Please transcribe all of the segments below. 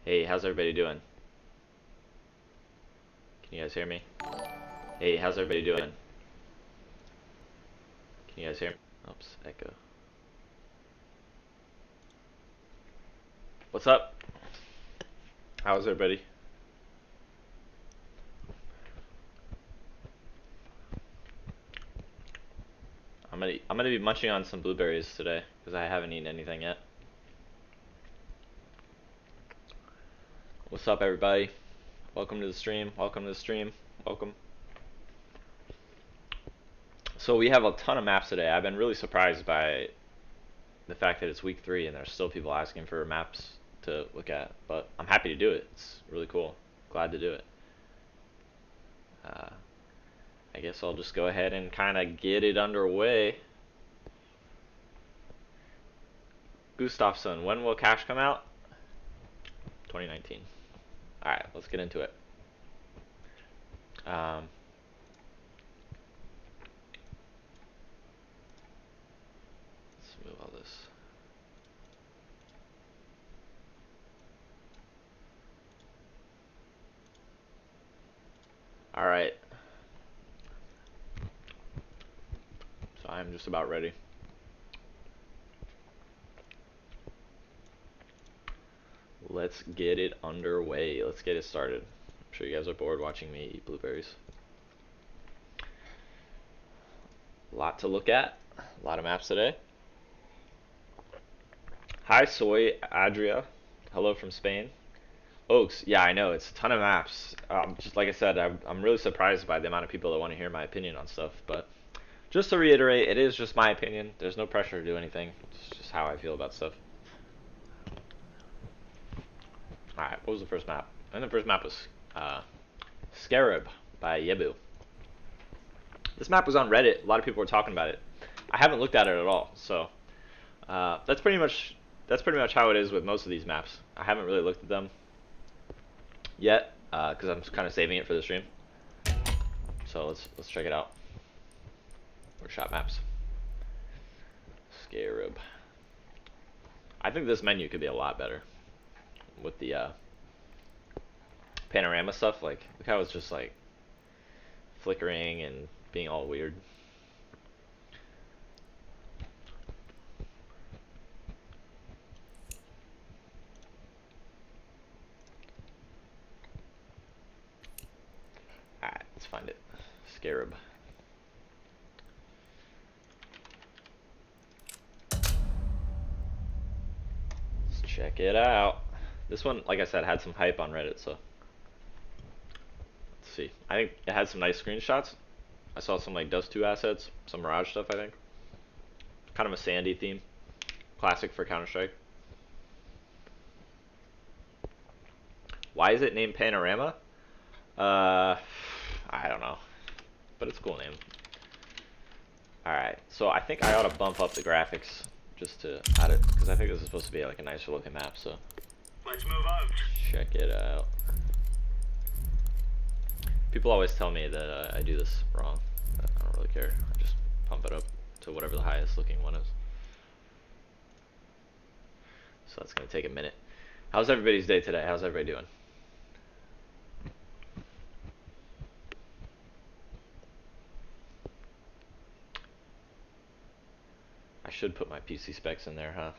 Hey, how's everybody doing? Can you guys hear me? Hey, how's everybody doing? Can you guys hear me? Oops, echo. What's up? How's everybody? I'm gonna be munching on some blueberries today because I haven't eaten anything yet. What's up, everybody? Welcome to the stream. Welcome to the stream. Welcome. So we have a ton of maps today. I've been really surprised by the fact that it's week 3 and there's still people asking for maps to look at. But I'm happy to do it. It's really cool. Glad to do it. I guess I'll just go ahead and kind of get it underway. Gustafsson, when will Cash come out? 2019. Alright, let's get into it. Let's move all this. Alright. So I'm just about ready. Let's get it underway. Let's get it started. I'm sure you guys are bored watching me eat blueberries. A lot to look at. A lot of maps today. Hi, Soy Adria. Hello from Spain. Oaks, yeah, I know. It's a ton of maps. Just like I said, I'm really surprised by the amount of people that want to hear my opinion on stuff. But just to reiterate, it is just my opinion. There's no pressure to do anything. It's just how I feel about stuff. Alright, what was the first map? I think the first map was Scarab by Yebu. This map was on Reddit. A lot of people were talking about it. I haven't looked at it at all, so that's pretty much how it is with most of these maps. I haven't really looked at them yet because I'm kind of saving it for the stream. So let's check it out. Workshop maps. Scarab. I think this menu could be a lot better with the panorama stuff. Like, look how it's just like flickering and being all weird. Alright, let's find it. Scarab. Let's check it out. This one, like I said, had some hype on Reddit, so let's see. I think it had some nice screenshots. I saw some like Dust 2 assets, some Mirage stuff, I think. Kind of a sandy theme. Classic for Counter-Strike. Why is it named Panorama? I don't know. But it's a cool name. Alright, so I think I ought to bump up the graphics just to add it, because I think this is supposed to be like a nicer looking map, so let's move out. Check it out. People always tell me that I do this wrong. But I don't really care. I just pump it up to whatever the highest looking one is. So that's going to take a minute. How's everybody's day today? How's everybody doing? I should put my PC specs in there, huh?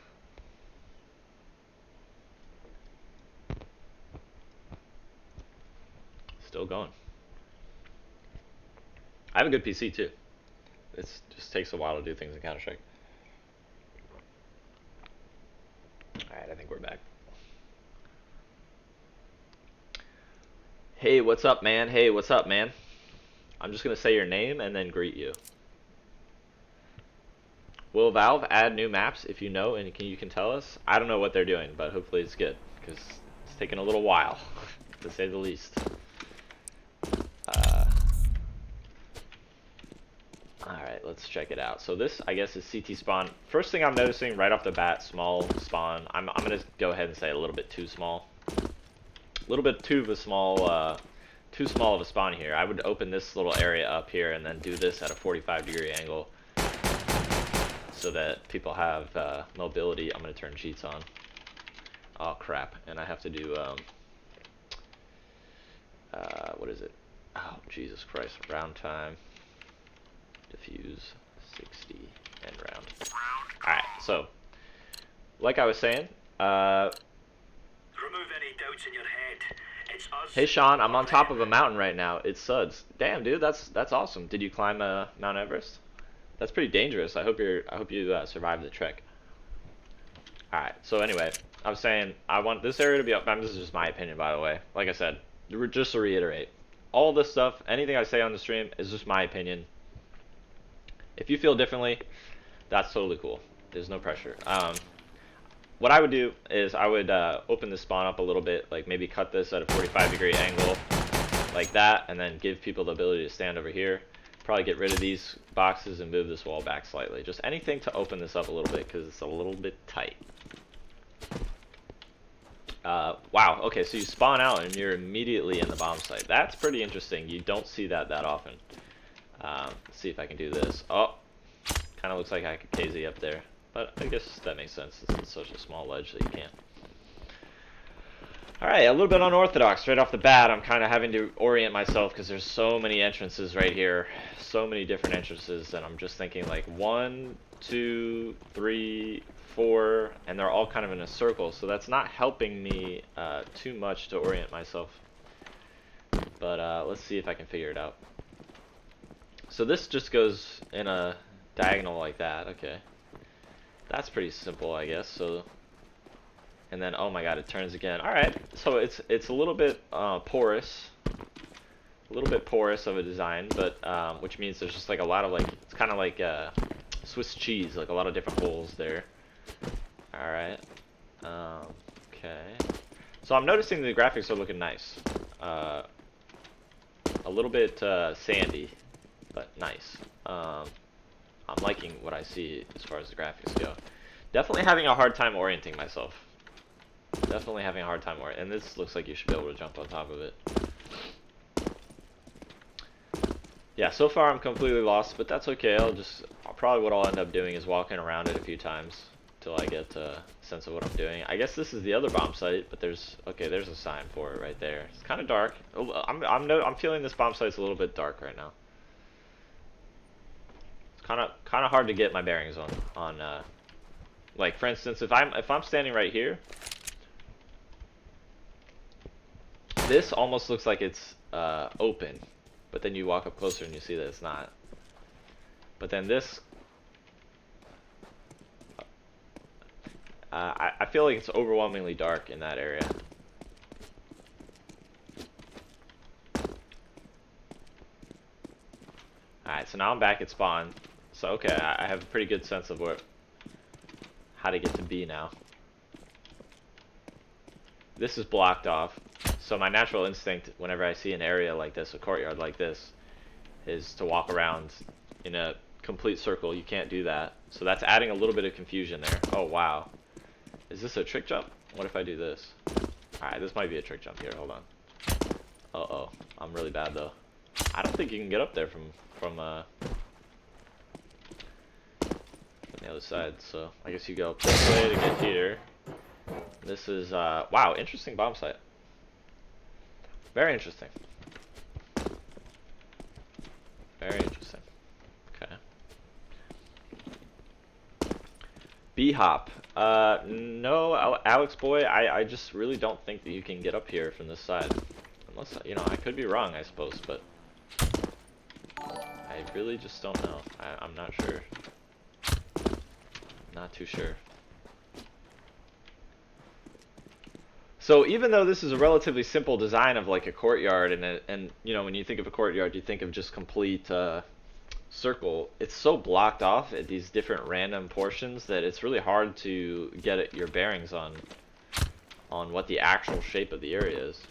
Still going. I have a good PC too. It just takes a while to do things in Counter-Strike. Alright, I think we're back. Hey, what's up, man? Hey, what's up, man? I'm just going to say your name and then greet you. Will Valve add new maps if you know and you can tell us? I don't know what they're doing, but hopefully it's good, because it's taken a little while, to say the least. Alright, let's check it out. So this, I guess, is CT spawn. First thing I'm noticing right off the bat, small spawn. I'm going to go ahead and say a little bit too small. A little bit too small of a spawn here. I would open this little area up here and then do this at a 45-degree angle so that people have mobility. I'm going to turn cheats on. Oh crap! And I have to do what is it? Oh Jesus Christ! Round time. Diffuse 60 and round. All right. So, like I was saying, Remove any doubts in your head. It's us. hey Sean, I'm on top of a mountain right now. It's Suds. Damn, dude, that's awesome. Did you climb Mount Everest? That's pretty dangerous. I hope you survive the trek. All right. So anyway, I was saying I want this area to be up. This is just my opinion, by the way. Like I said, just to reiterate, all this stuff, anything I say on the stream is just my opinion. If you feel differently, that's totally cool. There's no pressure. What I would do is I would open the spawn up a little bit, like maybe cut this at a 45-degree angle, like that, and then give people the ability to stand over here. Probably get rid of these boxes and move this wall back slightly. Just anything to open this up a little bit because it's a little bit tight. Wow, okay, so you spawn out and you're immediately in the bomb site. That's pretty interesting. You don't see that often. Let's see if I can do this. Oh, kind of looks like I could KZ up there. But I guess that makes sense. It's such a small ledge that you can't. Alright, a little bit unorthodox right off the bat. I'm kind of having to orient myself because there's so many entrances right here. So many different entrances, and I'm just thinking like 1, 2, 3, 4, and they're all kind of in a circle. So that's not helping me too much to orient myself. But let's see if I can figure it out. So this just goes in a diagonal like that. Okay. That's pretty simple, I guess. So, and then oh my god, it turns again. All right, so it's a little bit porous, of a design, but which means there's just like a lot of like it's kind of like Swiss cheese, like a lot of different holes there. All right, okay. So I'm noticing the graphics are looking nice. A little bit sandy, but nice. I'm liking what I see as far as the graphics go. Definitely having a hard time orienting myself. Definitely having a hard time orienting. And this looks like you should be able to jump on top of it. Yeah, so far I'm completely lost, but that's okay. Probably what I'll end up doing is walking around it a few times till I get a sense of what I'm doing. I guess this is the other bomb site, but there's a sign for it right there. It's kind of dark. I'm feeling this bomb site's a little bit dark right now. Kind of hard to get my bearings on like for instance if I'm standing right here, this almost looks like it's open, but then you walk up closer and you see that it's not. But then this I feel like it's overwhelmingly dark in that area. Alright, so now I'm back at spawn. So okay, I have a pretty good sense of how to get to B now. This is blocked off, so my natural instinct whenever I see an area like this, a courtyard like this, is to walk around in a complete circle. You can't do that, so that's adding a little bit of confusion there. Oh wow, is this a trick jump? What if I do this? Alright, this might be a trick jump here, hold on. Uh-oh, I'm really bad though. I don't think you can get up there from the other side, so I guess you go up this way to get here. This is wow, interesting bomb site. Very interesting. Very interesting. Okay. B-hop. No, Alex boy, I just really don't think that you can get up here from this side. Unless, you know, I could be wrong, I suppose, but I really just don't know. I'm not sure. Not too sure. So even though this is a relatively simple design of like a courtyard, and you know, when you think of a courtyard, you think of just complete circle. It's so blocked off at these different random portions that it's really hard to get your bearings on what the actual shape of the area is.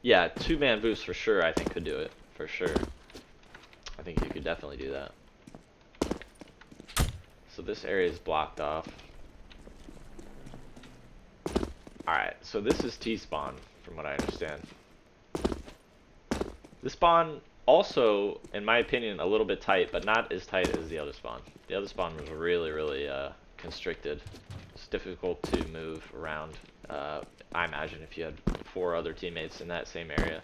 Yeah, 2-man boost for sure. I think could do it for sure. I think you could definitely do that. So this area is blocked off. Alright, so this is T-spawn, from what I understand. This spawn, also, in my opinion, a little bit tight, but not as tight as the other spawn. The other spawn was really, really constricted. It's difficult to move around. I imagine if you had 4 other teammates in that same area.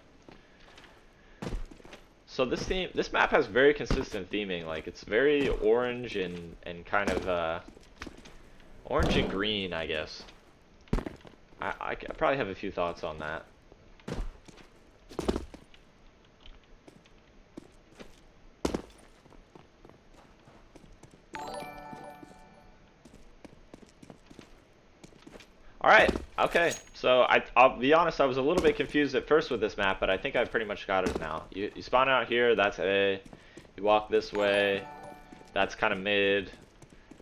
So this map has very consistent theming. Like it's very orange and kind of orange and green, I guess. I probably have a few thoughts on that. Alright, okay. So I'll be honest, I was a little bit confused at first with this map, but I think I pretty much got it now. You spawn out here, that's A. You walk this way, that's kind of mid.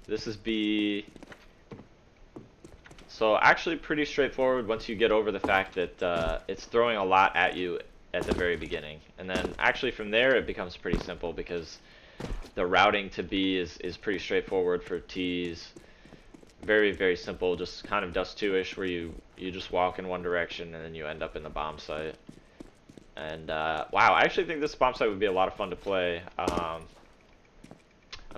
This is B. So actually pretty straightforward once you get over the fact that it's throwing a lot at you at the very beginning. And then actually from there it becomes pretty simple because the routing to B is pretty straightforward for T's. Very, very simple, just kind of Dust 2-ish where you just walk in one direction and then you end up in the bomb site. And wow, I actually think this bomb site would be a lot of fun to play. I'm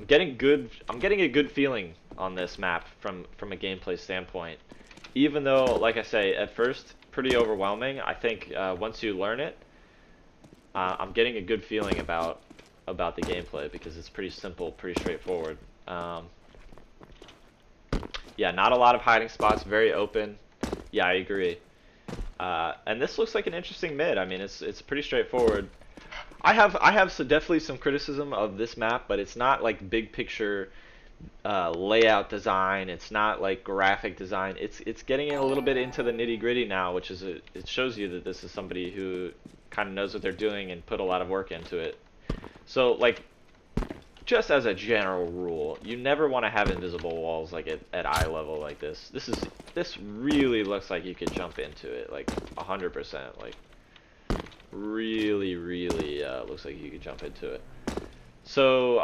getting a good feeling on this map from a gameplay standpoint. Even though, like I say, at first pretty overwhelming, I think once you learn it, I'm getting a good feeling about the gameplay because it's pretty simple, pretty straightforward. Yeah, not a lot of hiding spots, very open. Yeah, I agree. And this looks like an interesting mid. I mean, it's pretty straightforward. I have definitely some criticism of this map, but it's not like big picture layout design. It's not like graphic design. It's getting in a little bit into the nitty gritty now, which is it shows you that this is somebody who kind of knows what they're doing and put a lot of work into it. So like, just as a general rule, you never want to have invisible walls like at eye level like this. This really looks like you could jump into it like 100%. Like really looks like you could jump into it. So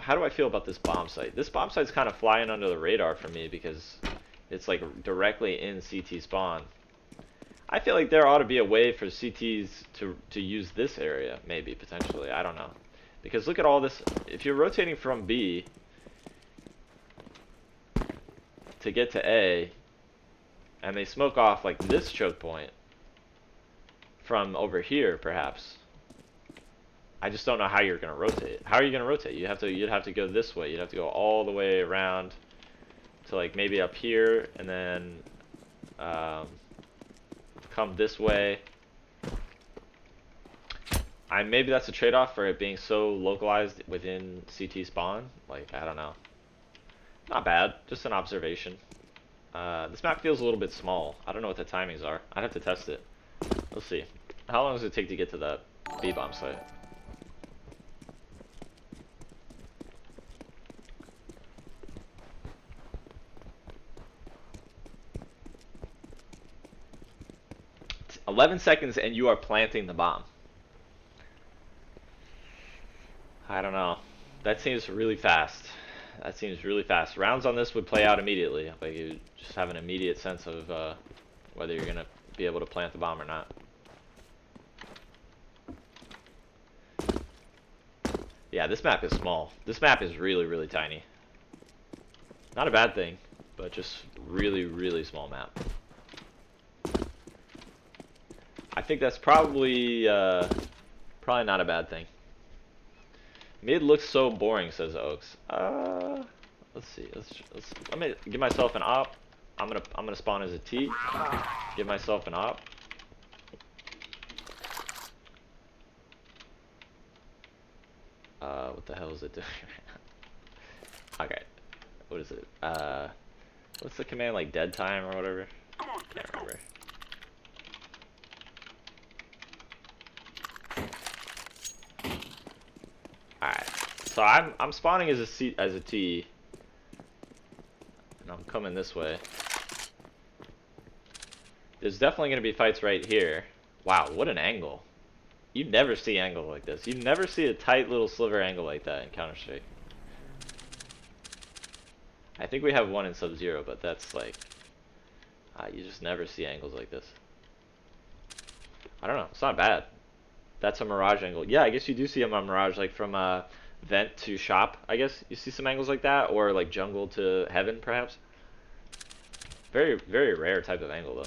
how do I feel about this bomb site? This bomb site's kind of flying under the radar for me because it's like directly in CT spawn. I feel like there ought to be a way for CTs to use this area, maybe potentially. I don't know. Because look at all this. If you're rotating from B to get to A, and they smoke off like this choke point from over here, perhaps. I just don't know how you're gonna rotate. How are you gonna rotate? You'd have to go this way. You'd have to go all the way around to like maybe up here, and then come this way. Maybe that's a trade-off for it being so localized within CT spawn. Like, I don't know. Not bad, just an observation. This map feels a little bit small. I don't know what the timings are. I'd have to test it. Let's see. How long does it take to get to that B-bomb site? It's 11 seconds and you are planting the bomb. I don't know. That seems really fast. That seems really fast. Rounds on this would play out immediately. Like you just have an immediate sense of whether you're gonna be able to plant the bomb or not. Yeah, this map is small. This map is really tiny. Not a bad thing, but just really small map. I think that's probably not a bad thing. Mid looks so boring, says Oaks. Let's see. Let me give myself an op. I'm gonna spawn as a T. Give myself an op. What the hell is it doing? Okay. What is it? What's the command, like dead time or whatever? Can't remember. Alright. So I'm spawning as a T. And I'm coming this way. There's definitely gonna be fights right here. Wow, what an angle. You never see angle like this. You never see a tight little sliver angle like that in Counter-Strike. I think we have one in Sub-Zero, but that's like... you just never see angles like this. I don't know, it's not bad. That's a Mirage angle. Yeah, I guess you do see them on Mirage, like from vent to shop, I guess. You see some angles like that, or like jungle to heaven, perhaps. Very, very rare type of angle, though.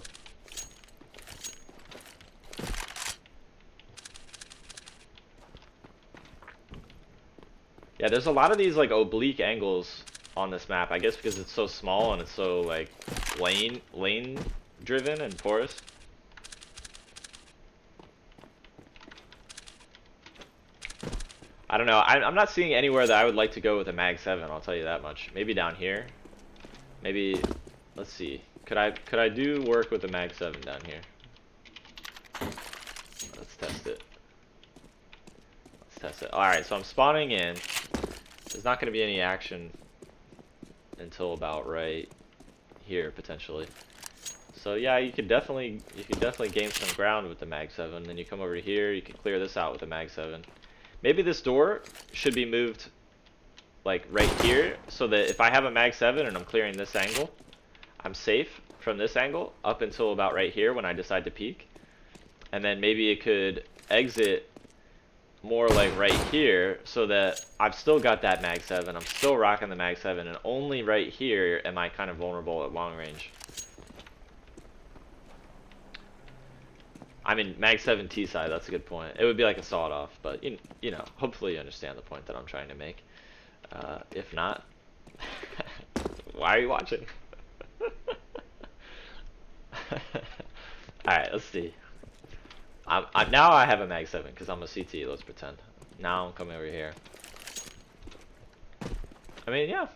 Yeah, there's a lot of these like oblique angles on this map, I guess because it's so small and it's so like lane driven and porous. I don't know. I'm not seeing anywhere that I would like to go with a Mag 7, I'll tell you that much. Maybe down here. Maybe, let's see. Could I do work with the Mag 7 down here? Let's test it. Let's test it. Alright, so I'm spawning in. There's not going to be any action until about right here, potentially. So yeah, you could definitely gain some ground with the Mag 7. Then you come over here, you can clear this out with the Mag 7. Maybe this door should be moved like right here, so that if I have a Mag 7 and I'm clearing this angle, I'm safe from this angle up until about right here when I decide to peek. And then maybe it could exit more like right here, so that I've still got that Mag 7, I'm still rocking the Mag 7, and only right here am I kind of vulnerable at long range. I mean, Mag 7 T side, that's a good point. It would be like a sawed off, but you know, hopefully you understand the point that I'm trying to make. If not, why are you watching? Alright, let's see. Now I have a Mag 7 because I'm a CT, let's pretend. Now I'm coming over here. I mean, yeah,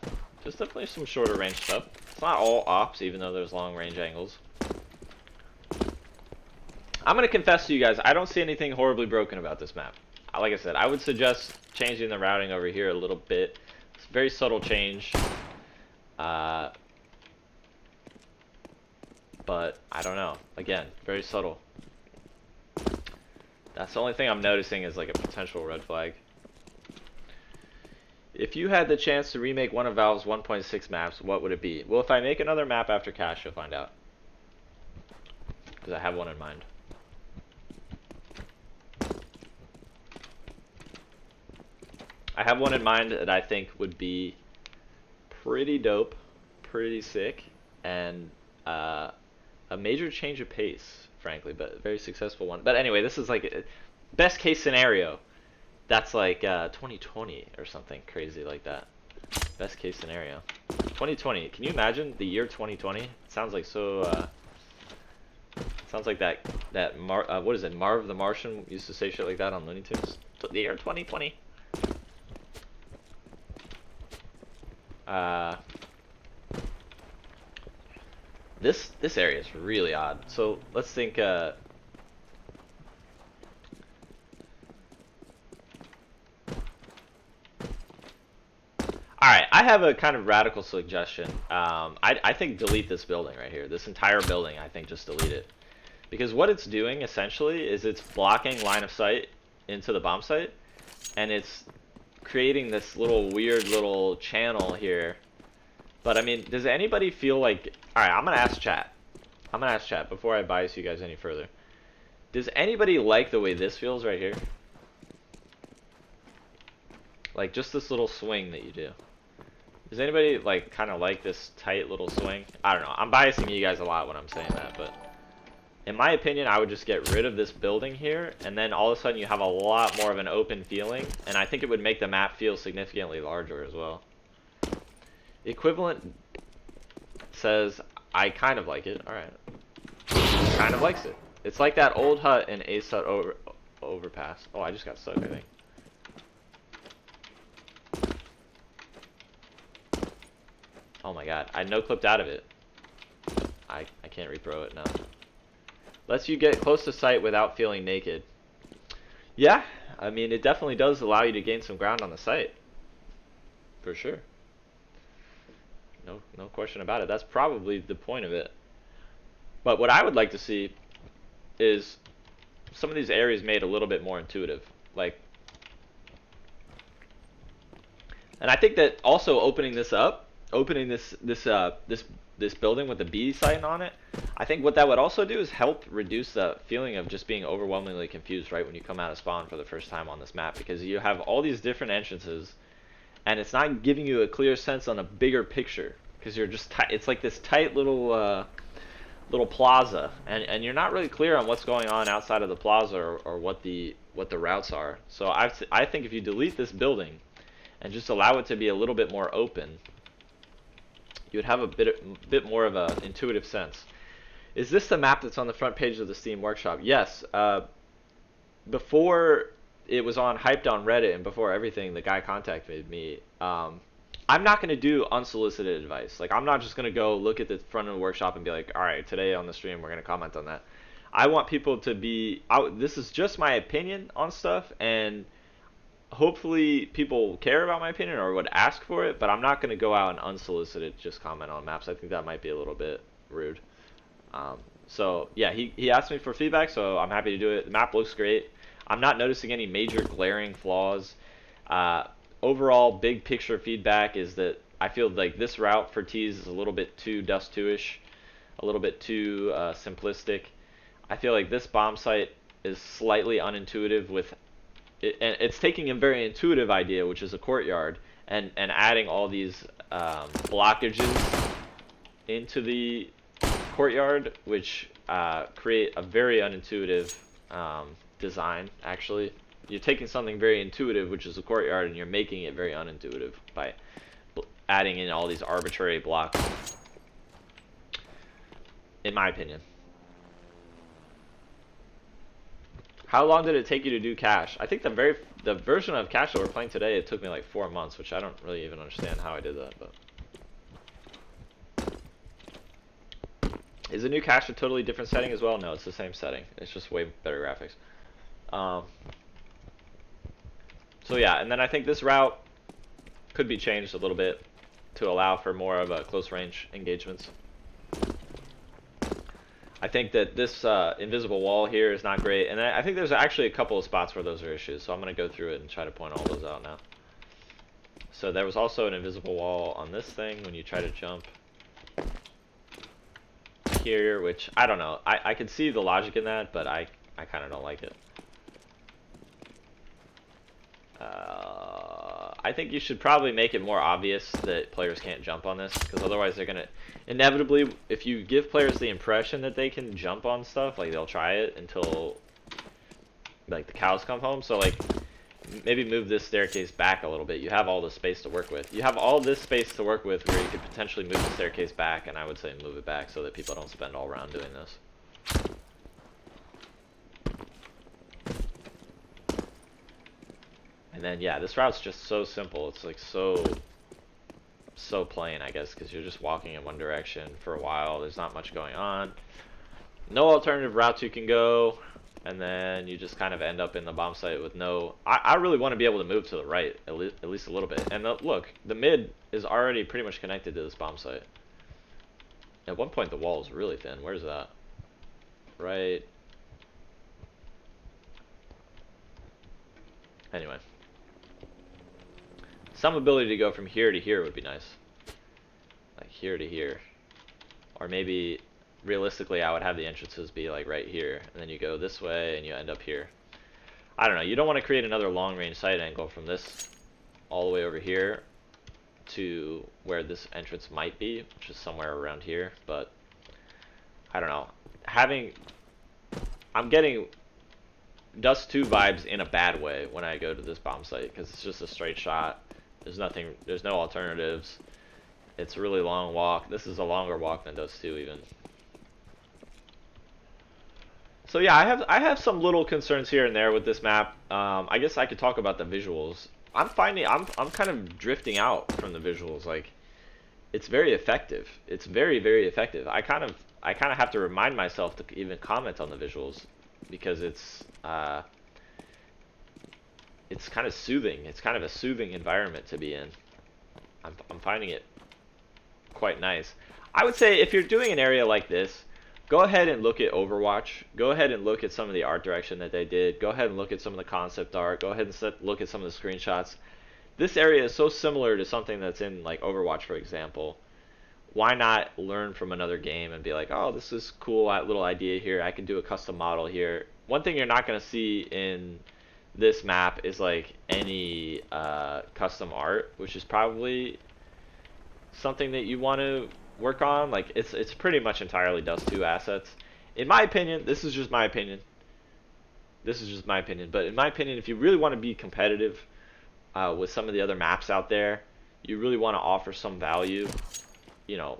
there's definitely some shorter range stuff. It's not all ops, even though there's long range angles. I'm going to confess to you guys, I don't see anything horribly broken about this map. Like I said, I would suggest changing the routing over here a little bit. It's a very subtle change. But I don't know. Again, very subtle. That's the only thing I'm noticing is like a potential red flag. If you had the chance to remake one of Valve's 1.6 maps, what would it be? Well, if I make another map after Cash, you'll find out. Because I have one in mind. I have one in mind that I think would be pretty dope, pretty sick, and a major change of pace, frankly, but a very successful one. But anyway, this is like best case scenario. That's like 2020 or something crazy like that. Best case scenario. 2020. Can you imagine the year 2020? It sounds like so. Sounds like that what is it? Marv the Martian used to say shit like that on Looney Tunes. The year 2020. This area is really odd. So let's think. All right, I have a kind of radical suggestion. I think delete this building right here. This entire building, I think just delete it. Because what it's doing essentially is it's blocking line of sight into the bomb site, and it's creating this little weird little channel here. But I mean, does anybody feel like... Alright, I'm gonna ask chat. I'm gonna ask chat before I bias you guys any further. Does anybody like the way this feels right here? Like just this little swing that you do. Does anybody like kind of like this tight little swing? I don't know. I'm biasing you guys a lot when I'm saying that, but in my opinion, I would just get rid of this building here, and then all of a sudden you have a lot more of an open feeling, and I think it would make the map feel significantly larger as well. Equivalent says, I kind of like it. Alright. Kind of likes it. It's like that old hut in Ace Hut overpass. Oh, I just got stuck, I think. Oh my god, I no-clipped out of it. I can't repro it now. Lets you get close to sight without feeling naked. Yeah, I mean, it definitely does allow you to gain some ground on the site. For sure. No question about it. That's probably the point of it. But what I would like to see is some of these areas made a little bit more intuitive. Like, and I think that also opening this up, opening this this building with the B sign on it, I think what that would also do is help reduce the feeling of just being overwhelmingly confused right when you come out of spawn for the first time on this map, because you have all these different entrances and it's not giving you a clear sense on a bigger picture because you're just it's like this tight little plaza, and you're not really clear on what's going on outside of the plaza, or what the routes are. So I think if you delete this building and just allow it to be a little bit more open, you would have a bit more of an intuitive sense. Is this the map that's on the front page of the Steam Workshop? Yes. Before it was hyped on Reddit, and before everything, the guy contacted me. I'm not going to do unsolicited advice. Like, I'm not just going to go look at the front of the workshop and be like, all right, today on the stream we're going to comment on that. I want people to be this is just my opinion on stuff, and hopefully people care about my opinion or would ask for it, but I'm not going to go out and unsolicited just comment on maps. I think that might be a little bit rude. So yeah, he asked me for feedback, so I'm happy to do it. The map looks great. I'm not noticing any major glaring flaws. Overall, big picture feedback is that I feel like this route for T's is a little bit too Dust 2-ish, a little bit too simplistic. I feel like this bomb site is slightly unintuitive with and it's taking a very intuitive idea, which is a courtyard, and adding all these blockages into the courtyard, which create a very unintuitive design. Actually, you're taking something very intuitive, which is a courtyard, and you're making it very unintuitive by adding in all these arbitrary blocks, in my opinion. How long did it take you to do cache? I think the version of cache that we're playing today, it took me like 4 months, which I don't really even understand how I did that. But is the new cache a totally different setting as well? No, it's the same setting. It's just way better graphics. So yeah, and then I think this route could be changed a little bit to allow for more of a close range engagements. I think that this invisible wall here is not great, and I think there's actually a couple of spots where those are issues, so I'm going to go through it and try to point all those out now. So there was also an invisible wall on this thing when you try to jump here, which, I don't know, I could see the logic in that, but I kind of don't like it. I think you should probably make it more obvious that players can't jump on this, because otherwise they're going to inevitably, if you give players the impression that they can jump on stuff, like they'll try it until like the cows come home. So like maybe move this staircase back a little bit. You have all this space to work with. You have all this space to work with where you could potentially move the staircase back, and I would say move it back so that people don't spend all round doing this. And then yeah, this route's just so simple. It's like so plain, I guess, because you're just walking in one direction for a while. There's not much going on. No alternative routes you can go, and then you just kind of end up in the bomb site with no... I really want to be able to move to the right, at least a little bit. And look, the mid is already pretty much connected to this bomb site. At one point, the wall is really thin. Where's that? Right. Anyway. Some ability to go from here to here would be nice. Like here to here. Or maybe, realistically, I would have the entrances be like right here. And then you go this way and you end up here. I don't know. You don't want to create another long range sight angle from this all the way over here to where this entrance might be, which is somewhere around here. But, I don't know. I'm getting Dust 2 vibes in a bad way when I go to this bomb site, because it's just a straight shot. There's no alternatives. It's a really long walk. This is a longer walk than Dust 2 even. So yeah, I have some little concerns here and there with this map. I guess I could talk about the visuals. I'm kind of drifting out from the visuals. Like, it's very effective. It's very, very effective. I kind of have to remind myself to even comment on the visuals, because it's kind of soothing. It's kind of a soothing environment to be in. I'm finding it quite nice. I would say if you're doing an area like this, go ahead and look at Overwatch. Go ahead and look at some of the art direction that they did. Go ahead and look at some of the concept art. Go ahead and look at some of the screenshots. This area is so similar to something that's in like Overwatch, for example, why not learn from another game and be like, oh, this is cool, little idea here. I can do a custom model here. One thing you're not going to see in this map is like any custom art, which is probably something that you want to work on. Like it's pretty much entirely Dust 2 assets. In my opinion, this is just my opinion. This is just my opinion, but in my opinion, if you really want to be competitive with some of the other maps out there, you really want to offer some value. You know,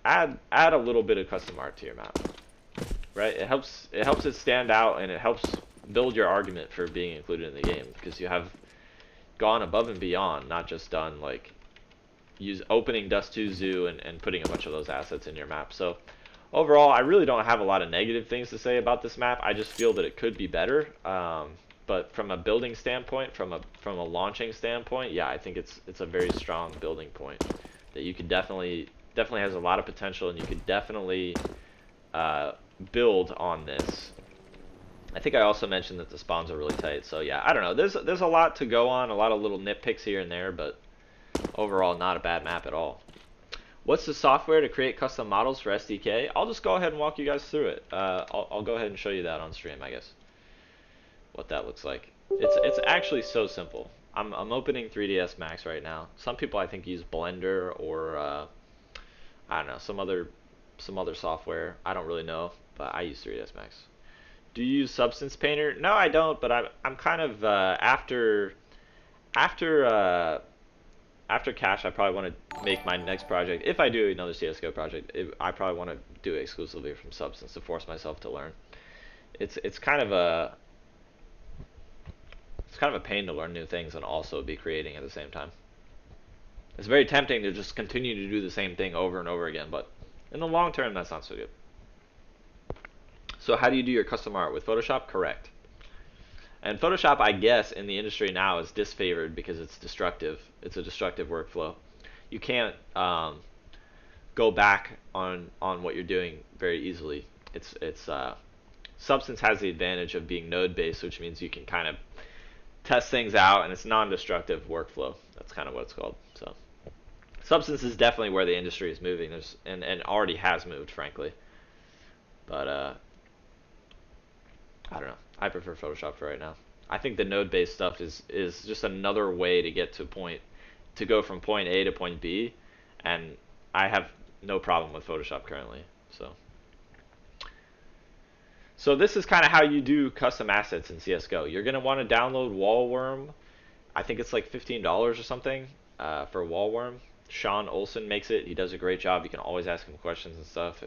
add a little bit of custom art to your map, right? It helps it stand out, and it helps build your argument for being included in the game, because you have gone above and beyond, not just done like opening Dust 2 Zoo and putting a bunch of those assets in your map. So overall, I really don't have a lot of negative things to say about this map. I just feel that it could be better. But from a building standpoint, from a launching standpoint, yeah, I think it's a very strong building point that you could definitely has a lot of potential, and you could definitely build on this. I think I also mentioned that the spawns are really tight. So yeah, I don't know. There's a lot to go on, a lot of little nitpicks here and there, but overall, not a bad map at all. What's the software to create custom models for SDK? I'll just go ahead and walk you guys through it. I'll go ahead and show you that on stream, I guess. What that looks like. It's actually so simple. I'm opening 3ds Max right now. Some people I think use Blender or I don't know, some other software. I don't really know, but I use 3ds Max. Do you use Substance Painter? No, I don't. But I'm kind of after after Cash, I probably want to make my next project. If I do another CS:GO project, I probably want to do it exclusively from Substance to force myself to learn. It's kind of a pain to learn new things and also be creating at the same time. It's very tempting to just continue to do the same thing over and over again, but in the long term, that's not so good. So how do you do your custom art with Photoshop? Correct. And Photoshop, I guess, in the industry now is disfavored because it's destructive. It's a destructive workflow. You can't go back on what you're doing very easily. It's Substance has the advantage of being node-based, which means you can kind of test things out, and it's non-destructive workflow. That's kind of what it's called. So Substance is definitely where the industry is moving. And already has moved, frankly. But I don't know. I prefer Photoshop for right now. I think the node-based stuff is just another way to get to go from point A to point B, and I have no problem with Photoshop currently. So this is kind of how you do custom assets in CS:GO. You're gonna want to download Wallworm. I think it's like $15 or something for Wallworm. Sean Olson makes it. He does a great job. You can always ask him questions and stuff.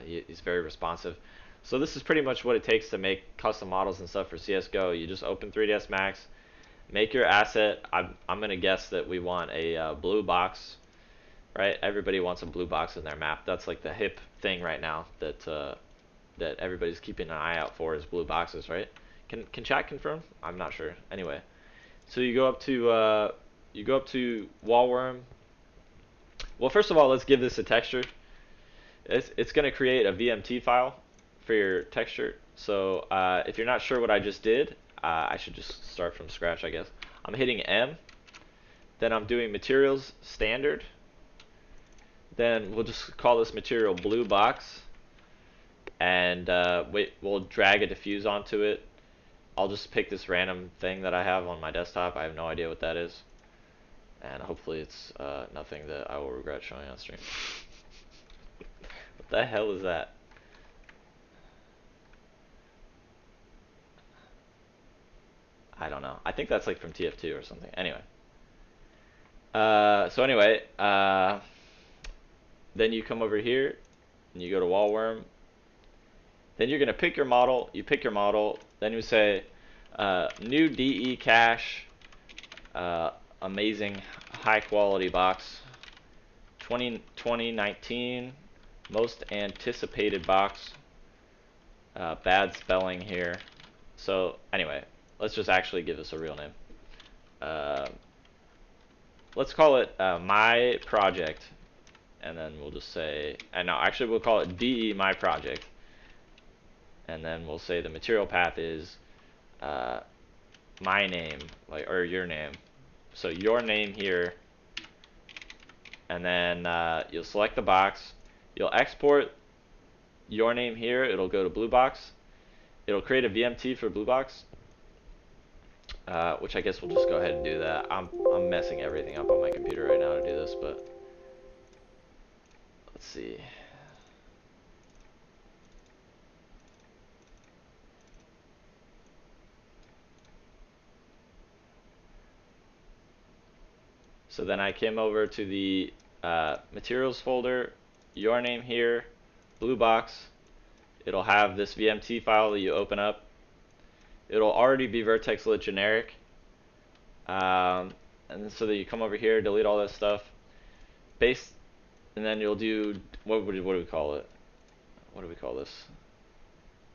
He's very responsive. So this is pretty much what it takes to make custom models and stuff for CS:GO. You just open 3ds Max, make your asset. I'm gonna guess that we want a blue box, right? Everybody wants a blue box in their map. That's like the hip thing right now that everybody's keeping an eye out for, is blue boxes, right? Can chat confirm? I'm not sure. Anyway, so you go up to Wallworm. Well, first of all, let's give this a texture. It's gonna create a VMT file for your texture. So if you're not sure what I just did, I should just start from scratch, I guess. I'm hitting M, then I'm doing materials standard, then we'll just call this material blue box, and we'll drag a diffuse onto it. I'll just pick this random thing that I have on my desktop. I have no idea what that is, and hopefully it's nothing that I will regret showing on stream. What the hell is that? I don't know. I think that's like from TF2 or something. Anyway. So anyway, then you come over here and you go to Wallworm. Then you're gonna pick your model. You pick your model. Then you say new DE cache, amazing high quality box, 2019 most anticipated box. Bad spelling here. So anyway, let's just actually give this a real name. Let's call it my project, and then we'll just say, and no, actually we'll call it DE my project, and then we'll say the material path is my name, like, or your name. So your name here, and then you'll select the box. You'll export your name here. It'll go to Blue Box. It'll create a VMT for Blue Box, which I guess we'll just go ahead and do that. I'm messing everything up on my computer right now to do this, but let's see. So then I came over to the materials folder, your name here, Blue Box. It'll have this VMT file that you open up. It'll already be vertex lit generic. And so that you come over here, delete all that stuff. Base, and then you'll do, what do we call it? What do we call this?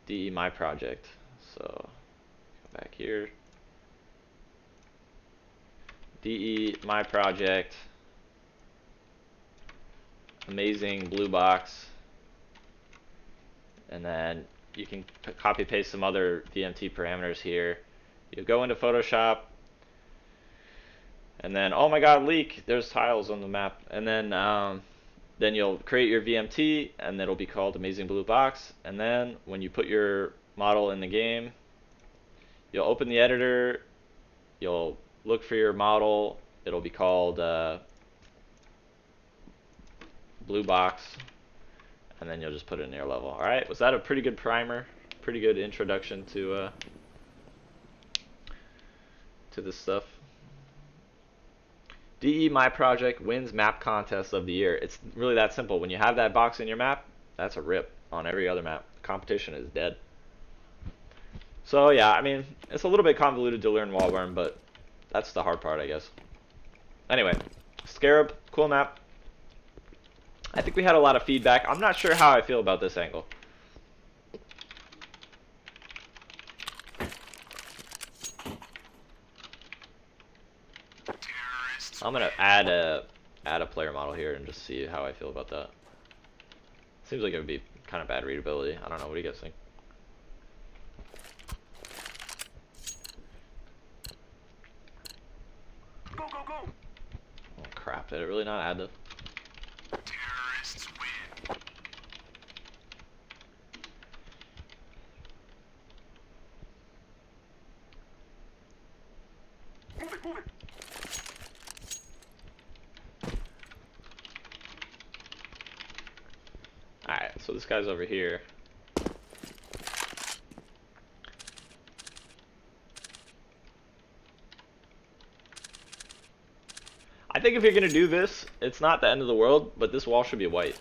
DE my project. So go back here. DE my project. Amazing Blue Box. And then you can copy paste some other VMT parameters here. You go into Photoshop, and then oh my god, leak! There's tiles on the map. And then you'll create your VMT, and it'll be called Amazing Blue Box. And then when you put your model in the game, you'll open the editor. You'll look for your model. It'll be called Blue Box. And then you'll just put it in your level. Alright, was that a pretty good primer? Pretty good introduction to this stuff. DE My Project wins map contest of the year. It's really that simple. When you have that box in your map, that's a rip on every other map. Competition is dead. So yeah, I mean, it's a little bit convoluted to learn Wallworm, but that's the hard part, I guess. Anyway, Scarab, cool map. I think we had a lot of feedback. I'm not sure how I feel about this angle. I'm gonna add a player model here and just see how I feel about that. Seems like it would be kind of bad readability. I don't know. What do you guys think? Go, go, go! Oh crap! Did it really not add the? Terrorists win. Move it, move it! Alright, so this guy's over here. I think if you're gonna do this, it's not the end of the world, but this wall should be white.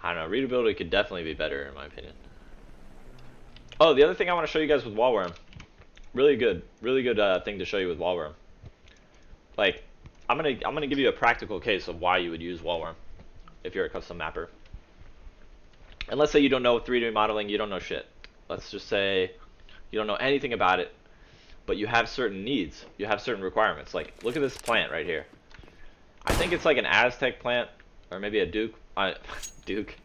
I don't know, readability could definitely be better in my opinion. Oh, the other thing I want to show you guys with Wallworm. Really good thing to show you with Wallworm. Like, I'm gonna give you a practical case of why you would use Wallworm if you're a custom mapper. And let's say you don't know 3D modeling, you don't know shit. Let's just say you don't know anything about it, but you have certain needs, you have certain requirements. Like, look at this plant right here. I think it's like an Aztec plant, or maybe a Duke. Duke.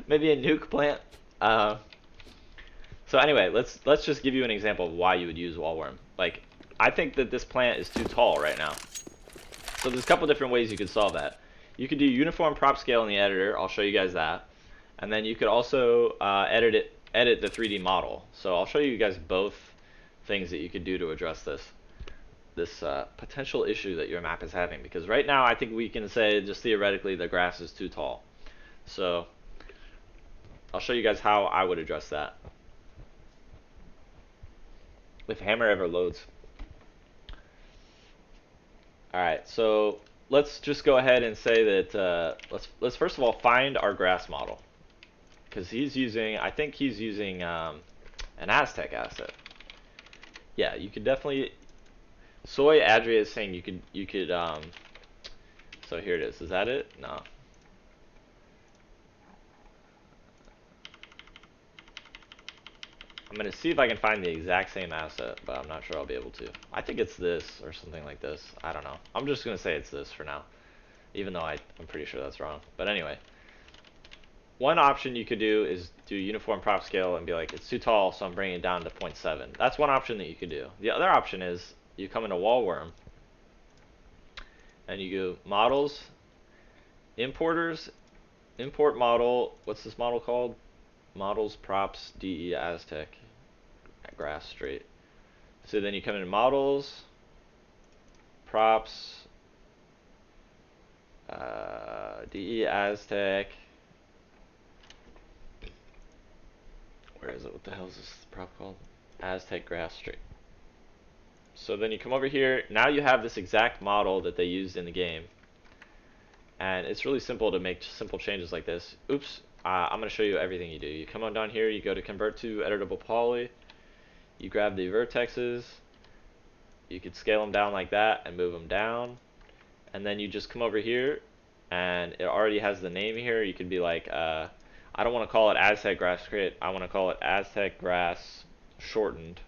Maybe a nuke plant. So anyway, let's just give you an example of why you would use Wallworm. Like, I think that this plant is too tall right now. So there's a couple different ways you could solve that. You could do uniform prop scale in the editor. I'll show you guys that. And then you could also edit the 3D model. So I'll show you guys both things that you could do to address this potential issue that your map is having. Because right now, I think we can say just theoretically the grass is too tall. So I'll show you guys how I would address that if Hammer ever loads. Alright, so let's just go ahead and say that let's first of all find our grass model, because I think he's using an Aztec asset. Yeah, you could definitely. Soy Adria is saying you could So here it is. Is that it? No. I'm gonna see if I can find the exact same asset, but I'm not sure I'll be able to. I think it's this or something like this. I don't know. I'm just gonna say it's this for now, even though I'm pretty sure that's wrong. But anyway, one option you could do is do uniform prop scale and be like, it's too tall, so I'm bringing it down to 0.7. That's one option that you could do. The other option is you come into wall worm and you go models, importers, import model. What's this model called? Models props DE Aztec grass straight. So then you come into models, props, DE Aztec. Where is it? What the hell is this prop called? Aztec grass straight. So then you come over here. Now you have this exact model that they used in the game. And it's really simple to make simple changes like this. Oops. I'm going to show you everything you do. You come on down here. You go to convert to editable poly. You grab the vertexes. You could scale them down like that and move them down. And then you just come over here. And it already has the name here. You could be like, I don't want to call it Aztec grass straight. I want to call it Aztec grass shortened.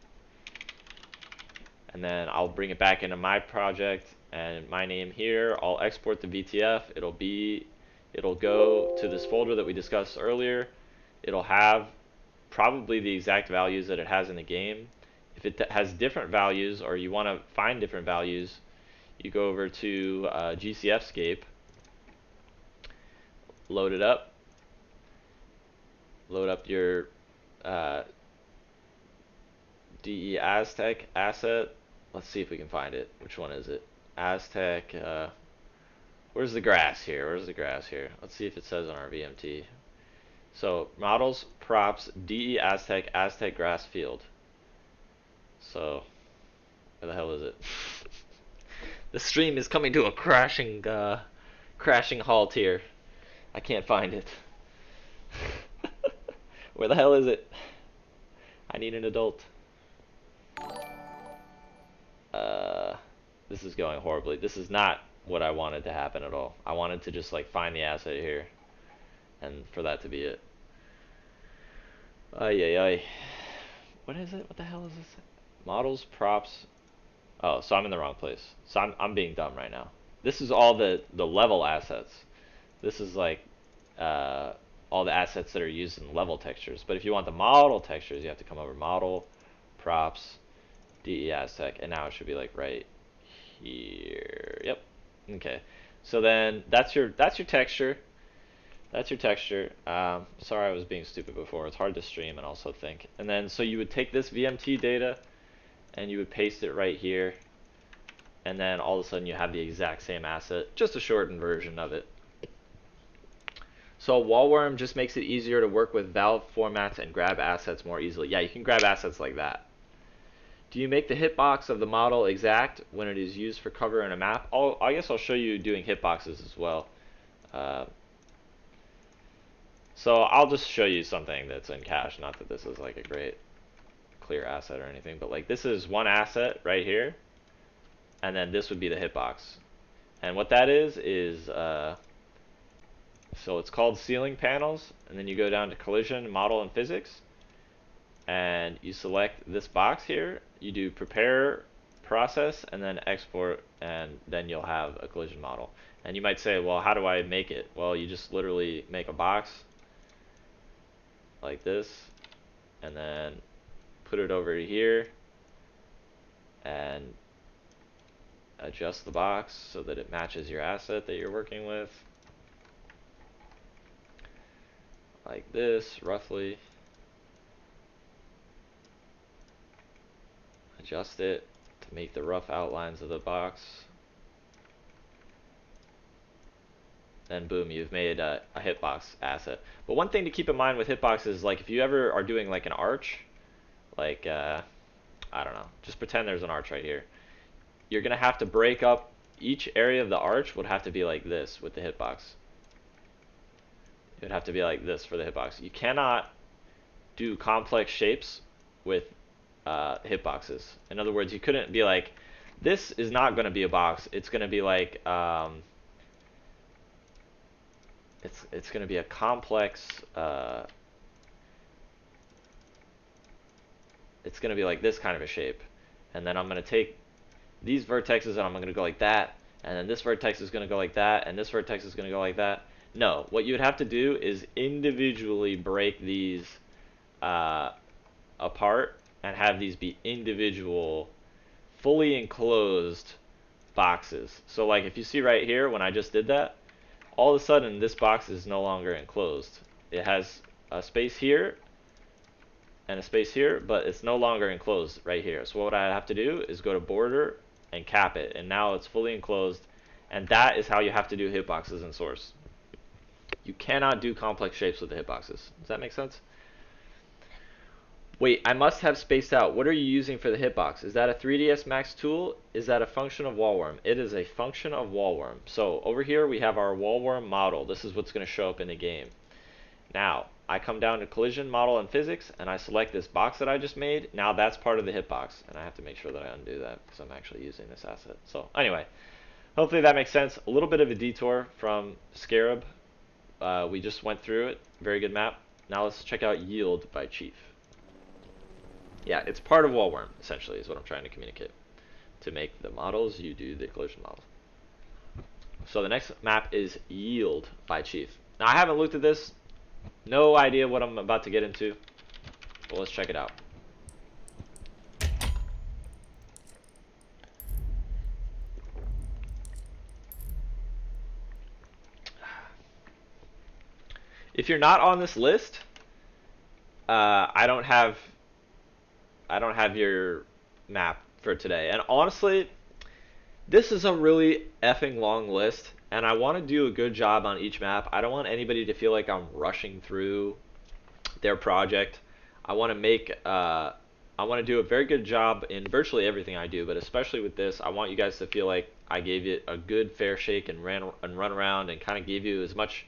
And then I'll bring it back into my project and my name here. I'll export the VTF. It'll go to this folder that we discussed earlier. It'll have probably the exact values that it has in the game. If it has different values or you want to find different values, you go over to GCFscape, load it up, load up your DE Aztec asset. Let's see if we can find it. Which one is it? Aztec. Where's the grass here? Where's the grass here? Let's see if it says on our VMT. So models, props, DE Aztec, Aztec grass field. So where the hell is it? The stream is coming to a crashing halt here. I can't find it. Where the hell is it? I need an adult. This is going horribly. This is not what I wanted to happen at all. I wanted to just like find the asset here and for that to be it. Ay ay ay. What is it? What the hell is this? Models, props. Oh, so I'm in the wrong place. So I'm being dumb right now. This is all the level assets. This is like all the assets that are used in level textures. But if you want the model textures, you have to come over model, props, DE Aztec, and now it should be like right here. Yep. Okay. So then that's your texture. That's your texture. Sorry I was being stupid before. It's hard to stream and also think. And then so you would take this VMT data and you would paste it right here. And then all of a sudden you have the exact same asset, just a shortened version of it. So Wallworm just makes it easier to work with valve formats and grab assets more easily. Yeah, you can grab assets like that. Do you make the hitbox of the model exact when it is used for cover in a map? I guess I'll show you doing hitboxes as well. So I'll just show you something that's in cache. Not that this is like a great clear asset or anything, but like this is one asset right here, and then this would be the hitbox. And what that is so it's called ceiling panels, and then you go down to collision, model, and physics, and you select this box here. You do prepare, process, and then export, and then you'll have a collision model. And you might say, well, how do I make it? Well, you just literally make a box like this, and then put it over here, and adjust the box so that it matches your asset that you're working with. Like this, roughly. Adjust it to make the rough outlines of the box. Then boom, you've made a hitbox asset. But one thing to keep in mind with hitboxes is like if you ever are doing like an arch, like I don't know, just pretend there's an arch right here. You're gonna have to break up each area of the arch would have to be like this with the hitbox. It would have to be like this for the hitbox. You cannot do complex shapes with hitboxes. In other words, you couldn't be like, this is not going to be a box. It's going to be like it's going to be a complex. It's going to be like this kind of a shape, and then I'm going to take these vertexes and I'm going to go like that, and then this vertex is going to go like that, and this vertex is going to go like that. No, what you would have to do is individually break these apart and have these be individual, fully enclosed boxes. So like if you see right here when I just did that, all of a sudden this box is no longer enclosed. It has a space here and a space here, but it's no longer enclosed right here. So what I have to do is go to border and cap it, and now it's fully enclosed, and that is how you have to do hitboxes in Source. You cannot do complex shapes with the hitboxes. Does that make sense? Wait, I must have spaced out. What are you using for the hitbox? Is that a 3ds Max tool? Is that a function of wallworm? It is a function of wallworm. So over here we have our wallworm model. This is what's going to show up in the game. Now, I come down to collision, model, and physics, and I select this box that I just made. Now that's part of the hitbox, and I have to make sure that I undo that because I'm actually using this asset. So anyway, hopefully that makes sense. A little bit of a detour from Scarab. We just went through it. Very good map. Now let's check out Yield by Chief. Yeah, it's part of wallworm, essentially, is what I'm trying to communicate. To make the models, you do the collision models. So the next map is Yield by Chief. Now I haven't looked at this. No idea what I'm about to get into, but let's check it out. If you're not on this list, I don't have your map for today. And honestly, this is a really effing long list, and I want to do a good job on each map. I don't want anybody to feel like I'm rushing through their project. I want to do a very good job in virtually everything I do, but especially with this, I want you guys to feel like I gave it a good fair shake and run around and kind of gave you as much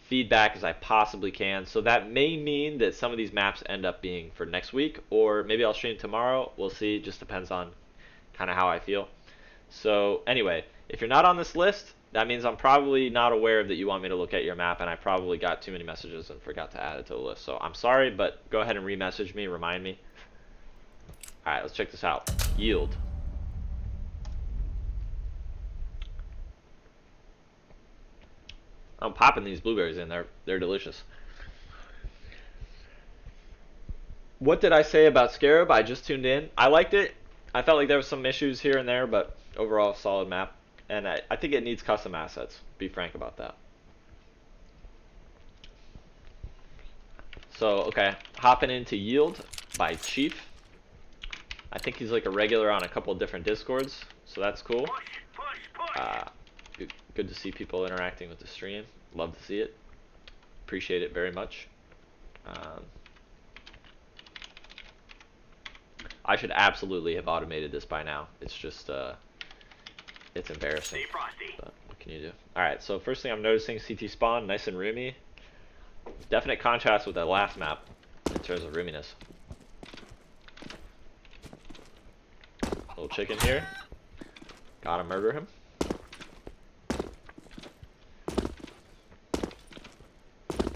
feedback as I possibly can. So that may mean that some of these maps end up being for next week, or maybe I'll stream tomorrow. We'll see. It just depends on kind of how I feel. So anyway, if you're not on this list, that means I'm probably not aware that you want me to look at your map, and I probably got too many messages and forgot to add it to the list. So I'm sorry, but go ahead and re-message me, remind me. Alright, let's check this out. Yield. I'm popping these blueberries in. They're delicious. What did I say about Scarab? I just tuned in. I liked it. I felt like there was some issues here and there, but overall, solid map. And I think it needs custom assets. Be frank about that. So, okay. Hopping into Yield by Chief. I think he's like a regular on a couple of different Discords, so that's cool. Good to see people interacting with the stream. Love to see it. Appreciate it very much. I should absolutely have automated this by now. It's just, it's embarrassing. But what can you do? Alright, so first thing I'm noticing, CT spawn, nice and roomy. Definite contrast with that last map in terms of roominess. Little chicken here. Gotta murder him.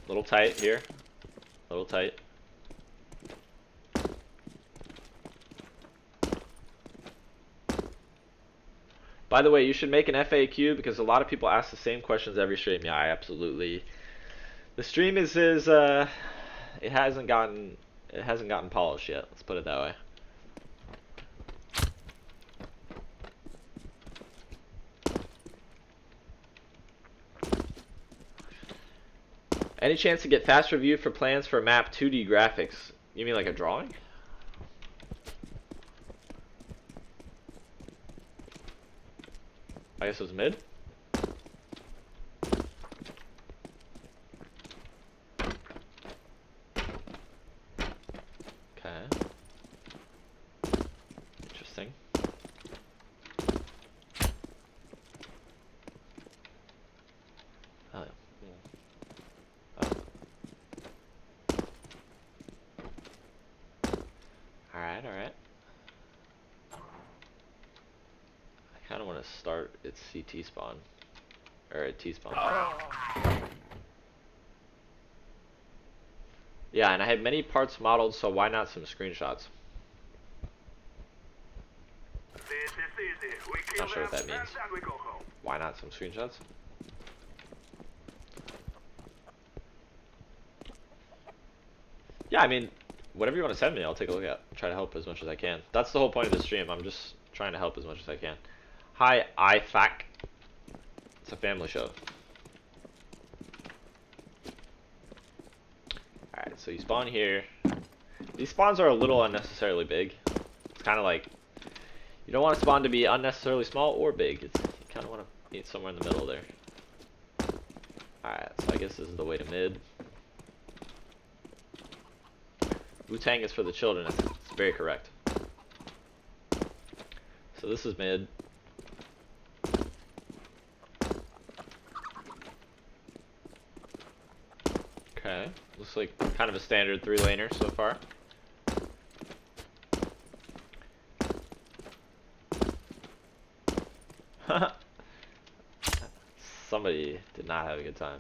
Little tight here. Little tight. By the way, you should make an FAQ because a lot of people ask the same questions every stream. Yeah, I absolutely. The stream is it hasn't gotten polished yet. Let's put it that way. Any chance to get fast review for plans for map 2D graphics? You mean like a drawing? I guess it was mid. Okay. Interesting. Oh. Oh. Alright, alright. I kind of want to start its CT spawn. Or at T spawn. Yeah, and I had many parts modeled, so why not some screenshots? This is easy. We kill Not sure what them, that means. and then we go home. Why not some screenshots? Yeah, I mean, whatever you want to send me, I'll take a look at. Try to help as much as I can. That's the whole point of the stream. I'm just trying to help as much as I can. Hi, IFAC. It's a family show. Alright, so you spawn here. These spawns are a little unnecessarily big. It's kind of like, you don't want a spawn to be unnecessarily small or big. You kind of want to be somewhere in the middle there. Alright, so I guess this is the way to mid. Wu-Tang is for the children. It's very correct. So this is mid. Okay, looks like kind of a standard 3-laner so far. Somebody did not have a good time.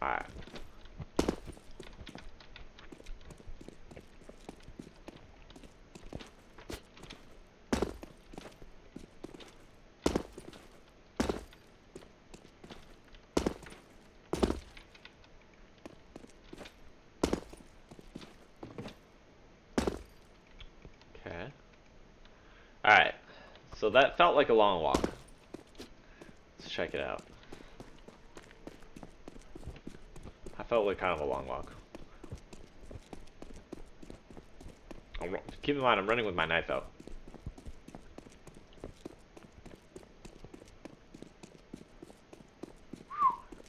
Alright. Okay. Alright. So that felt like a long walk. Let's check it out. I felt like kind of a long walk. Keep in mind, I'm running with my knife out.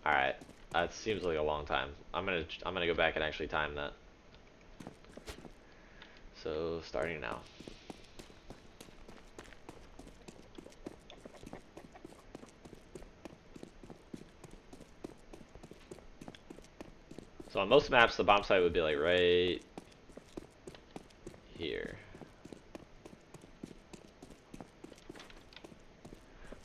Alright. That seems like a long time. I'm gonna go back and actually time that. So starting now. So on most maps, the bomb site would be like right here.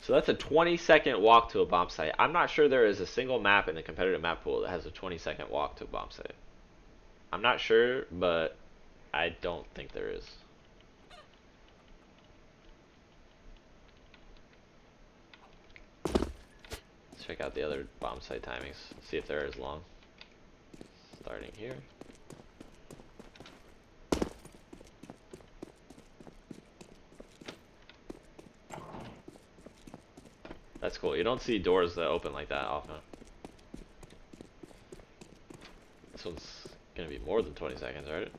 So that's a 20-second walk to a bomb site. I'm not sure there is a single map in the competitive map pool that has a 20-second walk to a bomb site. I'm not sure, but I don't think there is. Let's check out the other bomb site timings, see if they're as long. Starting here. That's cool. You don't see doors that open like that often. This one's gonna be more than 20 seconds, right?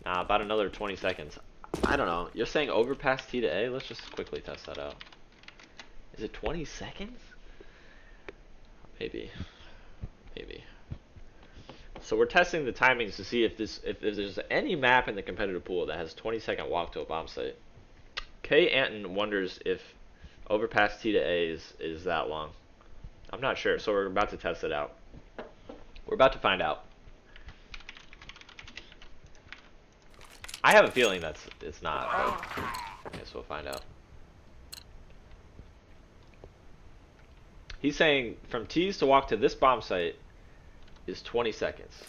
Nah, about another 20 seconds. I don't know. You're saying overpass T to A? Let's just quickly test that out. Is it 20 seconds? Maybe. Maybe. So we're testing the timings to see if there's any map in the competitive pool that has 20-second walk to a bomb site. K Anton wonders if overpass T to A is that long. I'm not sure, so we're about to test it out. We're about to find out. I have a feeling it's not, but I guess we'll find out. He's saying from T's to walk to this bomb site is 20 seconds.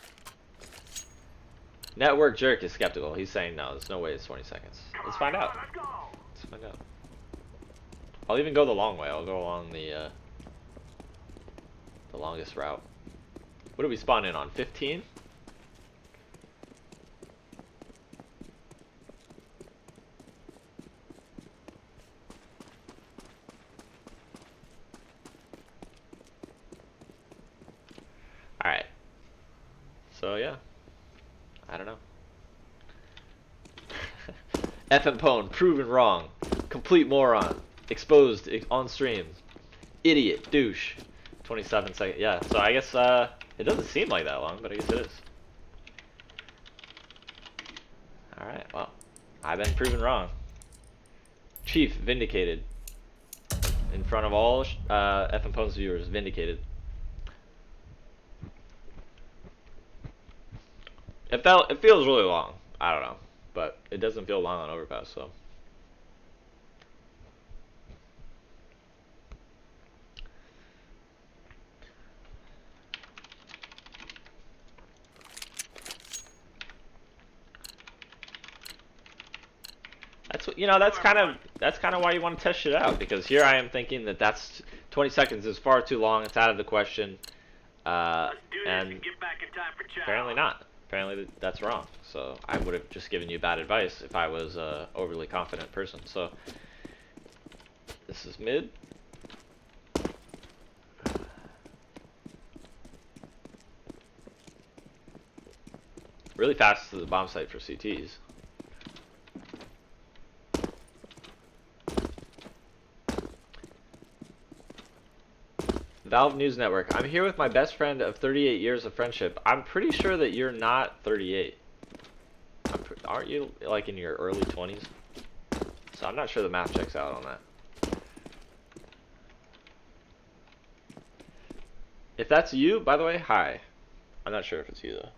Network Jerk is skeptical. He's saying no, there's no way it's 20 seconds. Let's find out. Let's find out. I'll even go the long way. I'll go along the longest route. What do we spawn in on? 15? Alright. So yeah. I don't know. FM Pone, proven wrong. Complete moron. Exposed on stream. Idiot. Douche. 27 seconds. Yeah, so I guess it doesn't seem like that long, but I guess it is. Alright, well. I've been proven wrong. Chief, vindicated. In front of all FM Pone's viewers, vindicated. It feels really long. I don't know. But it doesn't feel long on overpass, so. That's what, you know, that's kind of why you want to test shit out, because here I am thinking that that's 20 seconds is far too long. It's out of the question. Let's do this And and get back in time for chow. apparently not. Apparently that's wrong. So I would have just given you bad advice if I was a overly confident person. So this is mid. Really fast to the bomb site for CTs. Valve News Network. I'm here with my best friend of 38 years of friendship. I'm pretty sure that you're not 38. Aren't you like in your early 20s? So I'm not sure the math checks out on that. If that's you, by the way, hi. I'm not sure if it's you though.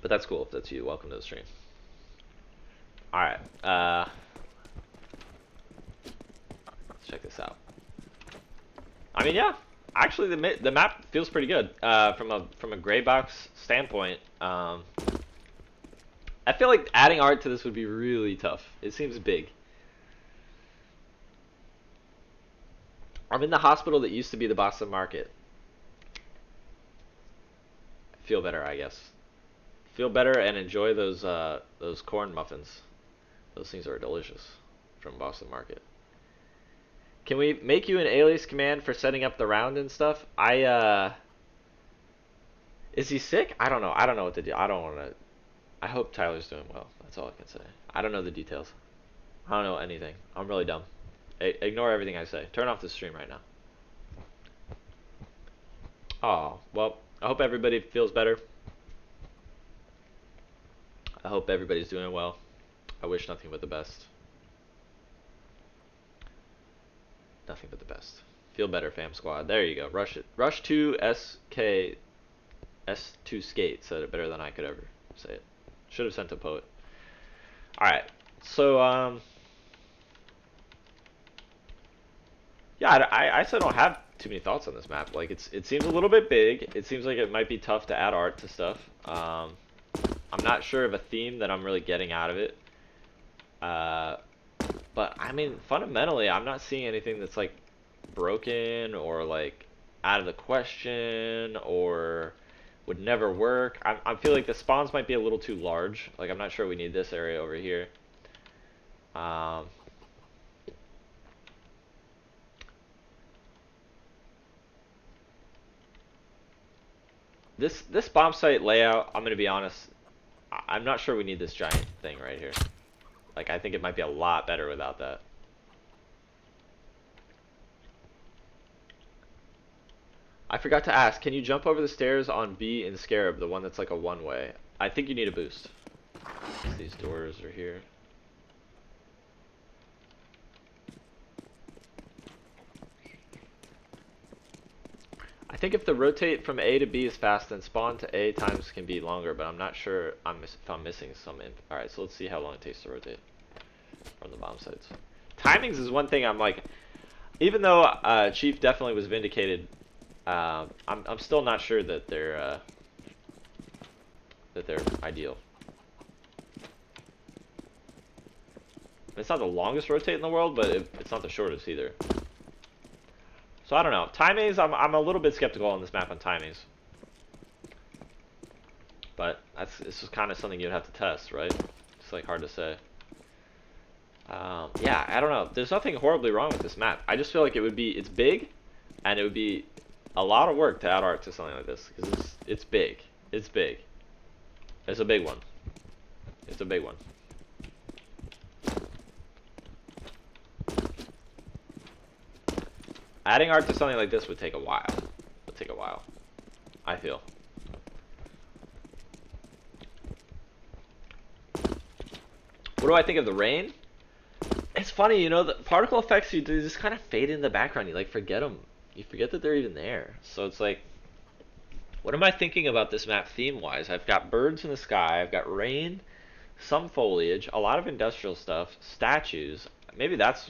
But that's cool if that's you. Welcome to the stream. Alright, let's check this out. I mean, yeah, actually the map feels pretty good from a gray box standpoint. I feel like adding art to this would be really tough. It seems big. I'm in the hospital that used to be the Boston Market. Feel better, I guess. Feel better and enjoy those corn muffins. Those things are delicious from Boston Market. Can we make you an alias command for setting up the round and stuff? Is he sick? I don't know. I don't know what to do. I don't want to. I hope Tyler's doing well. That's all I can say. I don't know the details. I don't know anything. I'm really dumb. Ignore everything I say. Turn off the stream right now. Oh, well, I hope everybody feels better. I hope everybody's doing well. I wish nothing but the best. Nothing but the best. Feel better, fam squad. There you go. Rush it. Rush 2 SK S2 skate said it better than I could ever say it. Should have sent a poet. Alright. So yeah, I still don't have too many thoughts on this map. Like it seems a little bit big. It seems like it might be tough to add art to stuff. I'm not sure of a theme that I'm really getting out of it. But I mean, fundamentally, I'm not seeing anything that's like broken or like out of the question or would never work. I feel like the spawns might be a little too large. Like I'm not sure we need this area over here. This bomb site layout, I'm gonna be honest, I'm not sure we need this giant thing right here. Like I think it might be a lot better without that. I forgot to ask, can you jump over the stairs on B in Scarab, the one that's like a one-way? I think you need a boost. These doors are here. I think if the rotate from A to B is fast, then spawn to A times can be longer, but I'm not sure if I'm missing some Alright, so let's see how long it takes to rotate from the bomb sites. Timings is one thing I'm like, even though Chief definitely was vindicated, I'm still not sure that they're ideal. It's not the longest rotate in the world, but it's not the shortest either. So I don't know. Timings, I'm a little bit skeptical on this map on timings. But this is kind of something you'd have to test, right? It's like hard to say. Yeah, I don't know. There's nothing horribly wrong with this map. I just feel like it's big, and it would be a lot of work to add art to something like this because it's big. It's big. It's a big one. It's a big one. Adding art to something like this would take a while. Would take a while, I feel. What do I think of the rain? It's funny, you know, the particle effects, they just kind of fade in the background. You like forget them. You forget that they're even there. So it's like, what am I thinking about this map theme-wise? I've got birds in the sky. I've got rain, some foliage, a lot of industrial stuff, statues. Maybe that's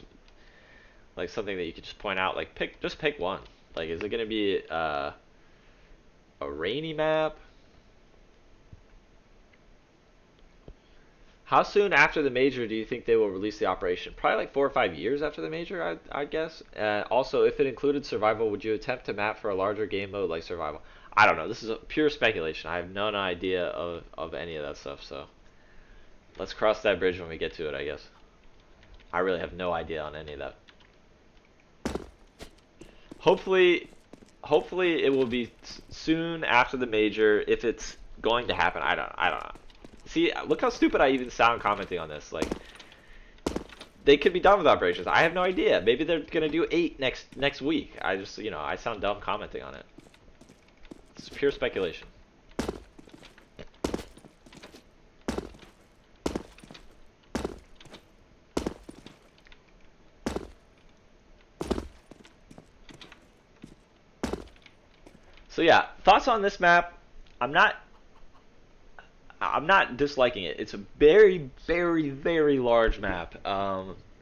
like something that you could just point out. Like just pick one. Like, is it gonna be a rainy map? How soon after the major do you think they will release the operation? Probably like 4 or 5 years after the major, I guess. Also, if it included survival, would you attempt to map for a larger game mode like survival? I don't know. This is a pure speculation. I have no idea of any of that stuff. So let's cross that bridge when we get to it, I guess. I really have no idea on any of that. Hopefully, hopefully it will be soon after the major. If it's going to happen, I don't know. See, look how stupid I even sound commenting on this. Like, they could be done with operations. I have no idea. Maybe they're gonna do 8 next week. I just, I sound dumb commenting on it. It's pure speculation. So yeah, thoughts on this map? I'm not I'm not disliking it. It's a very, very, very large map.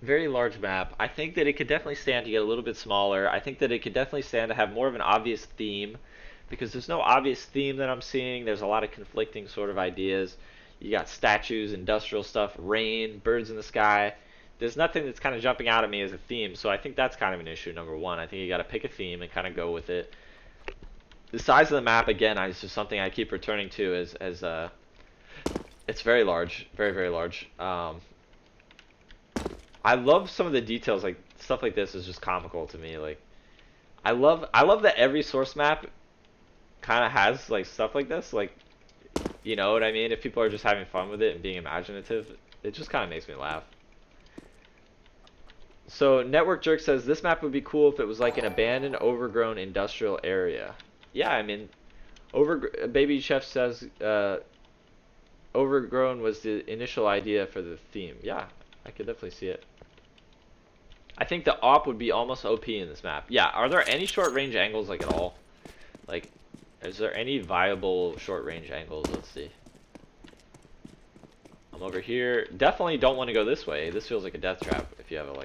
Very large map. I think that it could definitely stand to get a little bit smaller. I think that it could definitely stand to have more of an obvious theme, because there's no obvious theme that I'm seeing. There's a lot of conflicting sort of ideas. You got statues, industrial stuff, rain, birds in the sky. There's nothing that's kind of jumping out at me as a theme, so I think that's kind of an issue, number one. I think you got to pick a theme and kind of go with it. The size of the map, again, is just something I keep returning to as it's very large, very, very large. I love some of the details, like stuff like this is just comical to me. Like, I love that every source map kind of has like stuff like this. Like, you know what I mean? If people are just having fun with it and being imaginative, it just kind of makes me laugh. So Network Jerk says this map would be cool if it was like an abandoned, overgrown industrial area. Yeah, I mean, Baby Chef says overgrown was the initial idea for the theme. Yeah, I could definitely see it. I think the op would be almost OP in this map. Yeah, are there any short range angles like at all? Like, is there any viable short range angles? Let's see. I'm over here. Definitely don't want to go this way. This feels like a death trap if you have a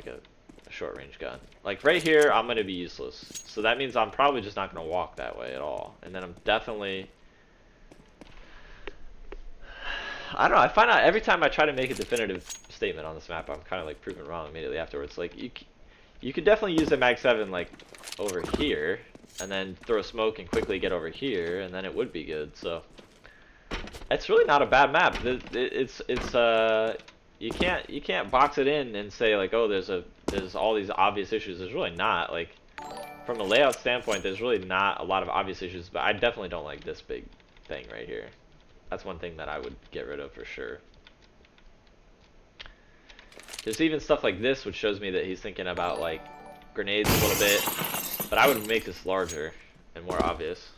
short range gun. Like right here, I'm going to be useless. So that means I'm probably just not going to walk that way at all. And then I'm definitely... I don't know. I find out every time I try to make a definitive statement on this map, I'm kind of like proven wrong immediately afterwards. Like you could definitely use a Mag 7 like over here, and then throw smoke and quickly get over here, and then it would be good. So it's really not a bad map. It's you can't box it in and say like, oh, there's all these obvious issues. There's really not. Like, from a layout standpoint, there's really not a lot of obvious issues. But I definitely don't like this big thing right here. That's one thing that I would get rid of for sure. There's even stuff like this, which shows me that he's thinking about like grenades a little bit, but I would make this larger and more obvious.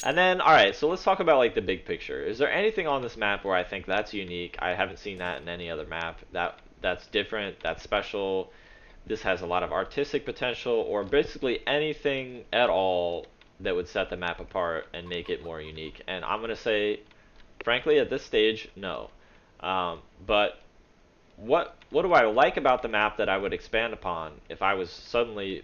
And then, alright, so let's talk about like the big picture. Is there anything on this map where I think that's unique? I haven't seen that in any other map. That's different, that's special. This has a lot of artistic potential, or basically anything at all that would set the map apart and make it more unique. And I'm gonna say, frankly, at this stage, no. But what do I like about the map that I would expand upon if I was suddenly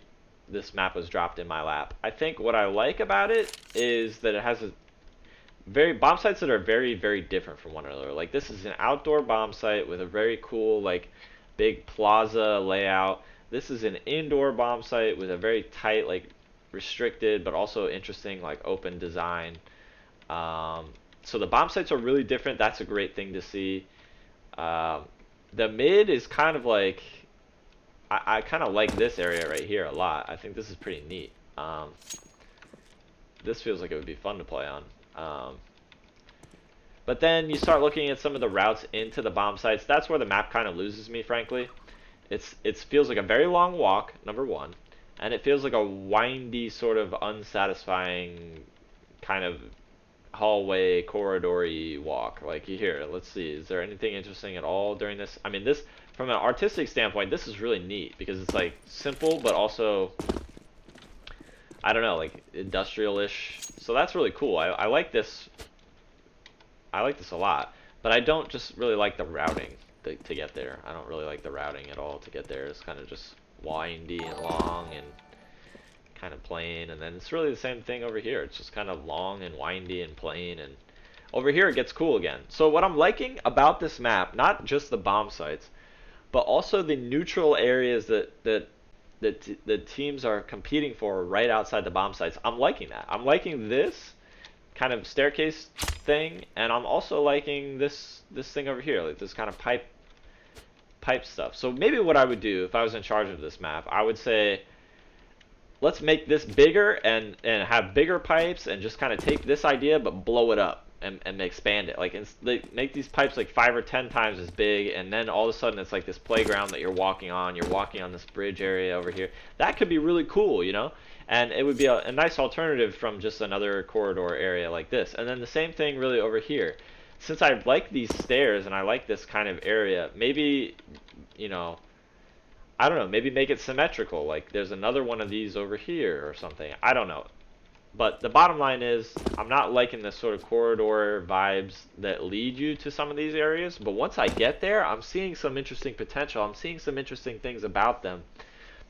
this map was dropped in my lap? I think what I like about it is that it has a bomb sites that are very, very different from one another. Like, this is an outdoor bomb site with a very cool like big plaza layout. This is an indoor bomb site with a very tight, like, restricted but also interesting like open design. So the bomb sites are really different. That's a great thing to see. The mid is kind of like, I kind of like this area right here a lot. I think this is pretty neat. This feels like it would be fun to play on. But then you start looking at some of the routes into the bomb sites. That's where the map kind of loses me, frankly. It feels like a very long walk, number one. And it feels like a windy, sort of unsatisfying kind of hallway, corridor-y walk. Like, here, let's see, is there anything interesting at all during this? I mean, this, from an artistic standpoint, this is really neat, because it's, like, simple, but also, I don't know, like, industrial-ish. So that's really cool. I like this. I like this a lot. But I don't just really like the routing to get there. I don't really like the routing at all to get there. It's kind of just windy and long and kind of plain, and then it's really the same thing over here. It's just kind of long and windy and plain, and over here it gets cool again. So what I'm liking about this map, not just the bomb sites, but also the neutral areas that the teams are competing for right outside the bomb sites. I'm liking that. I'm liking this kind of staircase thing, and I'm also liking this thing over here, like this kind of pipe stuff. So maybe what I would do if I was in charge of this map, I would say, let's make this bigger and have bigger pipes and just kind of take this idea but blow it up and expand it. Like make these pipes like 5 or 10 times as big, and then all of a sudden it's like this playground that you're walking on. You're walking on this bridge area over here. That could be really cool, you know? And it would be a nice alternative from just another corridor area like this. And then the same thing really over here. Since I like these stairs and I like this kind of area, maybe, you know, I don't know, maybe make it symmetrical. Like there's another one of these over here or something. I don't know. But the bottom line is, I'm not liking the sort of corridor vibes that lead you to some of these areas. But once I get there, I'm seeing some interesting potential. I'm seeing some interesting things about them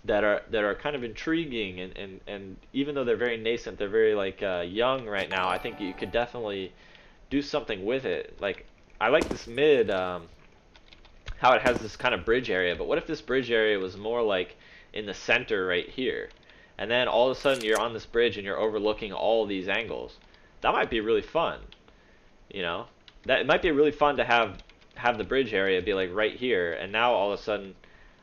that are kind of intriguing. And even though they're very nascent, they're very like young right now. I think you could definitely do something with it. Like I like this mid, how it has this kind of bridge area. But what if this bridge area was more like in the center right here? And then all of a sudden you're on this bridge and you're overlooking all these angles. That might be really fun, you know? That it might be really fun to have the bridge area be like right here, and now all of a sudden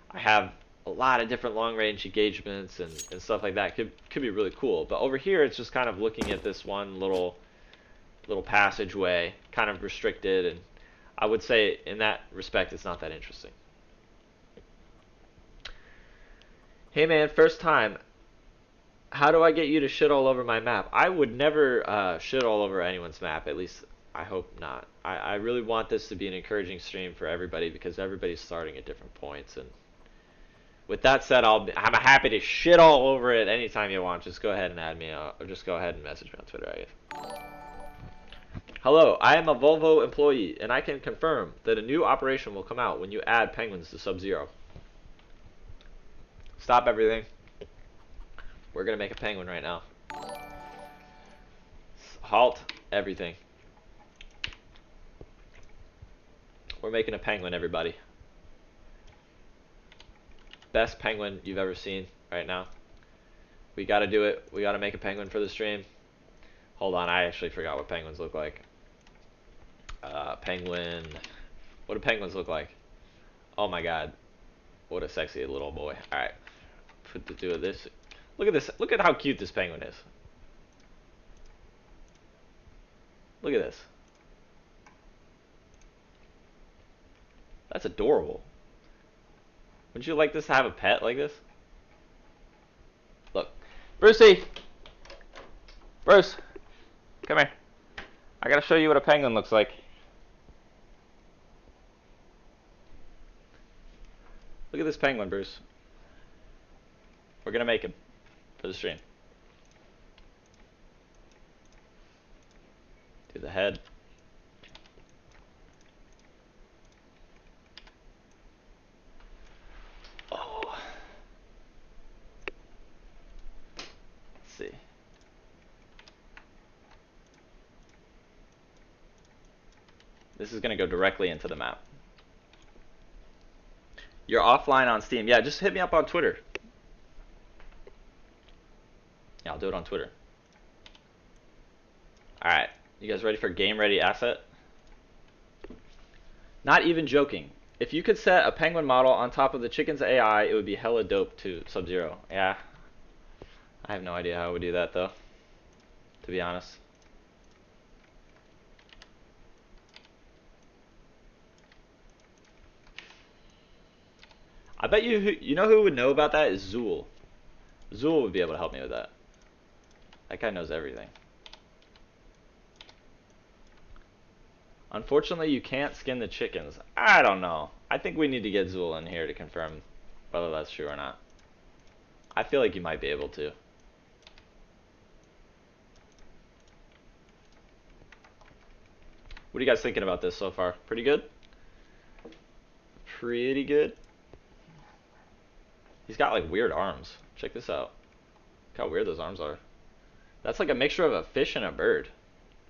I have a lot of different long range engagements and stuff like that. Could be really cool. But over here it's just kind of looking at this one little passageway, kind of restricted, and I would say in that respect it's not that interesting. Hey man, first time. How do I get you to shit all over my map? I would never shit all over anyone's map. At least I hope not. I really want this to be an encouraging stream for everybody because everybody's starting at different points. And with that said, I'm happy to shit all over it anytime you want. Just go ahead and add me, or just go ahead and message me on Twitter, I guess. Hello, I am a Volvo employee, and I can confirm that a new operation will come out when you add penguins to Sub-Zero. Stop everything. We're gonna make a penguin right now. Halt everything. We're making a penguin, everybody. Best penguin you've ever seen right now. We gotta do it. We gotta make a penguin for the stream. Hold on, I actually forgot what penguins look like. Penguin. What do penguins look like? Oh my god. What a sexy little boy. Alright. Put the two of this. Look at this. Look at how cute this penguin is. Look at this. That's adorable. Wouldn't you like this to have a pet like this? Look. Brucey! Bruce! Come here. I gotta show you what a penguin looks like. Look at this penguin, Bruce. We're gonna make him for the stream. Do the head. Oh. Let's see. This is gonna go directly into the map. You're offline on Steam. Yeah, just hit me up on Twitter. Yeah, I'll do it on Twitter. Alright, you guys ready for game ready asset? Not even joking. If you could set a penguin model on top of the chicken's AI, it would be hella dope to Sub-Zero. Yeah. I have no idea how I would do that though, to be honest. I bet you know who would know about that is Zool. Zool would be able to help me with that. That guy knows everything. Unfortunately, you can't skin the chickens. I don't know. I think we need to get Zool in here to confirm whether that's true or not. I feel like you might be able to. What are you guys thinking about this so far? Pretty good? Pretty good? He's got like weird arms. Check this out. Look how weird those arms are. That's like a mixture of a fish and a bird.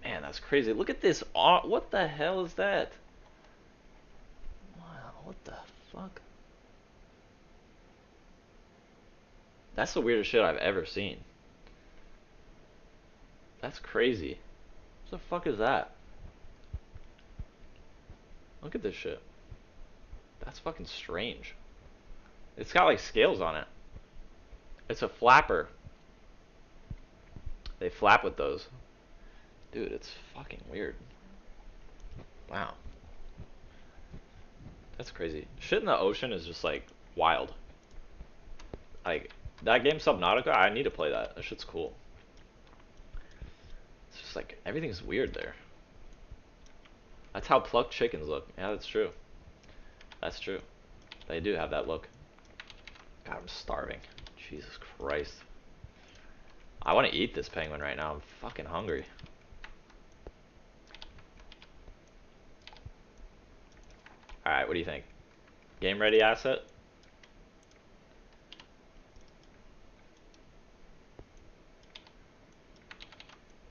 Man, that's crazy. Look at this art. What the hell is that? Wow, what the fuck? That's the weirdest shit I've ever seen. That's crazy. What the fuck is that? Look at this shit. That's fucking strange. It's got like scales on it. It's a flapper. They flap with those. Dude, it's fucking weird. Wow. That's crazy. Shit in the ocean is just like wild. Like that game Subnautica, I need to play that. That shit's cool. It's just like everything's weird there. That's how plucked chickens look. Yeah, that's true. That's true. They do have that look. God, I'm starving. Jesus Christ. I want to eat this penguin right now. I'm fucking hungry. Alright, what do you think? Game ready asset?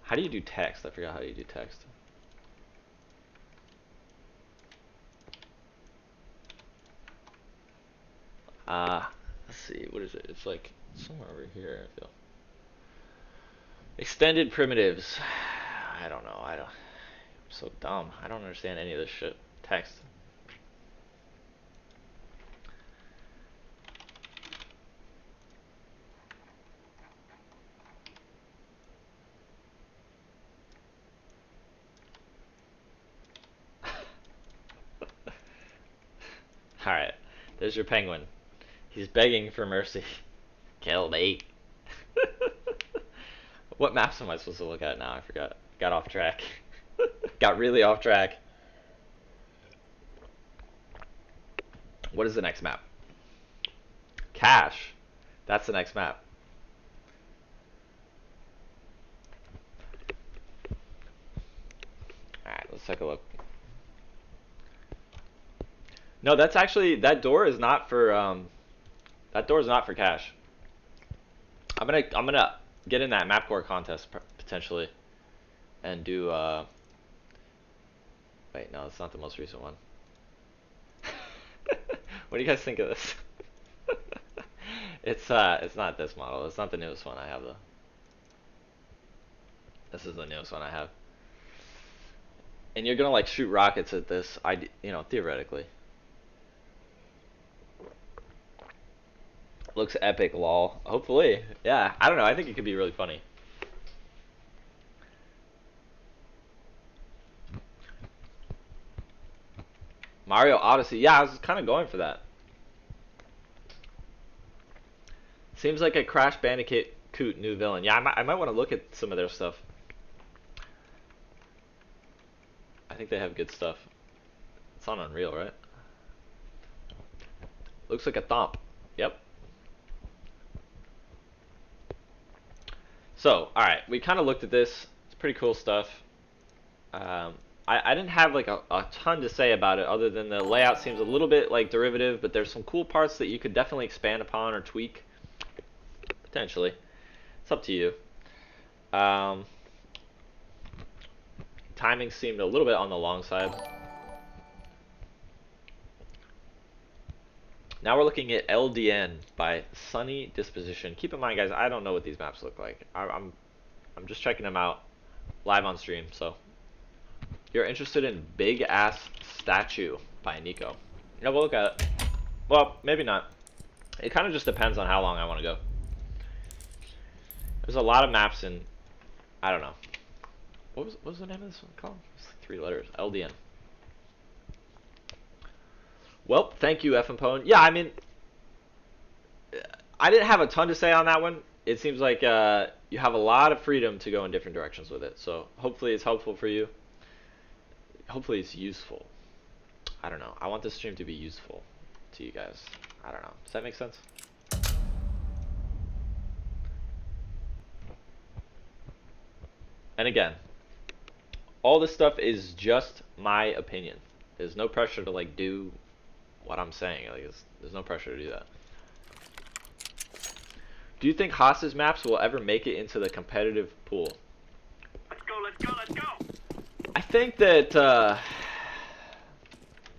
How do you do text? I forgot how you do text. Let's see. What is it? It's like somewhere over here, I feel. Extended primitives. I don't know. I'm so dumb. I don't understand any of this shit. Text. Alright. There's your penguin. He's begging for mercy. Kill me. What maps am I supposed to look at now? I forgot. Got off track. Got really off track. What is the next map? Cache. That's the next map. Alright, let's take a look. No, that's actually, that door is not for, that door is not for cache. I'm gonna get in that map core contest potentially, and do, wait, no, it's not the most recent one. What do you guys think of this? It's not this model. It's not the newest one I have though. This is the newest one I have. And you're gonna like shoot rockets at this, you know, theoretically. Looks epic, lol. Hopefully. Yeah, I don't know. I think it could be really funny. Mario Odyssey. Yeah, I was kind of going for that. Seems like a Crash Bandicoot new villain. Yeah, I might want to look at some of their stuff. I think they have good stuff. It's on Unreal, right? Looks like a thump. Yep. So, alright, we kind of looked at this. It's pretty cool stuff. I didn't have like a ton to say about it other than the layout seems a little bit like derivative, but there's some cool parts that you could definitely expand upon or tweak. Potentially. It's up to you. Timing seemed a little bit on the long side. Now we're looking at LDN by Sunny Disposition. Keep in mind, guys, I don't know what these maps look like. I'm just checking them out live on stream. So, you're interested in Big Ass Statue by Nico. Yeah, we'll look at it. Well, maybe not. It kind of just depends on how long I want to go. There's a lot of maps in, I don't know. What was the name of this one called? It's like 3 letters. LDN. Well, thank you, FMPone. Yeah, I mean, I didn't have a ton to say on that one. It seems like you have a lot of freedom to go in different directions with it. So hopefully it's helpful for you. Hopefully it's useful. I don't know. I want this stream to be useful to you guys. I don't know. Does that make sense? And again, all this stuff is just my opinion. There's no pressure to like do what I'm saying. Like, there's no pressure to do that. Do you think Haas's maps will ever make it into the competitive pool? Let's go, let's go, let's go! I think that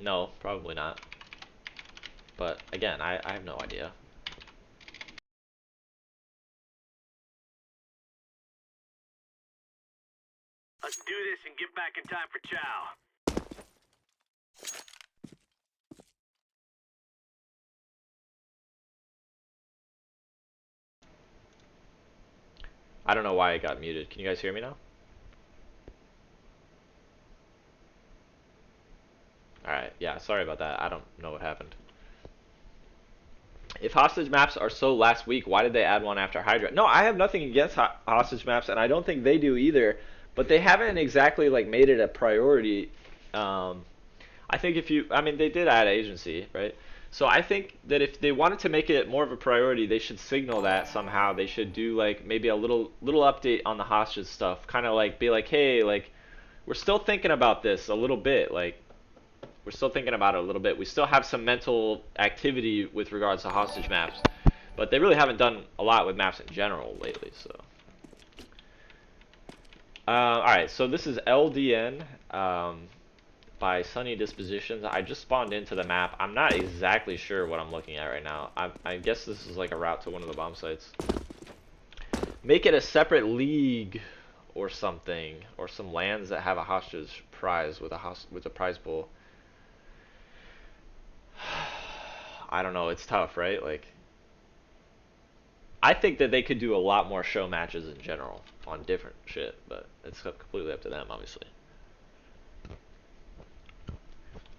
no, probably not. But again, I have no idea. Let's do this and get back in time for chow. I don't know why it got muted. Can you guys hear me now? Alright, yeah, sorry about that. I don't know what happened. If hostage maps are so last week, why did they add one after Hydra? No, I have nothing against hostage maps, and I don't think they do either. But they haven't exactly like made it a priority. I think I mean, they did add agency, right? So I think that if they wanted to make it more of a priority, they should signal that somehow. They should do like maybe a little update on the hostage stuff, kind of like be like, hey, like we're still thinking about this a little bit, like we're still thinking about it a little bit. We still have some mental activity with regards to hostage maps, but they really haven't done a lot with maps in general lately. So, all right. So this is LDN by Sunny Dispositions. I just spawned into the map. I'm not exactly sure what I'm looking at right now. I guess this is like a route to one of the bomb sites. Make it a separate league or something, or some lands that have a hostage prize with a prize pool. I don't know, it's tough, right? Like, I think that they could do a lot more show matches in general on different shit, but it's completely up to them, obviously.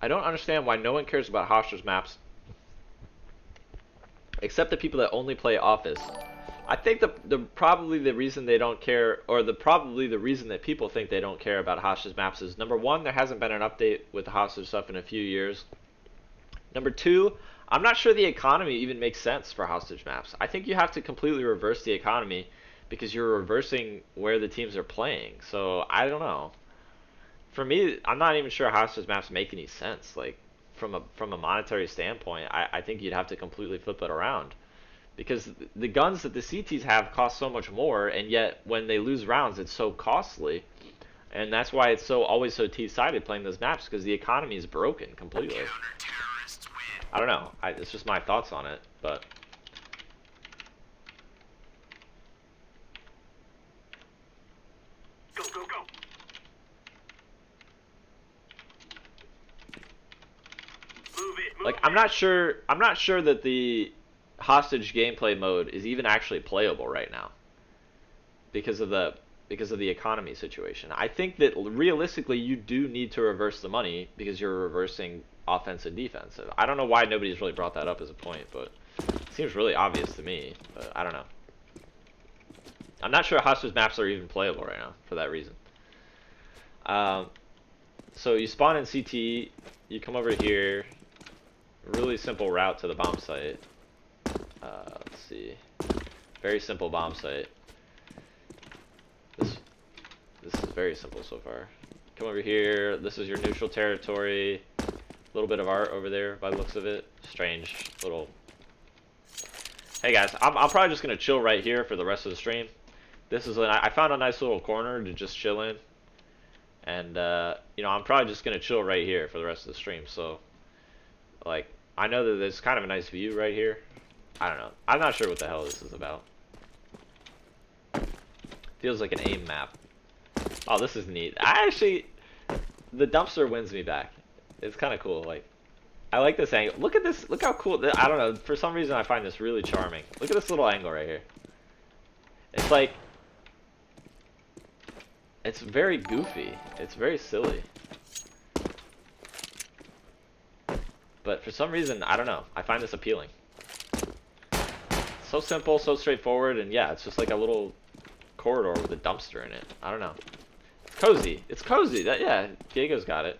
I don't understand why no one cares about hostage maps except the people that only play Office. I think the probably the reason they don't care, or probably the reason that people think they don't care about hostage maps is, number one, there hasn't been an update with the hostage stuff in a few years. Number two, I'm not sure the economy even makes sense for hostage maps. I think you have to completely reverse the economy because you're reversing where the teams are playing. So I don't know. For me, I'm not even sure hostage maps make any sense. Like from a monetary standpoint, I think you'd have to completely flip it around because the guns that the CTs have cost so much more, and yet when they lose rounds, it's so costly. And that's why it's always so T-sided playing those maps, because the economy is broken completely. I don't know. It's just my thoughts on it, but Go, go, go. Move it, move like it. I'm not sure that the hostage gameplay mode is even actually playable right now because of the economy situation. I think that realistically you do need to reverse the money because you're reversing offense and defense. I don't know why nobody's really brought that up as a point, but it seems really obvious to me, but I don't know. I'm not sure hostage maps are even playable right now for that reason. So you spawn in CT, you come over here, really simple route to the bomb site. Let's see, very simple bomb site. This is very simple so far. Come over here, this is your neutral territory. A little bit of art over there by the looks of it. Strange little... Hey guys, I'm probably just going to chill right here for the rest of the stream. This is I found a nice little corner to just chill in. And, you know, I'm probably just going to chill right here for the rest of the stream. So, like, I know that there's kind of a nice view right here. I don't know. I'm not sure what the hell this is about. Feels like an aim map. Oh, this is neat. The dumpster wins me back. It's kind of cool. Like, I like this angle. Look at this. Look how cool. I don't know. For some reason, I find this really charming. Look at this little angle right here. It's like, it's very goofy. It's very silly. But for some reason, I don't know. I find this appealing. So simple, so straightforward, and yeah, it's just like a little corridor with a dumpster in it. I don't know. It's cozy. It's cozy. Yeah, Diego's got it.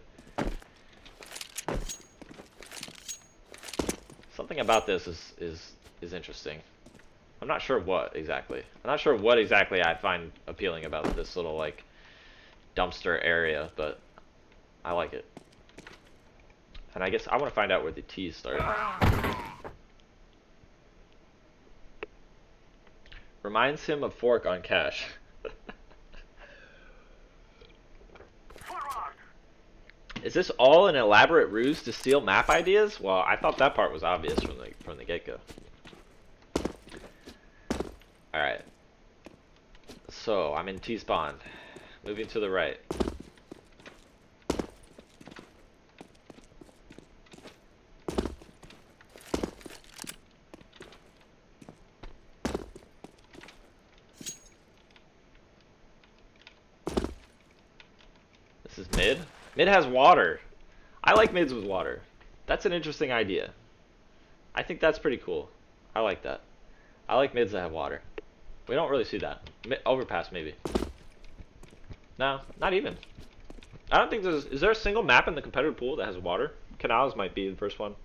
Something about this is interesting. I'm not sure what exactly. I'm not sure what exactly I find appealing about this little like dumpster area, but I like it. And I guess I want to find out where the T's start. Reminds him of Fork on Cash. Is this all an elaborate ruse to steal map ideas? Well, I thought that part was obvious from the get-go. All right. So I'm in T-spawn. Moving to the right. This is mid. Mid has water. I like mids with water. That's an interesting idea. I think that's pretty cool. I like that. I like mids that have water. We don't really see that. Overpass maybe. No, not even. I don't think there's... Is there a single map in the competitive pool that has water? Canals might be the first one.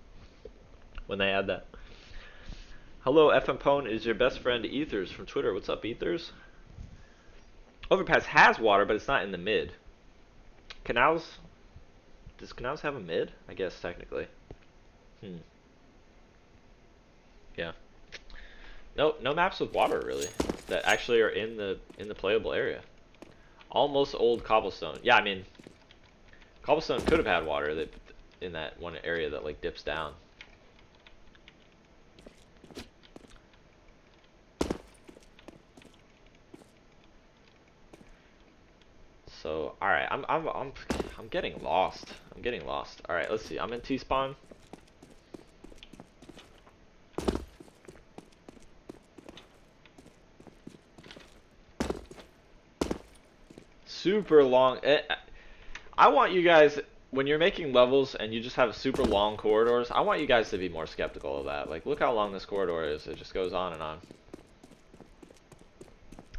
When they add that. Hello, FM Pone is your best friend Ethers from Twitter. What's up, Ethers? Overpass has water, but it's not in the mid. Canals... Does Canals have a mid? I guess, technically. Yeah. No maps with water, really. That actually are in the playable area. Almost old cobblestone. Yeah, I mean... Cobblestone could have had water that in that one area that, like, dips down. So, all right, I'm getting lost. I'm getting lost. All right, let's see. I'm in T-spawn. Super long. I want you guys, when you're making levels and you just have super long corridors, I want you guys to be more skeptical of that. Like, look how long this corridor is. It just goes on and on.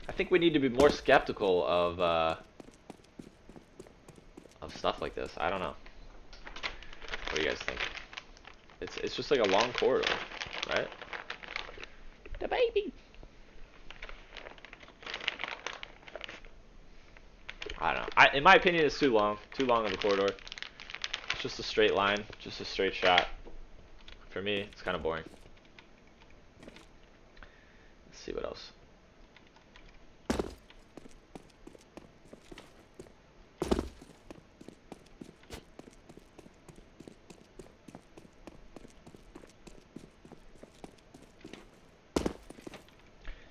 I think we need to be more skeptical of stuff like this. I don't know. What do you guys think? It's just like a long corridor, right? The baby. I don't know. In my opinion, it's too long. Too long of a corridor. It's just a straight line, just a straight shot. For me, it's kind of boring. Let's see what else.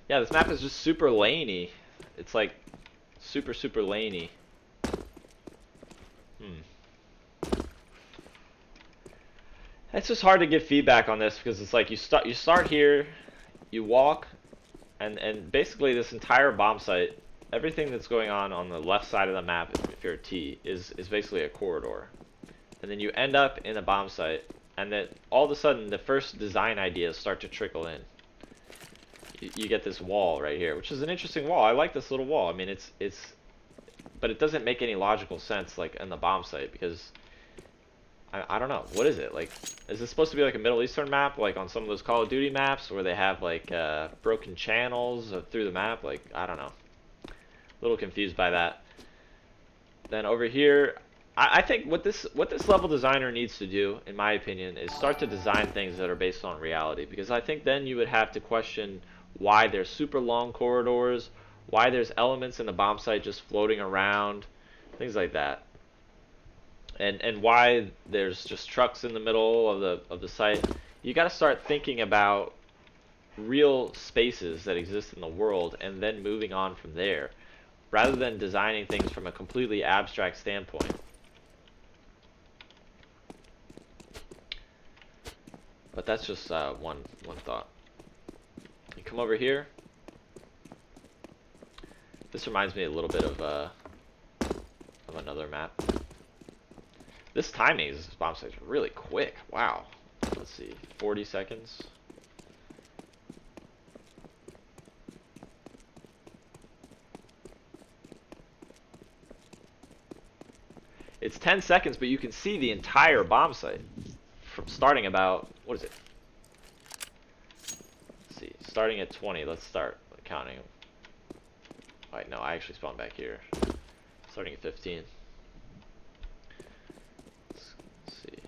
Yeah, this map is just super laney. It's like super laney. It's just hard to give feedback on this because it's like you start here, you walk, and basically this entire bomb site, everything that's going on the left side of the map, if you're a T, is basically a corridor. And then you end up in a bomb site, and then all of a sudden the first design ideas start to trickle in. You get this wall right here, which is an interesting wall. I like this little wall. I mean, but it doesn't make any logical sense, like, in the bomb site, because I don't know. What is it? Like, is this supposed to be like a Middle Eastern map, like on some of those Call of Duty maps, where they have, like, broken channels through the map? Like, I don't know. A little confused by that. Then over here, I think what this level designer needs to do, in my opinion, is start to design things that are based on reality, because I think then you would have to question why there's super long corridors, why there's elements in the bomb site just floating around, things like that, and why there's just trucks in the middle of the site. You got to start thinking about real spaces that exist in the world and then moving on from there, rather than designing things from a completely abstract standpoint. But that's just one thought. You come over here. This reminds me a little bit of another map. This timing is this bomb site's really quick. Wow. Let's see, 40 seconds. It's 10 seconds, but you can see the entire bomb site from starting about, what is it? Let's see, starting at 20. Let's start counting. Wait, no, I actually spawned back here. Starting at 15. Let's see.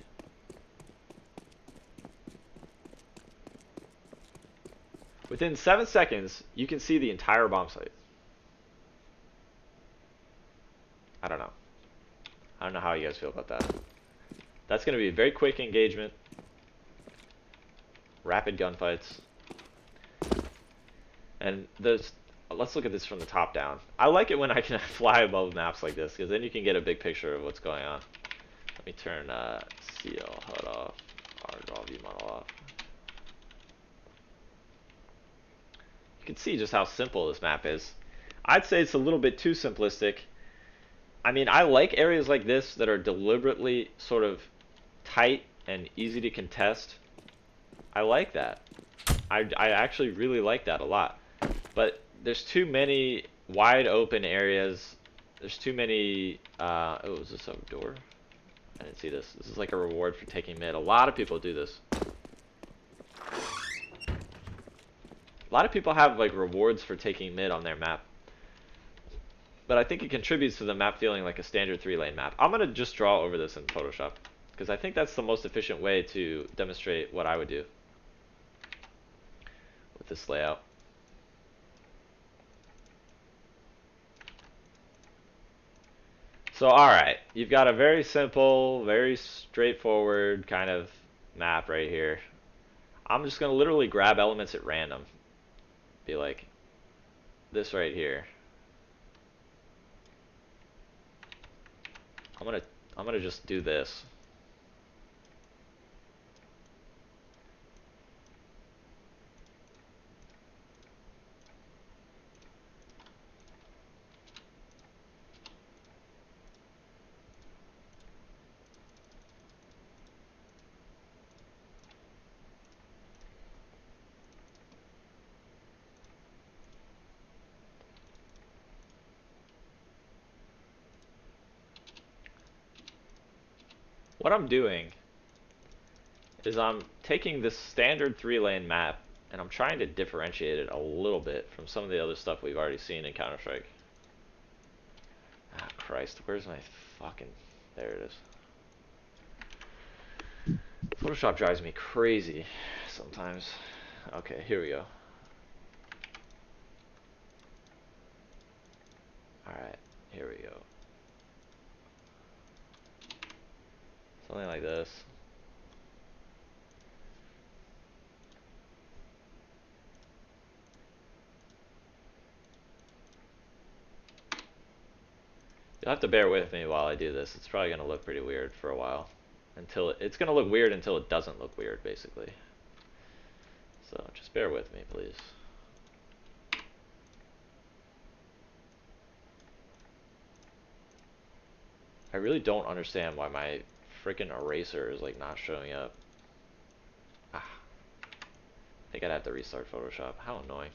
Within 7 seconds, you can see the entire bomb site. I don't know. don't know how you guys feel about that. That's going to be very quick engagement, rapid gunfights, and let's look at this from the top down. I like it when I can fly above maps like this, because then you can get a big picture of what's going on. Let me turn CL HUD off, draw view model off. You can see just how simple this map is. I'd say it's a little bit too simplistic. I mean, I like areas like this that are deliberately sort of tight and easy to contest. I like that. I actually really like that a lot. But there's too many wide open areas. There's too many... oh, is this a door? I didn't see this. This is like a reward for taking mid. A lot of people do this. A lot of people have like rewards for taking mid on their map. But I think it contributes to the map feeling like a standard 3-lane map. I'm going to just draw over this in Photoshop, because I think that's the most efficient way to demonstrate what I would do with this layout. So alright, you've got a very simple, very straightforward kind of map right here. I'm just going to literally grab elements at random. Be like, this right here. I'm gonna just do this. What I'm doing is I'm taking this standard 3-lane map and I'm trying to differentiate it a little bit from some of the other stuff we've already seen in Counter-Strike. Ah, Christ, where's my fucking... There it is. Photoshop drives me crazy sometimes. Okay, here we go. Alright, here we go. Something like this. You'll have to bear with me while I do this. It's probably going to look pretty weird for a while. It's going to look weird until it doesn't look weird, basically. So just bear with me, please. I really don't understand why my freaking eraser is like not showing up. Ah, I think I'd have to restart Photoshop. How annoying.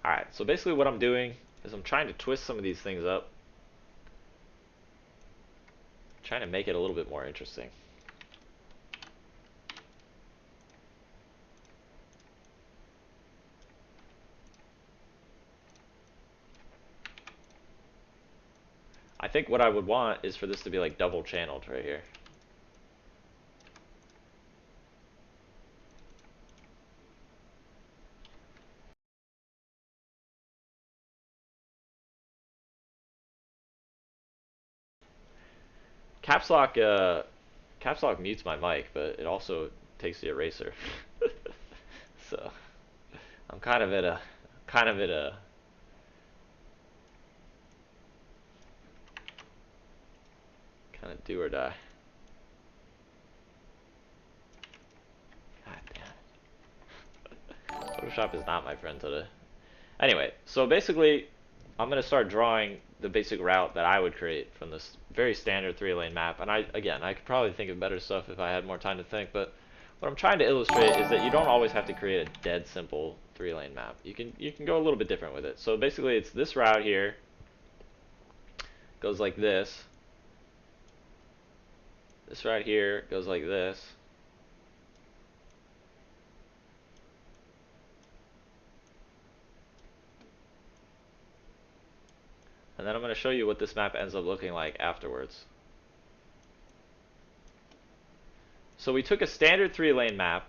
Alright, so basically what I'm doing is I'm trying to twist some of these things up. Trying to make it a little bit more interesting. I think what I would want is for this to be like double channeled right here. Caps lock mutes my mic, but it also takes the eraser. So I'm kind of at a kind of do or die. God damn it. Photoshop is not my friend today. Anyway, so basically I'm going to start drawing the basic route that I would create from this very standard 3-lane map. And I could probably think of better stuff if I had more time to think, but what I'm trying to illustrate is that you don't always have to create a dead simple 3-lane map. You can go a little bit different with it. So basically it's this route here goes like this. This route here goes like this. And then I'm going to show you what this map ends up looking like afterwards. So we took a standard 3-lane map.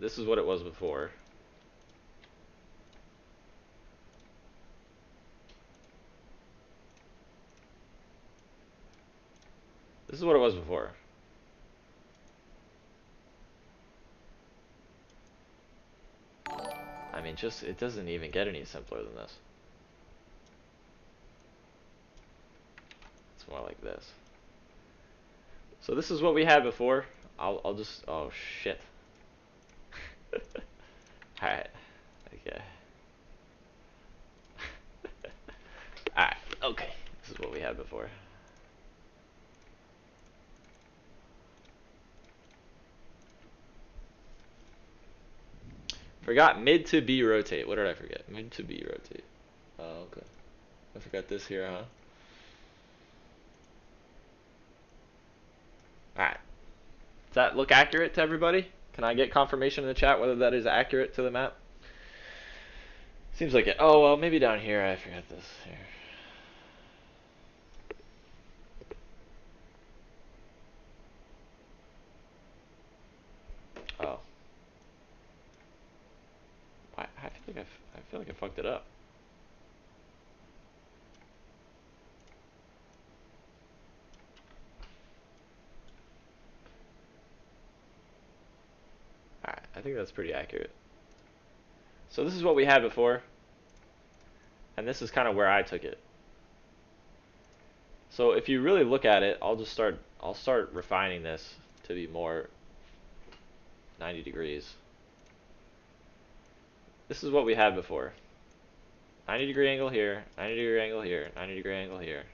This is what it was before. This is what it was before. I mean, just, it doesn't even get any simpler than this. It's more like this. So this is what we had before. I'll just, oh shit. Alright. Okay. Alright, okay. This is what we had before. Forgot mid to B rotate. What did I forget? Mid to B rotate. Oh, okay. I forgot this here, huh? Alright. Does that look accurate to everybody? Can I get confirmation in the chat whether that is accurate to the map? Seems like it. Oh, well, maybe down here. I forgot this. Here. Oh. I feel like I fucked it up. Alright, I think that's pretty accurate. So this is what we had before. And this is kind of where I took it. So if you really look at it, I'll start refining this to be more 90 degrees. This is what we had before. 90-degree angle here, 90-degree angle here, 90-degree angle here.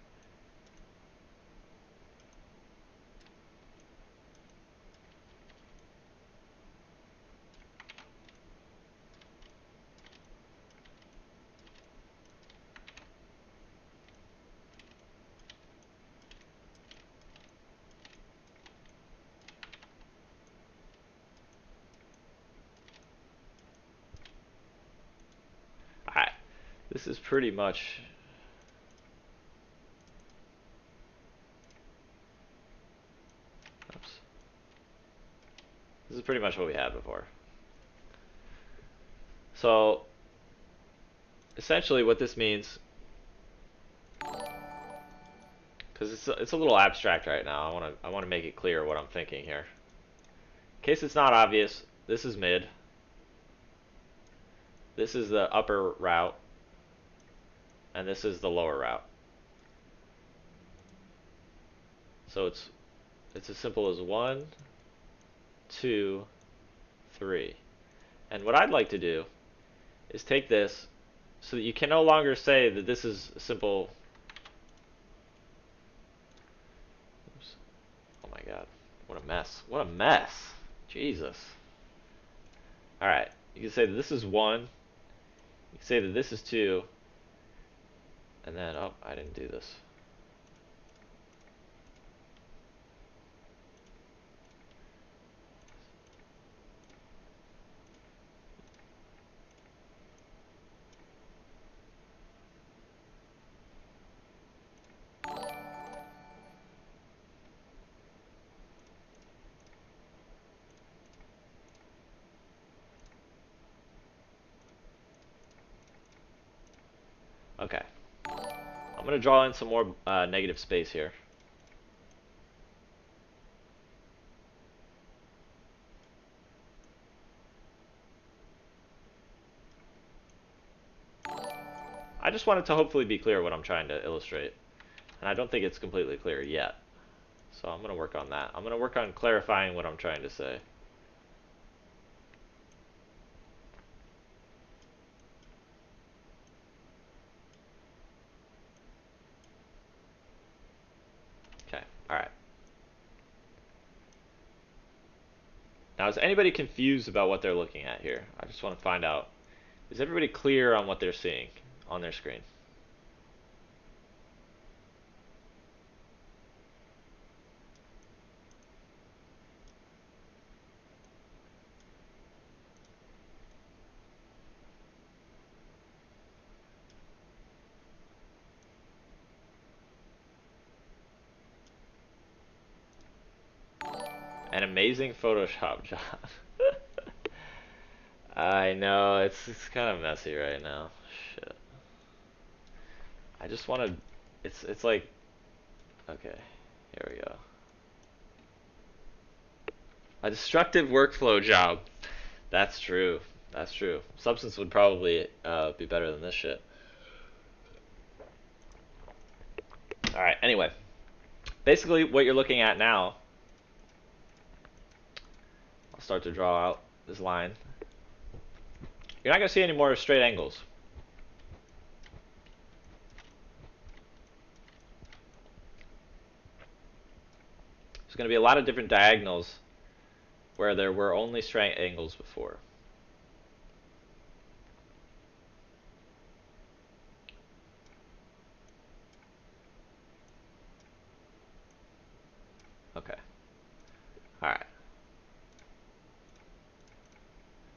Alright, this is pretty much... Oops. This is pretty much what we had before. So, essentially what this means, because it's a little abstract right now, I want to make it clear what I'm thinking here. In case it's not obvious, this is mid. This is the upper route, and this is the lower route. So it's as simple as 1, 2, 3. And what I'd like to do is take this so that you can no longer say that this is a simple... Oops. Oh my god. What a mess. What a mess. Jesus. Alright. You can say that this is 1. You can say that this is 2. And then, oh, I didn't do this. Okay. I'm going to draw in some more negative space here. I just want it to hopefully be clear what I'm trying to illustrate. And I don't think it's completely clear yet. So I'm going to work on that. I'm going to work on clarifying what I'm trying to say. Okay, alright. Now, is anybody confused about what they're looking at here? I just want to find out. Is everybody clear on what they're seeing on their screen? An amazing Photoshop job. I know, it's kind of messy right now. Shit. I just want to... It's like... Okay, here we go. A destructive workflow job. That's true. That's true. Substance would probably be better than this shit. Alright, anyway. Basically, what you're looking at now, I'll start to draw out this line. You're not going to see any more straight angles. There's going to be a lot of different diagonals where there were only straight angles before. Okay. Alright.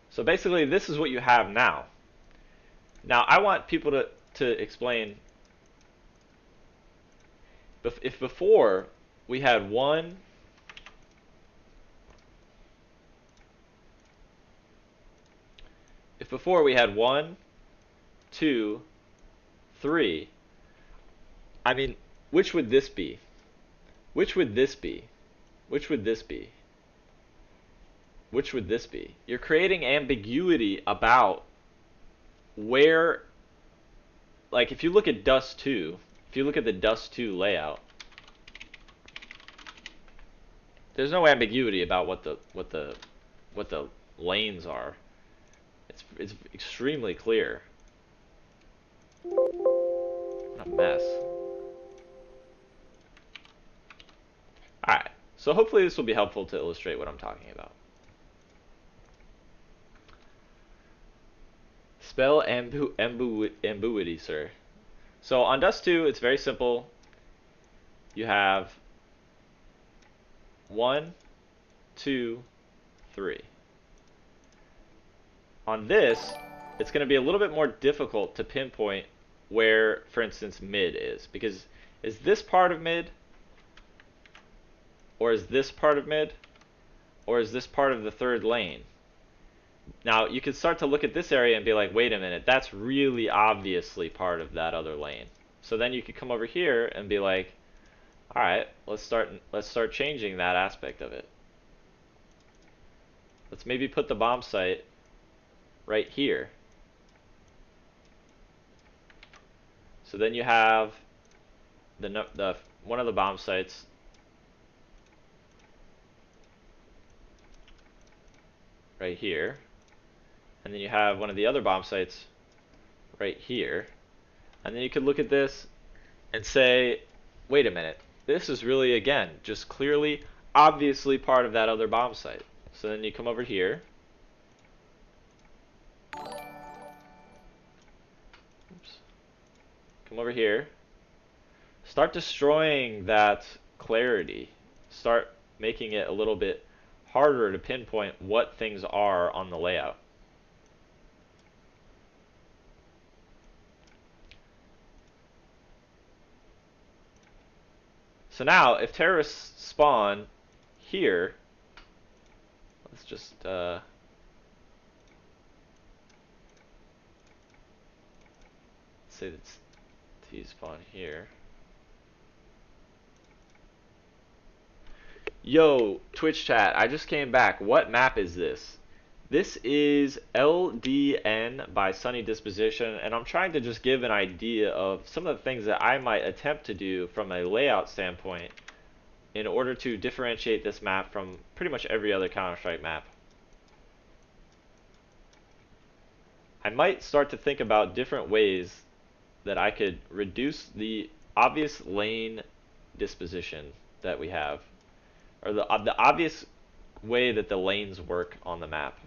So basically, this is what you have now. Now, I want people to explain, if before we had one, if before we had 1, 2, 3, I mean, which would this be? Which would this be? Which would this be? Which would this be? You're creating ambiguity about where, like if you look at Dust 2, if you look at the Dust 2 layout, there's no ambiguity about what the lanes are. It's extremely clear. What a mess. Alright, so hopefully this will be helpful to illustrate what I'm talking about. Spell ambiguity, sir. So on Dust 2, it's very simple. You have 1, 2, 3. On this, it's going to be a little bit more difficult to pinpoint where, for instance, mid is. Because is this part of mid? Or is this part of mid? Or is this part of the third lane? Now, you could start to look at this area and be like, wait a minute, that's really obviously part of that other lane. So then you could come over here and be like, alright, let's start changing that aspect of it. Let's maybe put the bomb site right here. So then you have the one of the bomb sites right here, and then you have one of the other bomb sites right here, and then you could look at this and say, wait a minute, this is really, again, just clearly, obviously part of that other bomb site. So then you come over here. Oops. Come over here. Start destroying that clarity. Start making it a little bit harder to pinpoint what things are on the layout. So now, if terrorists spawn here, let's just say that's T spawn here. Yo, Twitch chat, I just came back. What map is this? This is LDN by Sunny Disposition, and I'm trying to just give an idea of some of the things that I might attempt to do from a layout standpoint in order to differentiate this map from pretty much every other Counter-Strike map. I might start to think about different ways that I could reduce the obvious lane disposition that we have, or the obvious way that the lanes work on the map.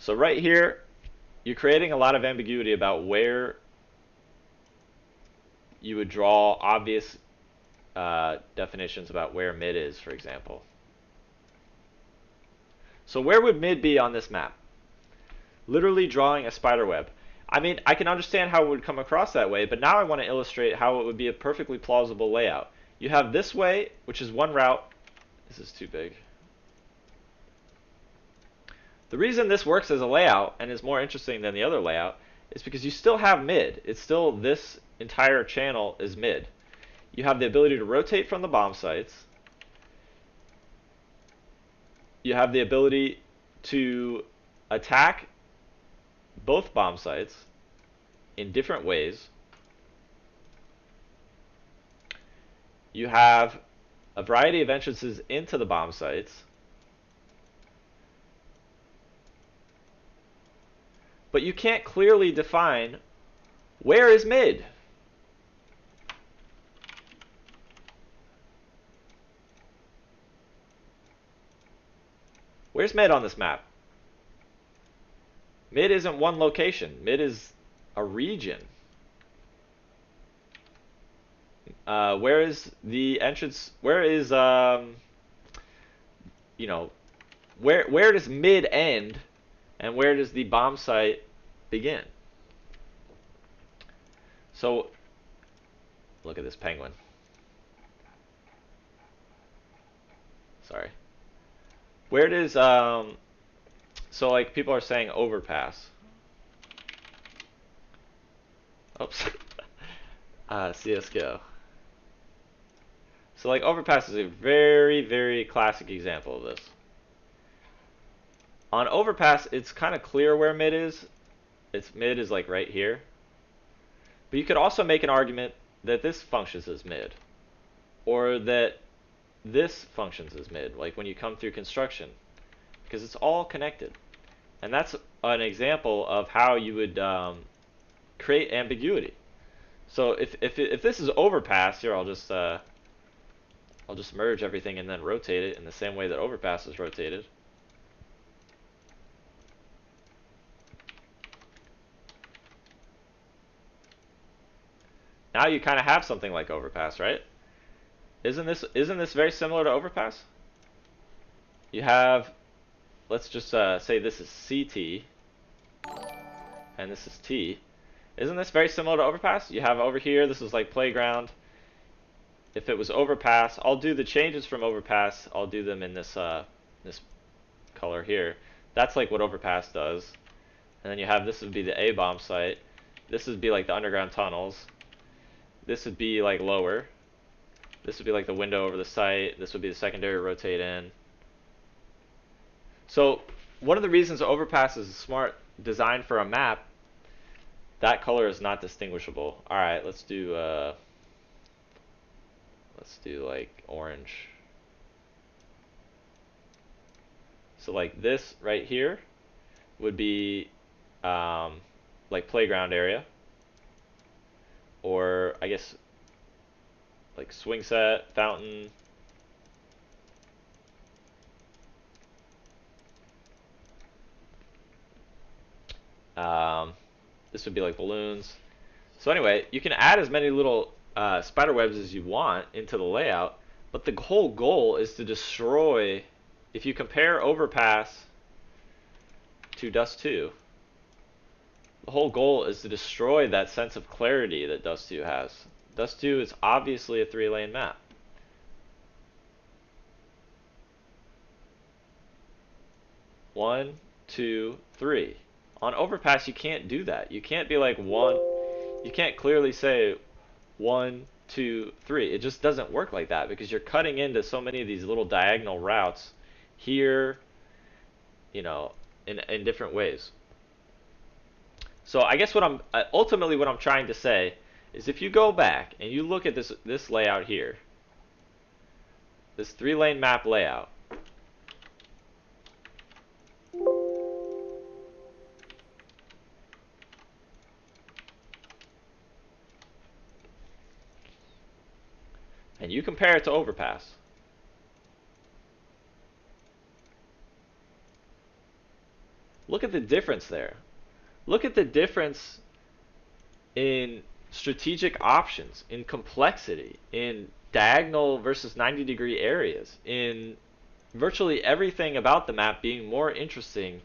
So right here, you're creating a lot of ambiguity about where you would draw obvious definitions about where mid is, for example. So where would mid be on this map? Literally drawing a spider web. I mean, I can understand how it would come across that way, but now I want to illustrate how it would be a perfectly plausible layout. You have this way, which is one route. This is too big. The reason this works as a layout and is more interesting than the other layout is because you still have mid. It's still, this entire channel is mid. You have the ability to rotate from the bomb sites. You have the ability to attack both bomb sites in different ways. You have a variety of entrances into the bomb sites. But you can't clearly define where is mid. Where's mid on this map? Mid isn't one location. Mid is a region. Where is the entrance? Where is you know, where does mid end, and where does the bomb site begin? So look at this penguin. Sorry. Where does so like people are saying overpass. Oops. CSGO. So like overpass is a very, very classic example of this. On overpass, it's kind of clear where mid is. Its mid is like right here. But you could also make an argument that this functions as mid, or that this functions as mid, like when you come through construction, because it's all connected. And that's an example of how you would create ambiguity. So if this is overpass, here I'll just merge everything and then rotate it in the same way that overpass is rotated. Now you kind of have something like overpass, right? Isn't this very similar to overpass? You have, let's just say this is CT and this is T. Isn't this very similar to overpass? You have over here, this is like playground. If it was overpass, I'll do the changes from overpass. I'll do them in this this color here. That's like what overpass does. And then you have, this would be the A bomb site. This would be like the underground tunnels. This would be like lower. This would be like the window over the site. This would be the secondary rotate in. So one of the reasons overpass is a smart design for a map, that color is not distinguishable. All right, let's do like orange. So like this right here would be like playground area, or I guess like swing set, fountain. This would be like balloons. So anyway, you can add as many little spider webs as you want into the layout, but the whole goal is to destroy. If you compare overpass to Dust 2, the whole goal is to destroy that sense of clarity that Dust 2 has. Dust 2 is obviously a 3-lane map. One, two, three. On overpass, you can't do that. You can't be like one. You can't clearly say 1, 2, 3. It just doesn't work like that because you're cutting into so many of these little diagonal routes here, you know, in different ways. So I guess what I'm ultimately what I'm trying to say is, if you go back and you look at this layout here, this 3-lane map layout, and you compare it to overpass, look at the difference there. Look at the difference in strategic options, in complexity, in diagonal versus 90-degree areas, in virtually everything about the map being more interesting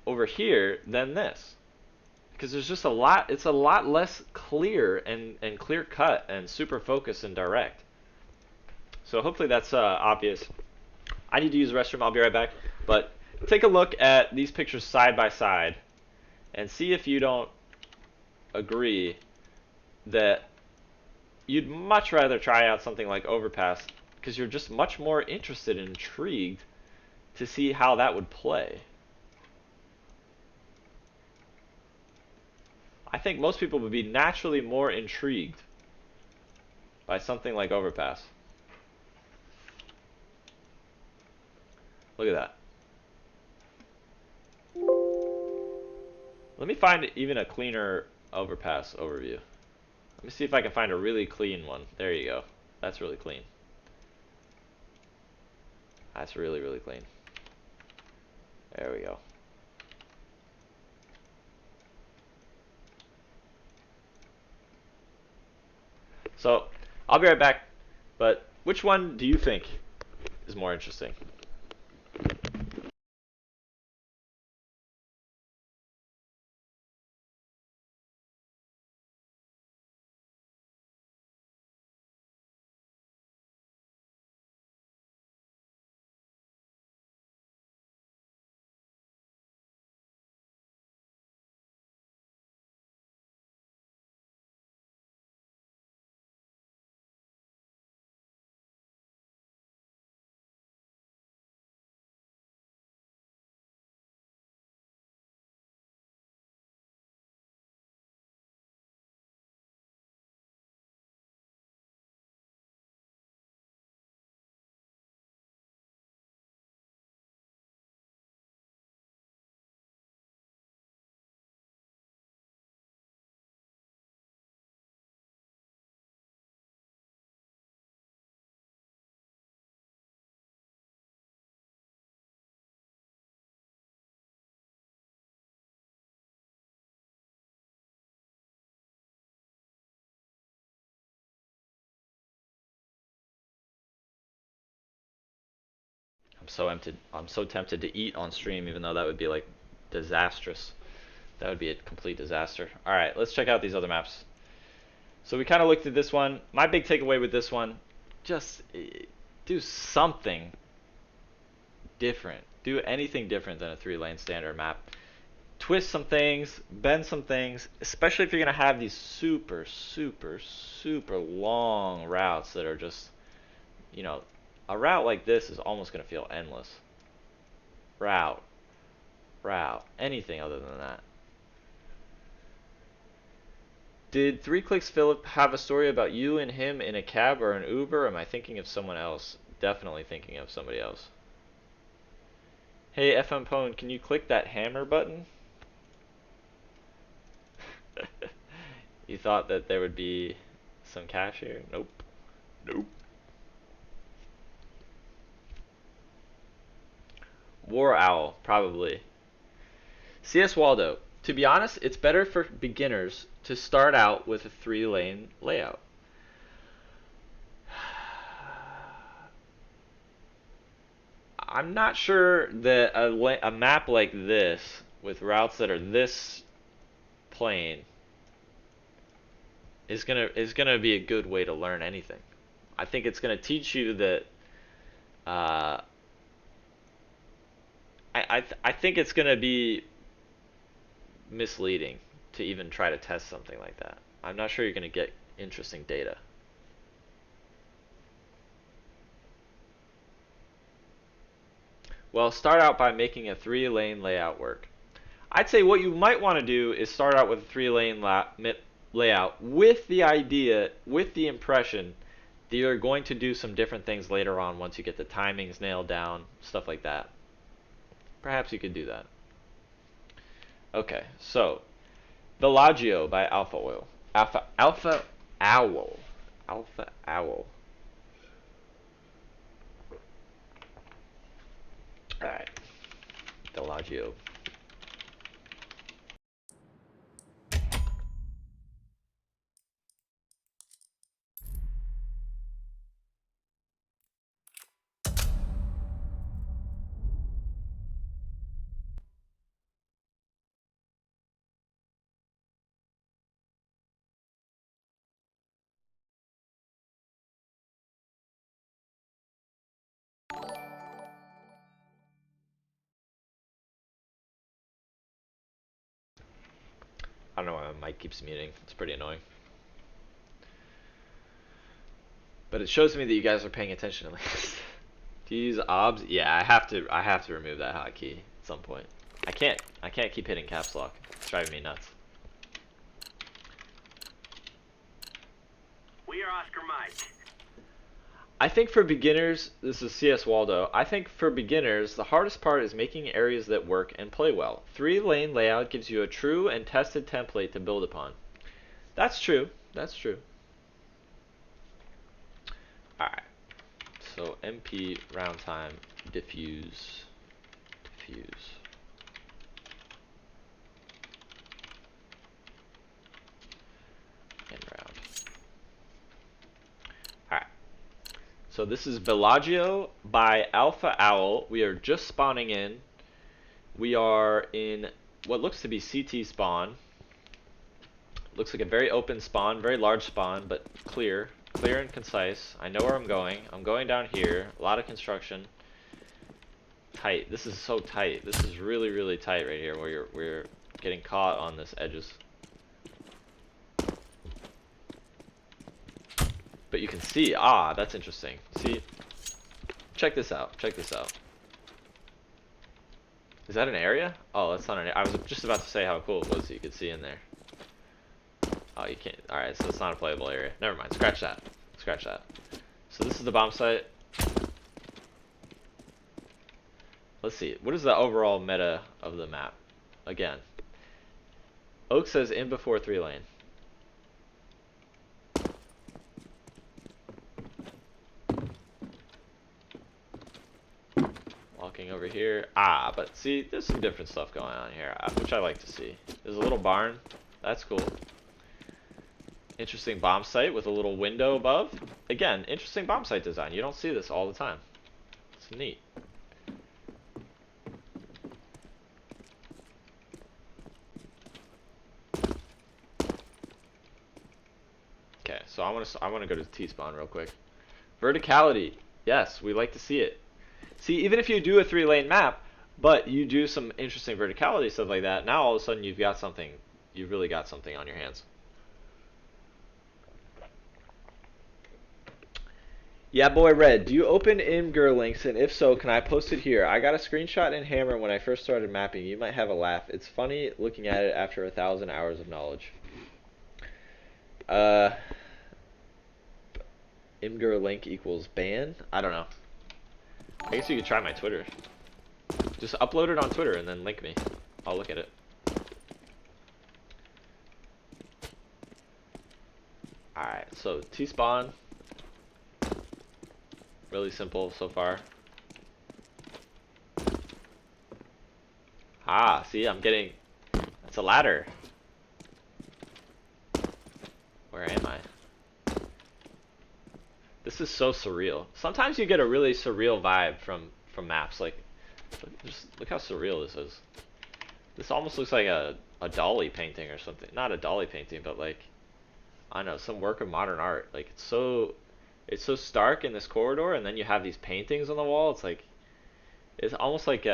over here than this. because there's just a lot. It's a lot less clear and clear cut and super focused and direct. So hopefully that's obvious. I need to use the restroom. I'll be right back. But take a look at these pictures side by side and see if you don't agree that you'd much rather try out something like Overpass because you're just much more interested and intrigued to see how that would play. I think most people would be naturally more intrigued by something like Overpass. Look at that. Let me find even a cleaner Overpass overview. Let me see if I can find a really clean one. There you go. That's really clean. That's really, really clean. There we go. So, I'll be right back. But which one do you think is more interesting? I'm so tempted to eat on stream, even though that would be like disastrous. That would be a complete disaster. All right, let's check out these other maps. So we kind of looked at this one. My big takeaway with this one, just do something different. Do anything different than a 3-lane standard map. Twist some things, bend some things, especially if you're going to have these super, super, super long routes that are just, you know, a route like this is almost going to feel endless. Route, route, anything other than that. Did 3 Clicks Philip have a story about you and him in a cab or an Uber? Or am I thinking of someone else? Definitely thinking of somebody else. Hey, FM Pone, can you click that hammer button? You thought that there would be some cash here? Nope. Nope. War Owl, probably. CS Waldo. To be honest, it's better for beginners to start out with a 3-lane layout. I'm not sure that a map like this, with routes that are this plain, is gonna be a good way to learn anything. I think it's gonna teach you that. Uh, I think it's gonna be misleading to even try to test something like that. I'm not sure you're gonna get interesting data. Well, start out by making a 3-lane layout work. I'd say what you might want to do is start out with a 3-lane layout with the idea, with the impression that you're going to do some different things later on once you get the timings nailed down, stuff like that. Perhaps you could do that. Okay, so Bellagio by Alpha Oil. Alpha Owl. Alpha Owl. Alright. Bellagio. I don't know why my mic keeps muting. It's pretty annoying. But it shows me that you guys are paying attention at least. Do you use obs? Yeah, I have to remove that hotkey at some point. I can't keep hitting caps lock. It's driving me nuts. We are Oscar Mike. I think for beginners, this is CS Waldo. I think for beginners, the hardest part is making areas that work and play well. 3-lane layout gives you a true and tested template to build upon. That's true. That's true. Alright. So MP round time diffuse. And round. Alright. So this is Bellagio by Alpha Owl. We are just spawning in. We are in what looks to be CT spawn. Looks like a very open spawn, very large spawn, but clear and concise. I know where I'm going. I'm going down here. A lot of construction. Tight. This is so tight. This is really, really tight right here, where we're getting caught on this edges. But you can see, that's interesting. See, check this out. Check this out. Is that an area? Oh, that's not an area. I was just about to say how cool it was so you could see in there. Oh, you can't. Alright, so it's not a playable area. Never mind. Scratch that. Scratch that. So this is the bomb site. Let's see. What is the overall meta of the map? Again. Oak says in before 3-lane. Walking over here. But see, there's some different stuff going on here, which I like to see. There's a little barn. That's cool. Interesting bomb site with a little window above. Again, interesting bomb site design. You don't see this all the time. It's neat. Okay, so I want to go to T-spawn real quick. Verticality. Yes, we like to see it. See, even if you do a 3-lane map, but you do some interesting verticality stuff like that, now all of a sudden you've got something. You've really got something on your hands. Yeah, boy, Red, do you open Imgur links, and if so, can I post it here? I got a screenshot in Hammer when I first started mapping. You might have a laugh. It's funny looking at it after 1,000 hours of knowledge. Imgur link equals ban? I don't know. I guess you could try my Twitter. Just upload it on Twitter and then link me. I'll look at it. Alright, so T-spawn. Really simple so far. See, I'm getting... That's a ladder. Where am I? This is so surreal. Sometimes you get a really surreal vibe from maps. Like, just look how surreal this is. This almost looks like a Dali painting or something. Not a Dali painting, but like, I don't know, some work of modern art. Like, it's so stark in this corridor, and then you have these paintings on the wall. It's like, it's almost like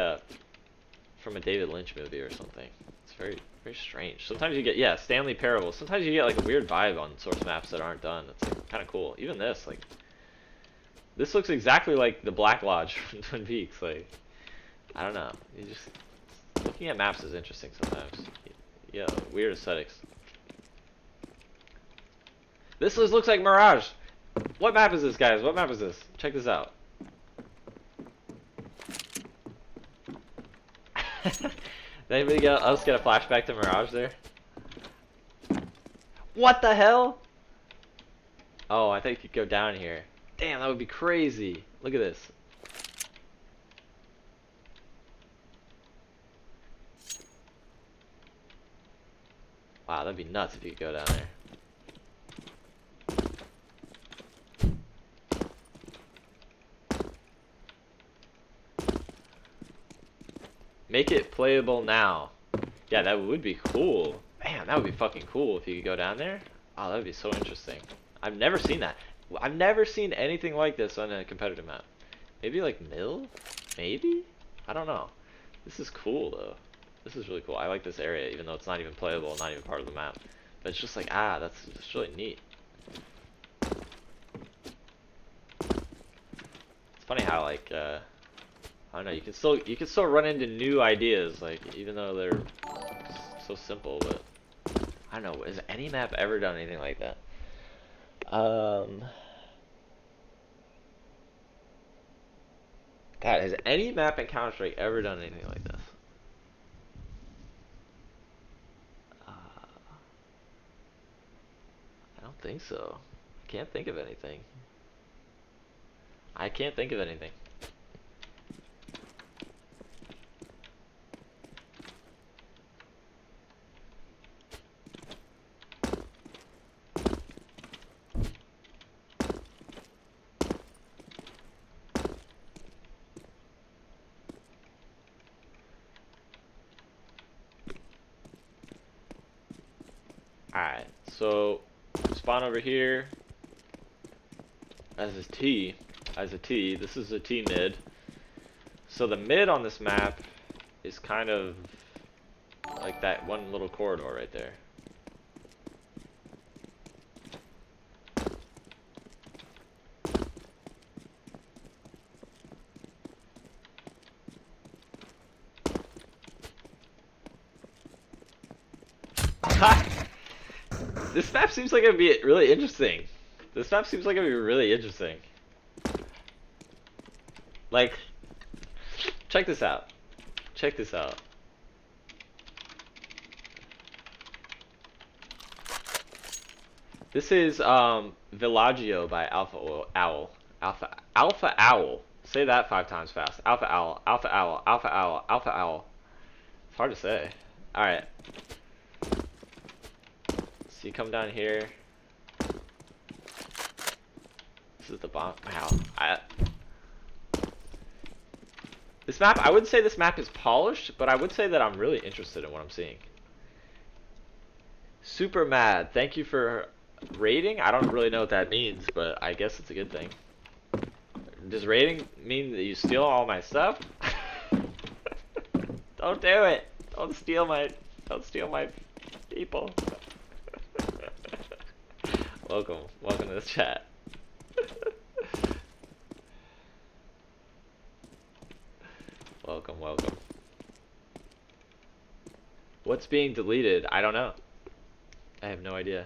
from a David Lynch movie or something. It's very, very strange. Sometimes you get, yeah, Stanley Parable. Sometimes you get like a weird vibe on source maps that aren't done. It's like kind of cool. Even this, like, this looks exactly like the Black Lodge from Twin Peaks. Like, I don't know. You just, looking at maps is interesting sometimes. Yeah, weird aesthetics. This looks like Mirage. What map is this, guys? What map is this? Check this out. Did anybody else get a flashback to Mirage there? What the hell? Oh, I think you could go down here. Damn, that would be crazy. Look at this. Wow, that'd be nuts if you could go down there. Make it playable now. Yeah, that would be cool. Man, that would be fucking cool if you could go down there. Oh, that would be so interesting. I've never seen that. I've never seen anything like this on a competitive map. Maybe like Mill? Maybe? I don't know. This is cool though. This is really cool. I like this area, even though it's not even playable, not even part of the map. But it's just like, that's really neat. It's funny how like I don't know, you can still run into new ideas, like even though they're so simple, but I don't know, has any map ever done anything like that? God, has any map in Counter-Strike ever done anything like this? I don't think so. I can't think of anything. I can't think of anything. Alright, so spawn over here as a T. This is a T mid. So the mid on this map is kind of like that one little corridor right there. This map seems like it'd be really interesting. This map seems like it'd be really interesting. Like, check this out. Check this out. This is Villaggio by Alpha Owl. Alpha Owl. Say that 5 times fast. Alpha Owl. Alpha Owl. Alpha Owl. Alpha Owl. It's hard to say. All right. So you come down here. This is the bomb. Wow. This map, I would say this map is polished, but I would say that I'm really interested in what I'm seeing. Super mad. Thank you for rating. I don't really know what that means, but I guess it's a good thing. Does rating mean that you steal all my stuff? Don't do it. Don't steal my people. Welcome to this chat. Welcome. What's being deleted? I don't know. I have no idea.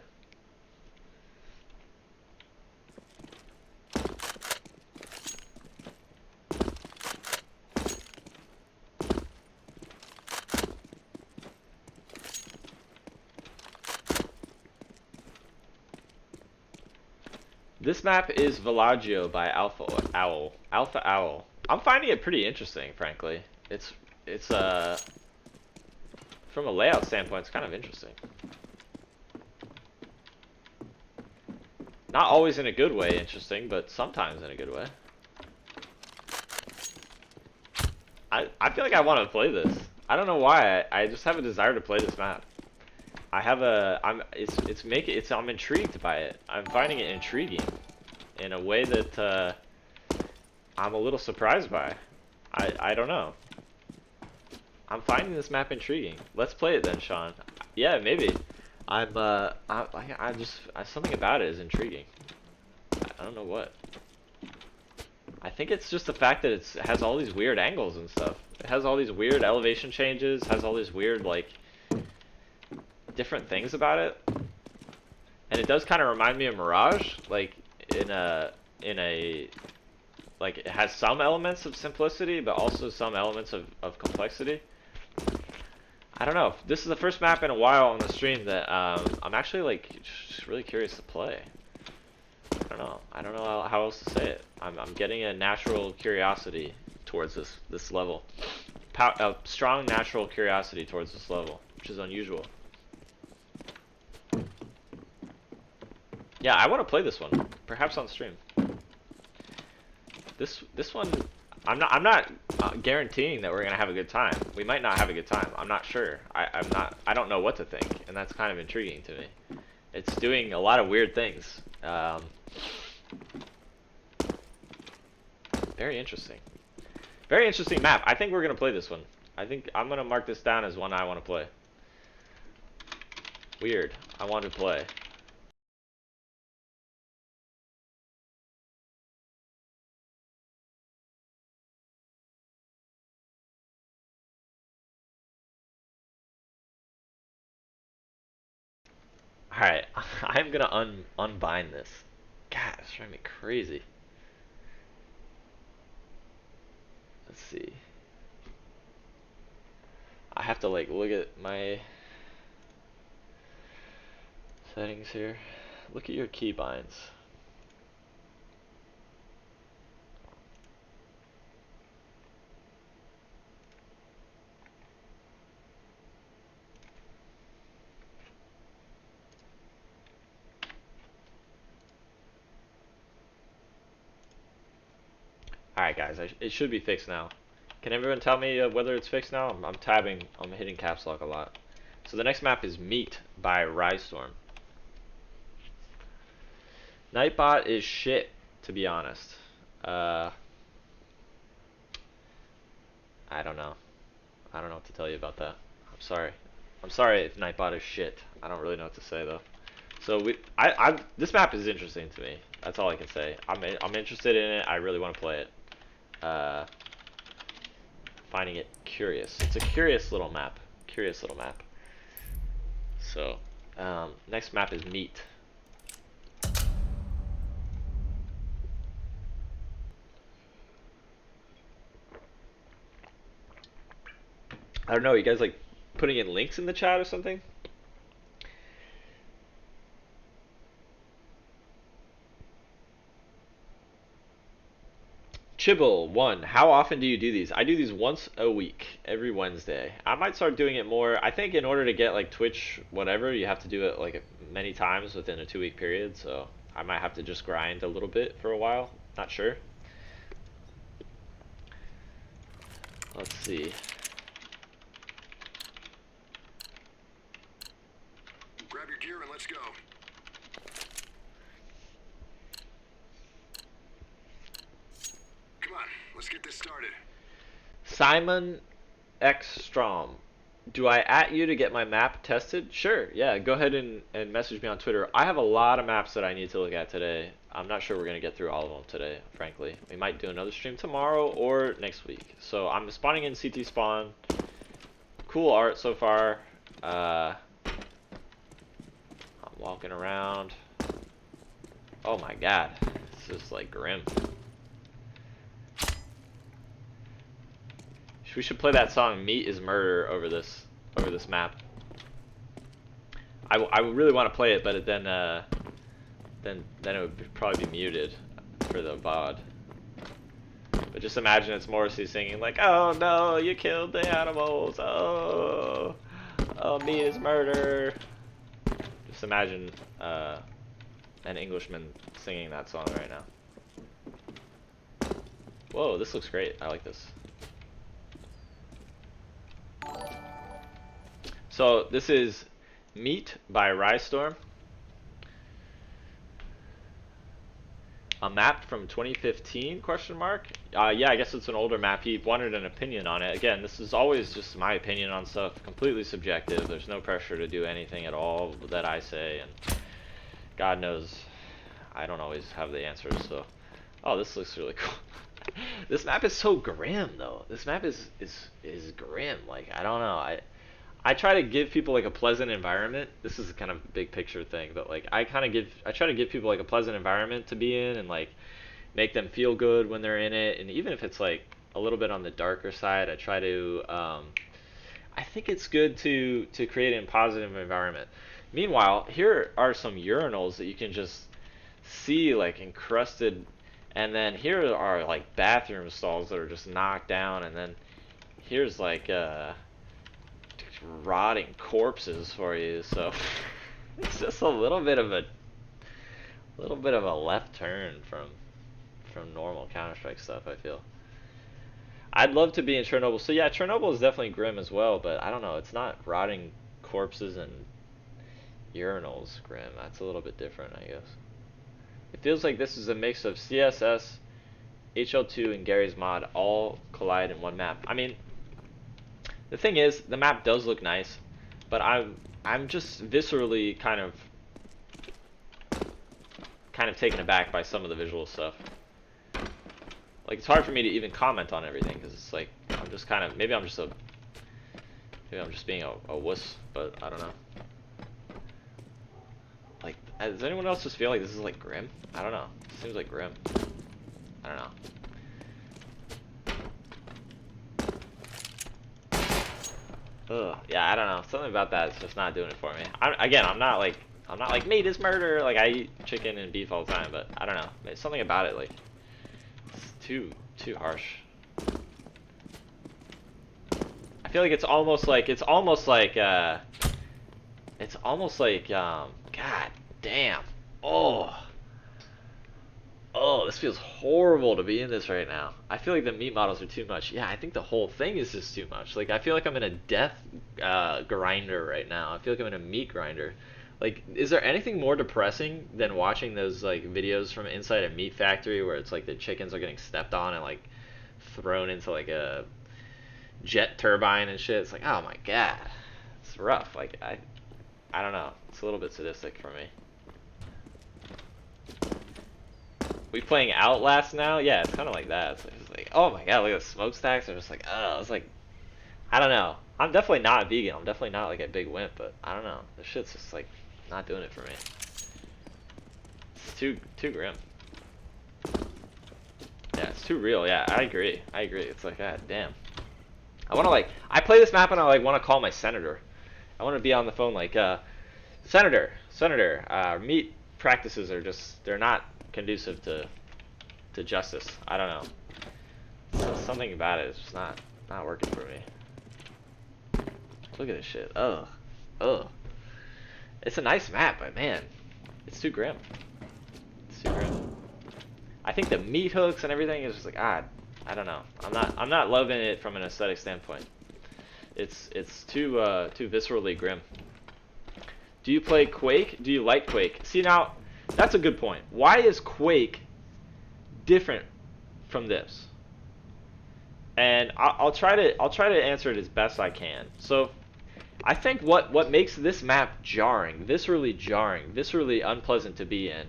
This map is Villaggio by Alpha Owl. Alpha Owl. I'm finding it pretty interesting, frankly. It's from a layout standpoint, it's kind of interesting. Not always in a good way interesting, but sometimes in a good way. I feel like I want to play this. I don't know why. I just have a desire to play this map. I'm intrigued by it. I'm finding it intriguing in a way that I'm a little surprised by. I don't know. I'm finding this map intriguing. Let's play it then, Sean. Yeah, maybe. Something about it is intriguing. I don't know what. I think it's just the fact that it has all these weird angles and stuff. It has all these weird elevation changes, has all these weird, like, different things about it. And it does kind of remind me of Mirage, like, like, it has some elements of simplicity, but also some elements of complexity. I don't know. This is the first map in a while on the stream that I'm actually, like, just really curious to play. I don't know how else to say it. I'm getting a natural curiosity towards this level. A strong natural curiosity towards this level, which is unusual. Yeah, I want to play this one, perhaps on stream. This one, I'm not guaranteeing that we're gonna have a good time. We might not have a good time. I'm not sure. I don't know what to think, and that's kind of intriguing to me. It's doing a lot of weird things. Very interesting. Very interesting map. I think we're gonna play this one. I think I'm gonna mark this down as one I want to play. Weird. I want to play. Alright, I'm gonna unbind this. God, it's driving me crazy. Let's see. I have to like look at my settings here. Look at your keybinds. Alright guys, it should be fixed now. Can everyone tell me whether it's fixed now? I'm tabbing, I'm hitting caps lock a lot. So the next map is Meat by Rystorm. Nightbot is shit, to be honest. I don't know. I don't know what to tell you about that. I'm sorry. I'm sorry if Nightbot is shit. I don't really know what to say though. So this map is interesting to me. That's all I can say. I'm interested in it. I really want to play it. Finding it curious. It's a curious little map. Curious little map. So, next map is Meat. I don't know. You guys like putting in links in the chat or something? Chibble one. How often do you do these? I do these once a week, every Wednesday. I might start doing it more. I think in order to get like Twitch, whatever, you have to do it like many times within a 2 week period. So I might have to just grind a little bit for a while. Not sure. Let's see. Grab your gear and let's go. Come on, let's get this started. Simon X Strom. Do I at you to get my map tested? Sure, yeah, go ahead and message me on Twitter. I have a lot of maps that I need to look at today. I'm not sure we're going to get through all of them today, frankly. We might do another stream tomorrow or next week. So I'm spawning in CT spawn. Cool art so far. I'm walking around. Oh my god, this is like grim. We should play that song "Meat is Murder" over this map. I really want to play it, but then it would probably be muted for the VOD. But just imagine it's Morrissey singing like, "Oh no, you killed the animals! Oh, oh, meat is murder!" Just imagine an Englishman singing that song right now. Whoa, this looks great. I like this. So this is Meat by Rystorm. A map from 2015? Question mark. Yeah, I guess it's an older map. He wanted an opinion on it. Again, this is always just my opinion on stuff. Completely subjective. There's no pressure to do anything at all that I say, and God knows I don't always have the answers. So, oh, this looks really cool. This map is so grim, though. This map is grim. Like, I don't know. I try to give people like a pleasant environment. This is kind of a big picture thing, but like I try to give people like a pleasant environment to be in and like make them feel good when they're in it. And even if it's like a little bit on the darker side, I try to I think it's good to create a positive environment. Meanwhile, here are some urinals that you can just see like encrusted, and then here are like bathroom stalls that are just knocked down, and then here's like rotting corpses for you. So it's just a little bit of a left turn from normal Counter-Strike stuff, I feel. I'd love to be in Chernobyl. So yeah, Chernobyl is definitely grim as well, but I don't know, it's not rotting corpses and urinals grim. That's a little bit different, I guess. It feels like this is a mix of CSS, HL2, and Gary's mod all collide in one map. I mean, The thing is, the map does look nice, but I'm just viscerally kind of taken aback by some of the visual stuff. Like, it's hard for me to even comment on everything because it's like I'm just kind of maybe I'm just being a wuss, but I don't know. Like, does anyone else just feel like this is like grim? I don't know. It seems like grim. I don't know. Ugh, yeah, I don't know. Something about that is just not doing it for me. I'm not like meat is murder. Like, I eat chicken and beef all the time, but I don't know. There's something about it, like, it's too harsh. I feel like it's almost like God damn. Oh, this feels horrible to be in this right now. I feel like the meat models are too much. Yeah, I think the whole thing is just too much. Like, I feel like I'm in a death grinder right now. I feel like I'm in a meat grinder. Like, is there anything more depressing than watching those, like, videos from inside a meat factory where it's like the chickens are getting stepped on and, like, thrown into, like, a jet turbine and shit? It's like, oh my god. It's rough. Like, I don't know. It's a little bit sadistic for me. We playing Outlast now? Yeah, it's kind of like that. It's like, oh my god, look at the smokestacks. I'm just like, oh, it's like, I don't know. I'm definitely not vegan. I'm definitely not like a big wimp, but I don't know. This shit's just like not doing it for me. It's too grim. Yeah, it's too real. Yeah, I agree. It's like, god damn. I play this map and I like want to call my senator. I want to be on the phone like, Senator, meat practices are just, they're not conducive to justice. I don't know. Something about it is just not working for me. Look at this shit. Ugh. It's a nice map, but man, it's too grim. I think the meat hooks and everything is just like, I don't know. I'm not loving it from an aesthetic standpoint. It's too viscerally grim. Do you play Quake? Do you like Quake? See, now, that's a good point. Why is Quake different from this? And I'll try to answer it as best I can. So, I think what makes this map viscerally unpleasant to be in,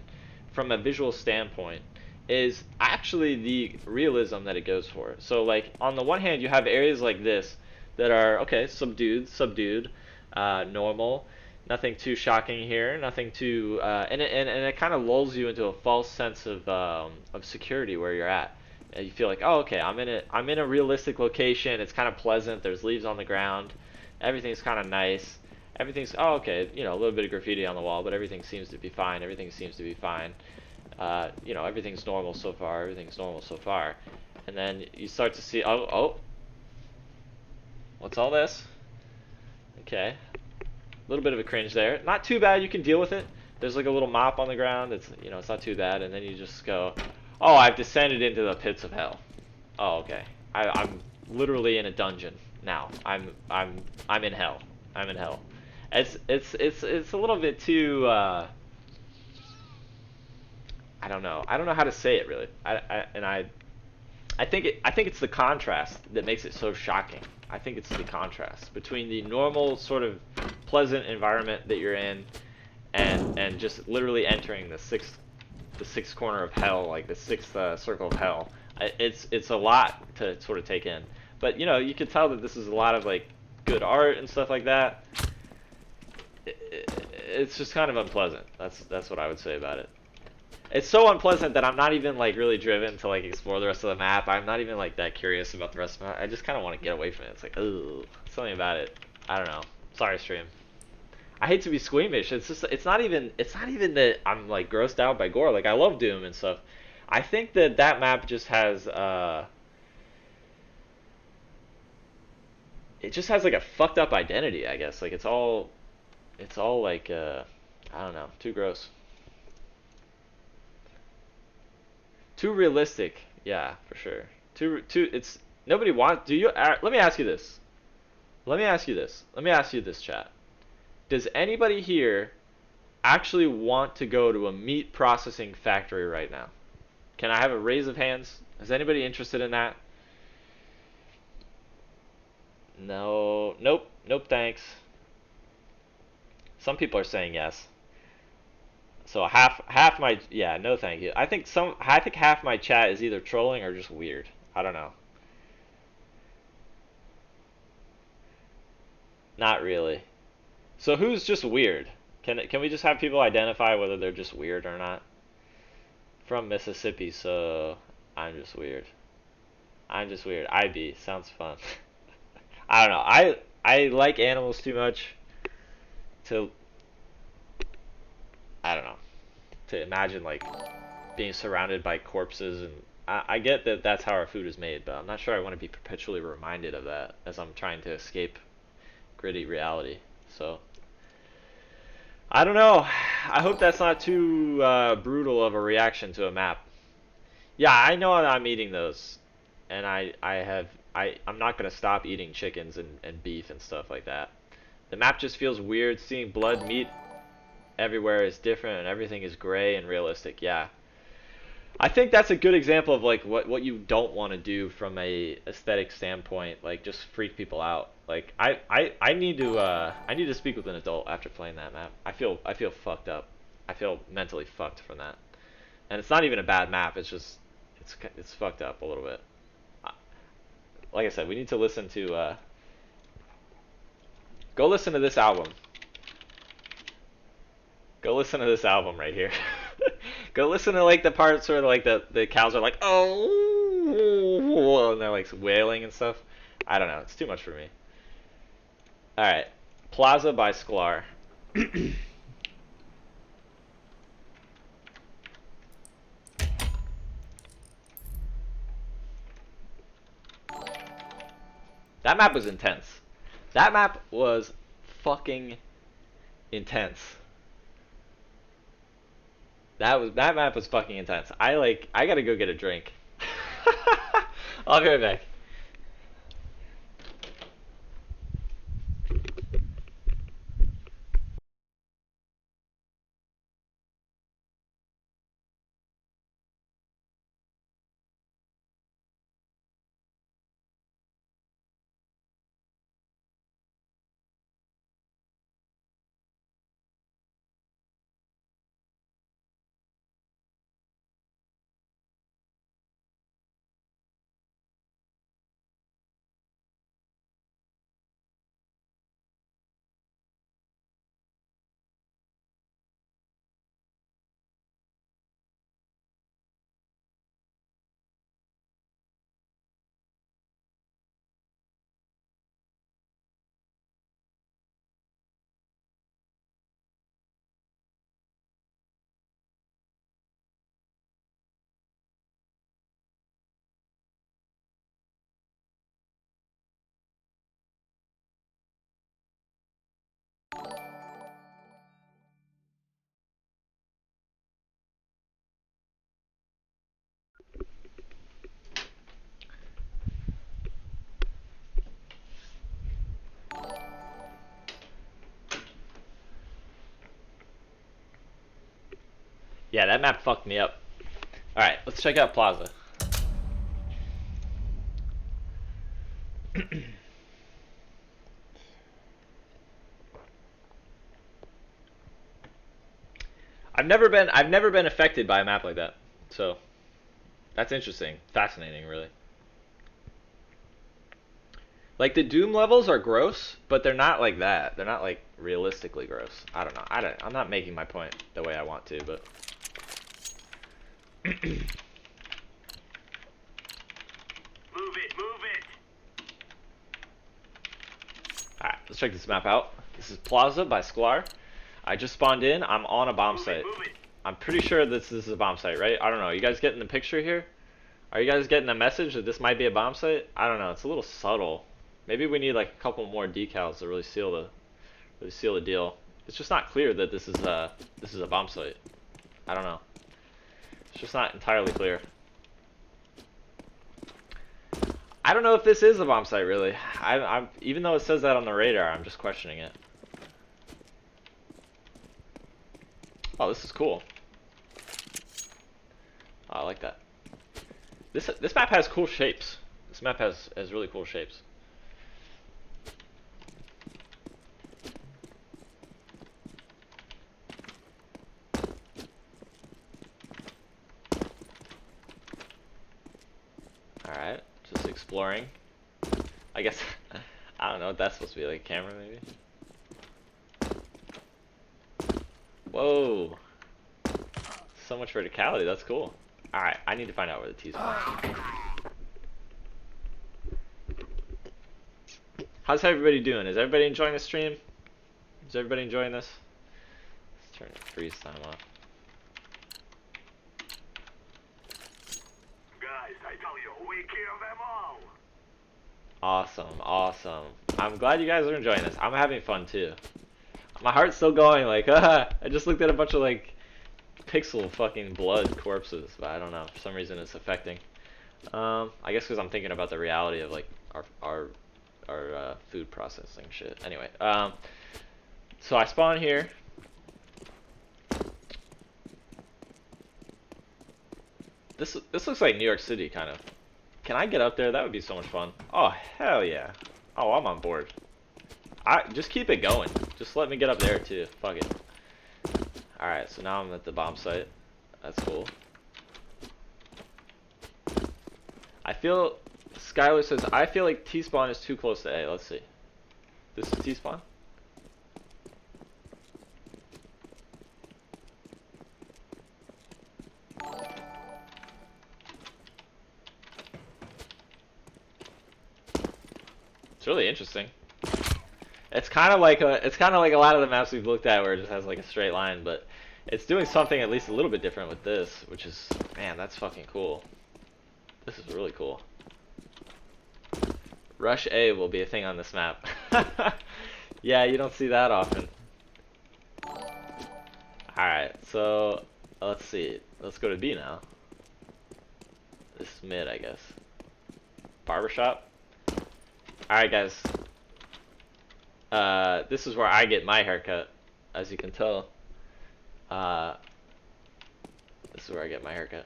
from a visual standpoint, is actually the realism that it goes for. So, like, on the one hand, you have areas like this that are, okay, subdued, normal. Nothing too shocking here. Nothing too, and it kind of lulls you into a false sense of security where you're at. And you feel like, oh, okay, I'm in a realistic location. It's kind of pleasant. There's leaves on the ground. Everything's kind of nice. Everything's, oh, okay, a little bit of graffiti on the wall, but everything seems to be fine. Everything's normal so far. And then you start to see, oh, what's all this? Okay. A little bit of a cringe there. Not too bad, you can deal with it. There's like a little mop on the ground. It's not too bad. And then you just go, oh, I've descended into the pits of hell. Oh, okay. I'm literally in a dungeon now. I'm in hell. It's a little bit too. I don't know. I don't know how to say it really. I think it's the contrast that makes it so shocking. I think it's the contrast between the normal sort of pleasant environment that you're in and just literally entering the sixth corner of hell, like the sixth circle of hell. It's a lot to sort of take in. But you can tell that this is a lot of like good art and stuff like that. It's just kind of unpleasant. That's what I would say about it. It's so unpleasant that I'm not even like really driven to like explore the rest of the map. I'm not even like that curious about the rest of the map. I just kind of want to get away from it. It's like, ooh, something about it. I don't know. Sorry, stream. I hate to be squeamish. It's not even that I'm like grossed out by gore. Like, I love Doom and stuff. I think that map just has it just has like a fucked up identity, I guess. Like it's all like I don't know, too gross. Too realistic. Yeah, for sure. It's nobody wants. Let me ask you this. Let me ask you this, chat. Does anybody here actually want to go to a meat processing factory right now? Can I have a raise of hands? Is anybody interested in that? No, nope, nope, thanks. Some people are saying yes. So half my yeah, no thank you. I think half my chat is either trolling or just weird. I don't know. Not really. So who's just weird? Can we just have people identify whether they're just weird or not? From Mississippi, so I'm just weird. I'm just weird. IB sounds fun. I don't know. I like animals too much to I don't know to imagine like being surrounded by corpses and I get that that's how our food is made, but I'm not sure I want to be perpetually reminded of that as I'm trying to escape gritty reality. So I don't know. I hope that's not too brutal of a reaction to a map. Yeah, I know I'm eating those, and I'm not gonna stop eating chickens and beef and stuff like that. The map just feels weird. Seeing blood, meat everywhere is different, and everything is gray and realistic. Yeah, I think that's a good example of like what you don't want to do from a aesthetic standpoint. Like just freak people out. Like I need to speak with an adult after playing that map. I feel fucked up. I feel mentally fucked from that. And it's not even a bad map. It's just it's fucked up a little bit. Like I said, we need to listen to go listen to this album. Go listen to this album right here. Go listen to like the parts where like the cows are like oh and they're like wailing and stuff. I don't know. It's too much for me. All right, Plaza by Sklar. That map was intense. That map was fucking intense. That map was fucking intense. I gotta go get a drink. I'll be right back. Yeah, that map fucked me up. All right, let's check out Plaza. I've never been affected by a map like that. So that's interesting, fascinating, really. Like the Doom levels are gross, but they're not like that. They're not like realistically gross. I don't know. I'm not making my point the way I want to, but. Move it. Alright, let's check this map out. This is Plaza by Sklar. I just spawned in. I'm on a bomb site. Move it. I'm pretty sure this is a bomb site, right? I don't know. You guys getting the picture here? Are you guys getting the message that this might be a bomb site? I don't know. It's a little subtle. Maybe we need like a couple more decals to really seal the deal. It's just not clear that this is a bomb site. I don't know. It's just not entirely clear. I don't know if this is a bomb site, really. I'm even though it says that on the radar, I'm just questioning it. Oh, this is cool. Oh, I like that. This map has cool shapes. This map has really cool shapes. exploring. I guess I don't know what that's supposed to be, like a camera maybe. Whoa. So much verticality, that's cool. Alright, I need to find out where the T's are. How's everybody doing? Is everybody enjoying the stream? Is everybody enjoying this? Let's turn freeze time off. Guys, I tell you, we kill them all. Awesome, awesome. I'm glad you guys are enjoying this. I'm having fun too. My heart's still going, like, I just looked at a bunch of, like, pixel fucking blood corpses, but I don't know. For some reason it's affecting. I guess because I'm thinking about the reality of, like, our food processing shit. Anyway, so I spawn here. This looks like New York City, kind of. Can I get up there? That would be so much fun. Oh, hell yeah. Oh, I'm on board. Just keep it going. Just let me get up there, too. Fuck it. Alright, so now I'm at the bomb site. That's cool. I feel... Skylar says, I feel like T-spawn is too close to A. Let's see. This is T-spawn? It's really interesting. It's kind of like a lot of the maps we've looked at where it just has like a straight line, but it's doing something at least a little bit different with this, which is, man, that's fucking cool. This is really cool. Rush A will be a thing on this map. Yeah, you don't see that often. Alright, so let's see. Let's go to B now. This is mid, I guess. Barbershop. Alright, guys. This is where I get my haircut, as you can tell. This is where I get my haircut.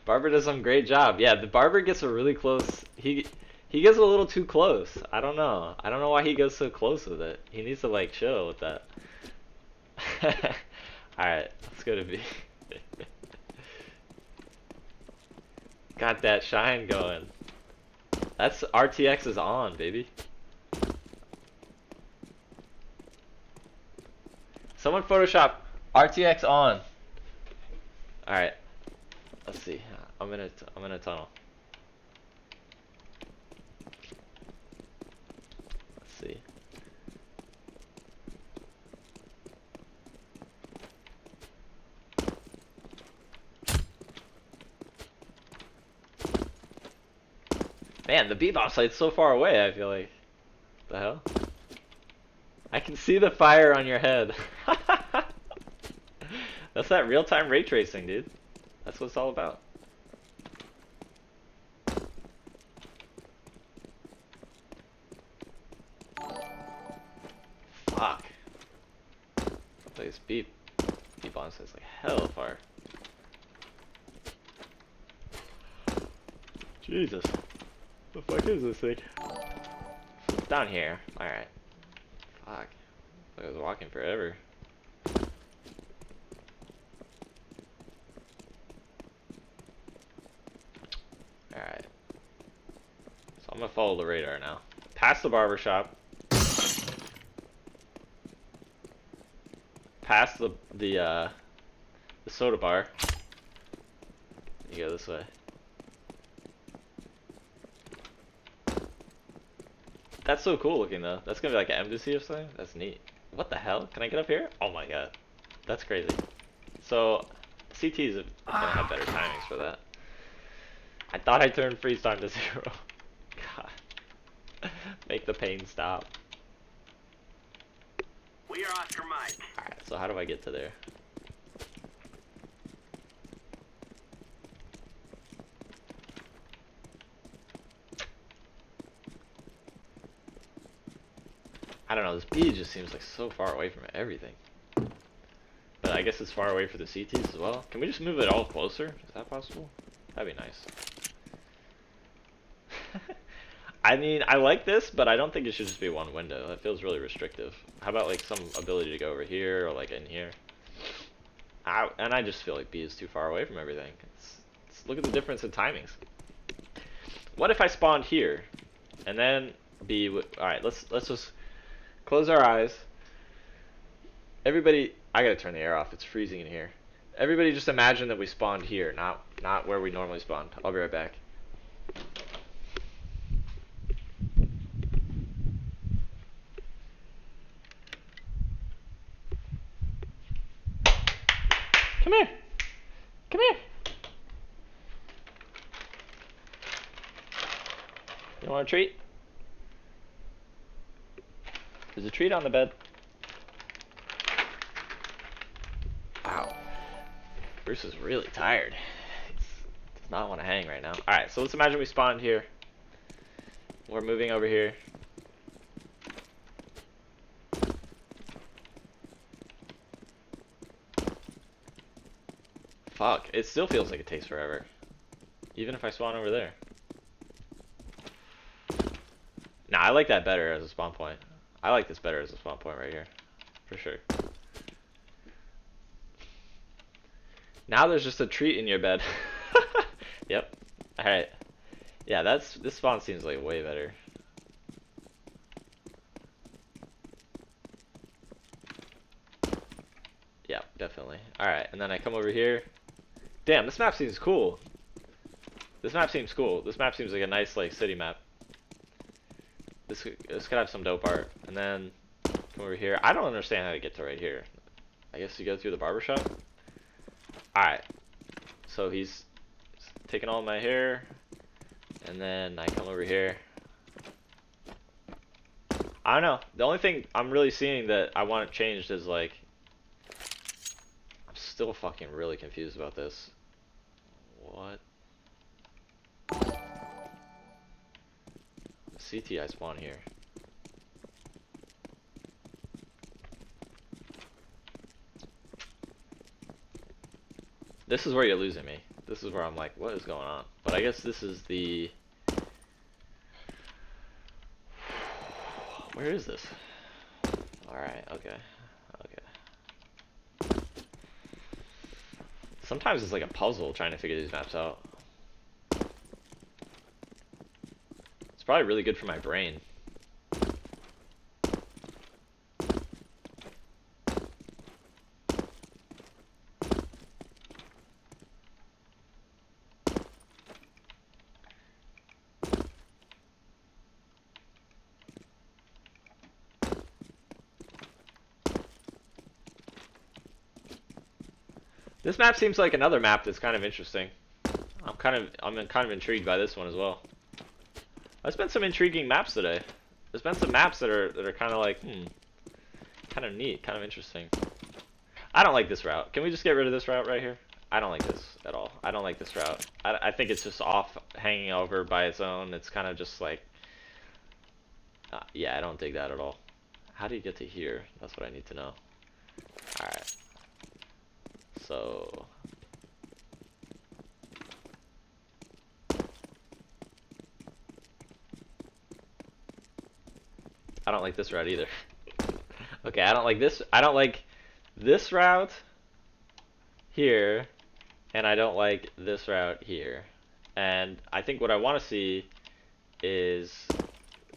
Barber does some great job. Yeah, the barber gets a really close. He gets a little too close. I don't know. I don't know why he goes so close with it. He needs to like chill with that. All right, let's go to B. Got that shine going. That's RTX is on, baby. Someone Photoshop RTX on. All right. Let's see. I'm in a tunnel. Let's see. Man, the B-bomb site's so far away, I feel like. The hell? I can see the fire on your head. That's that real-time ray tracing, dude. That's what it's all about. Fuck. This B-bomb site's like hell far. Jesus. The fuck is this thing? It's down here. Alright. Fuck. I was walking forever. Alright. So I'm gonna follow the radar now. Past the barber shop. Past the soda bar. You go this way. That's so cool looking though. That's gonna be like an embassy or something. That's neat. What the hell? Can I get up here? Oh my god. That's crazy. So, CTs are gonna have better timings for that. I thought I turned freeze time to 0. God. Make the pain stop. We are Oscar Mike. Alright, so how do I get to there? I don't know, this B just seems like so far away from everything. But I guess it's far away for the CTs as well. Can we just move it all closer? Is that possible? That'd be nice. I mean, I like this, but I don't think it should just be one window. That feels really restrictive. How about like some ability to go over here or like in here? And I just feel like B is too far away from everything. Look at the difference in timings. What if I spawned here, and then B would... Alright, let's just close our eyes. Everybody... I gotta turn the air off. It's freezing in here. Everybody just imagine that we spawned here, not where we normally spawned. I'll be right back. Come here. Come here. You want a treat? There's a treat on the bed. Wow. Bruce is really tired. He does not want to hang right now. Alright, so let's imagine we spawned here. We're moving over here. Fuck, it still feels like it takes forever. Even if I spawn over there. Nah, I like that better as a spawn point. I like this better as a spawn point right here. For sure. Now there's just a treat in your bed. Yep. Alright. Yeah, this spawn seems like way better. Yeah, definitely. Alright, and then I come over here. Damn, this map seems cool. This map seems cool. This map seems like a nice like city map. This could have some dope art. And then come over here. I don't understand how to get to right here. I guess you go through the barbershop. Alright. So he's taking all my hair. And then I come over here. I don't know. The only thing I'm really seeing that I want changed is like... I'm still fucking really confused about this. What? CTI spawn here. This is where you're losing me. This is where I'm like, what is going on? But I guess this is the... Where is this? Alright, okay. Okay. Sometimes it's like a puzzle trying to figure these maps out. It's probably really good for my brain. This map seems like another map that's kind of interesting. I'm kind of intrigued by this one as well. There's been some intriguing maps today. There's been some maps that are kind of like, kind of neat, kind of interesting. I don't like this route. Can we just get rid of this route right here? I don't like this at all. I don't like this route. I think it's just off, hanging over by its own. It's kind of just like, yeah, I don't dig that at all. How do you get to here? That's what I need to know. All right. So I don't like this route either. Okay, I don't like this. I don't like this route here, and I don't like this route here. And I think what I want to see is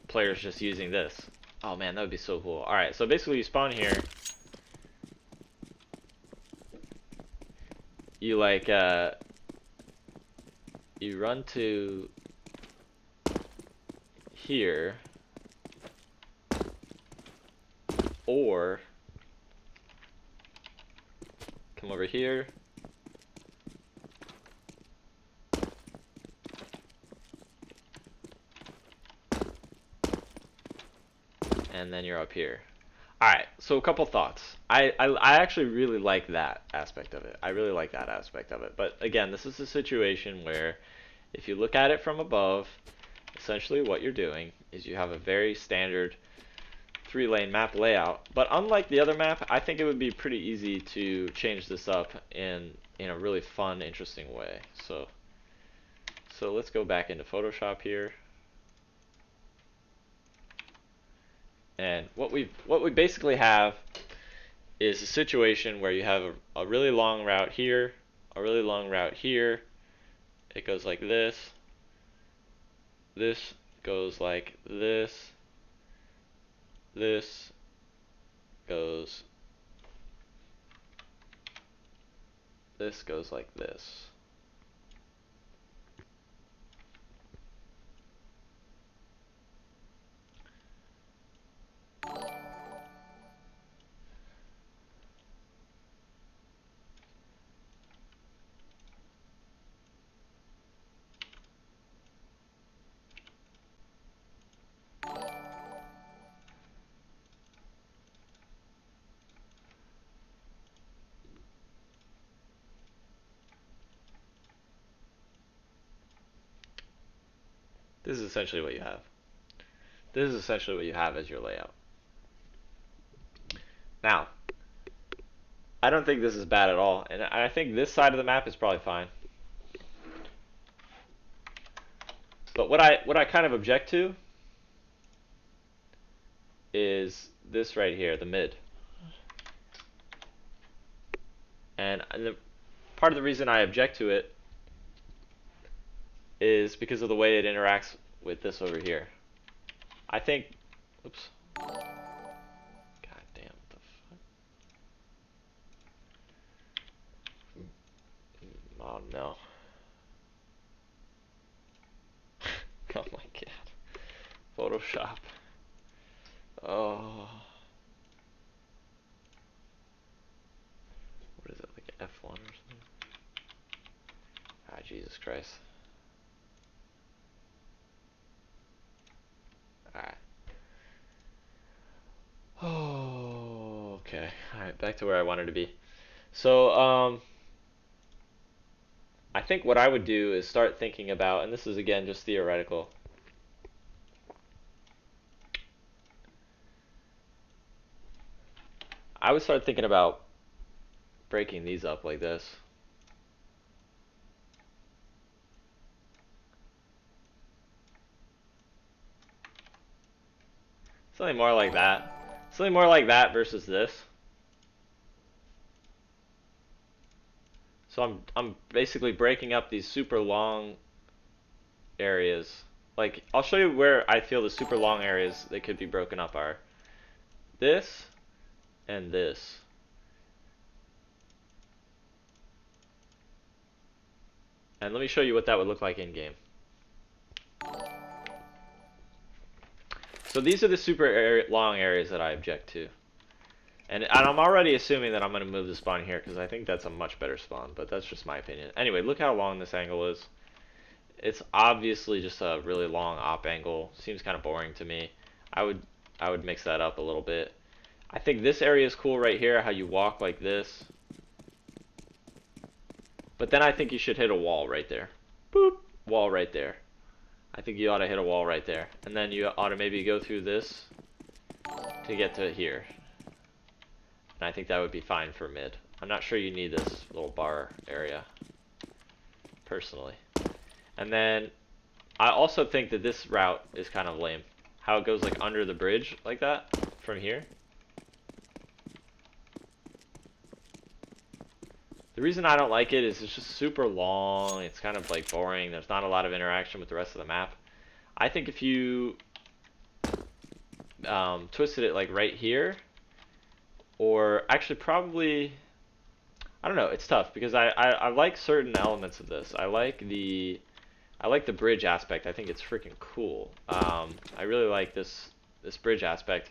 players just using this. Oh man, that would be so cool. All right, so basically you spawn here. You like you run to here, or come over here, and then you're up here. Alright, so a couple thoughts. I actually really like that aspect of it. I really like that aspect of it. But again, this is a situation where if you look at it from above, essentially what you're doing is you have a very standard 3-lane map layout. But unlike the other map, I think it would be pretty easy to change this up in a really fun, interesting way. So let's go back into Photoshop here. And what we basically have is a situation where you have a really long route here, a really long route here. It goes like this. This goes like this. This goes. This goes like this. This is essentially what you have. This is essentially what you have as your layout. Now, I don't think this is bad at all, and I think this side of the map is probably fine. But what I kind of object to is this right here, the mid. And part of the reason I object to it is because of the way it interacts with this over here. I think, oops. God damn, what the fuck? Oh no. Oh my god. Photoshop. Oh. What is it, like F1 or something? Ah, Jesus Christ. Alright. Oh, okay. Alright, back to where I wanted to be. So, I think what I would do is start thinking about, and this is again just theoretical. I would start thinking about breaking these up like this. Something more like that. Something more like that versus this. So I'm basically breaking up these super long areas. Like, I'll show you where I feel the super long areas that could be broken up are. This and this. And let me show you what that would look like in game. So these are the super long areas that I object to. And I'm already assuming that I'm going to move the spawn here because I think that's a much better spawn, but that's just my opinion. Anyway, look how long this angle is. It's obviously just a really long op angle. Seems kind of boring to me. I would mix that up a little bit. I think this area is cool right here, how you walk like this. But then I think you should hit a wall right there. Boop, wall right there. I think you ought to hit a wall right there. And then you ought to maybe go through this to get to here. And I think that would be fine for mid. I'm not sure you need this little bar area, personally. And then I also think that this route is kind of lame. How it goes like under the bridge like that from here. The reason I don't like it is it's just super long. It's kind of like boring. There's not a lot of interaction with the rest of the map. I think if you twisted it like right here, or actually probably, I don't know, it's tough because I like certain elements of this. I like the bridge aspect. I think it's freaking cool. I really like this bridge aspect,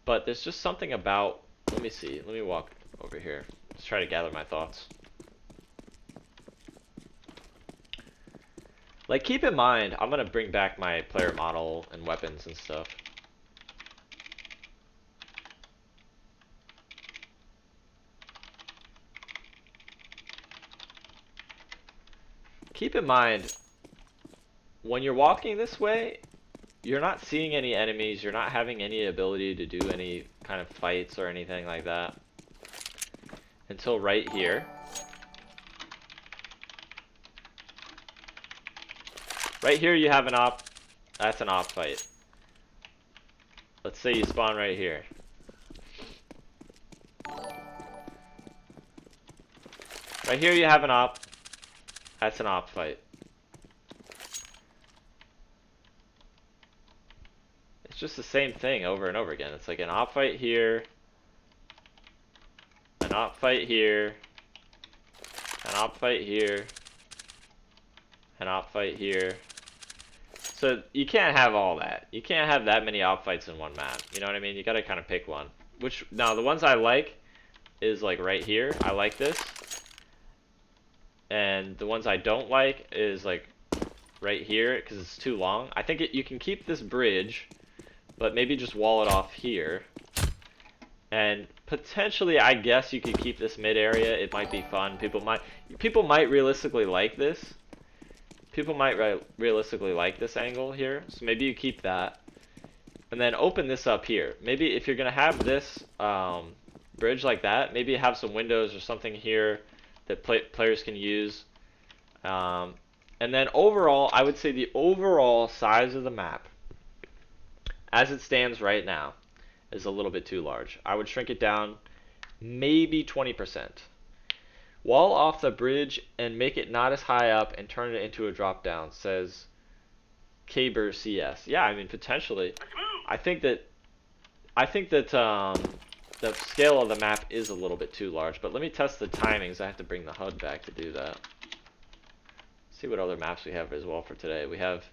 but there's just something about, let me see, let me walk over here. Let's try to gather my thoughts. Like, keep in mind, I'm gonna bring back my player model and weapons and stuff. Keep in mind, when you're walking this way, you're not seeing any enemies, you're not having any ability to do any kind of fights or anything like that. Until right here. Right here you have an op. That's an op fight. Let's say you spawn right here. Right here you have an op. That's an op fight. It's just the same thing over and over again. It's like an op fight here, an op fight here, an op fight here, an op fight here. So you can't have all that. You can't have that many op fights in one map. You know what I mean? You gotta kind of pick one. Which, now the ones I like is like right here. I like this. And the ones I don't like is like right here because it's too long. I think you can keep this bridge, but maybe just wall it off here. And potentially, I guess you could keep this mid area. It might be fun. People might realistically like this. People might realistically like this angle here. So maybe you keep that. And then open this up here. Maybe if you're going to have this bridge like that, maybe have some windows or something here that players can use. And then overall, I would say the overall size of the map, as it stands right now, is a little bit too large. I would shrink it down maybe 20%. Wall off the bridge and make it not as high up and turn it into a drop down, says Caber CS. Yeah, I mean potentially. I think that the scale of the map is a little bit too large, but let me test the timings. I have to bring the HUD back to do that. See what other maps we have as well for today. We have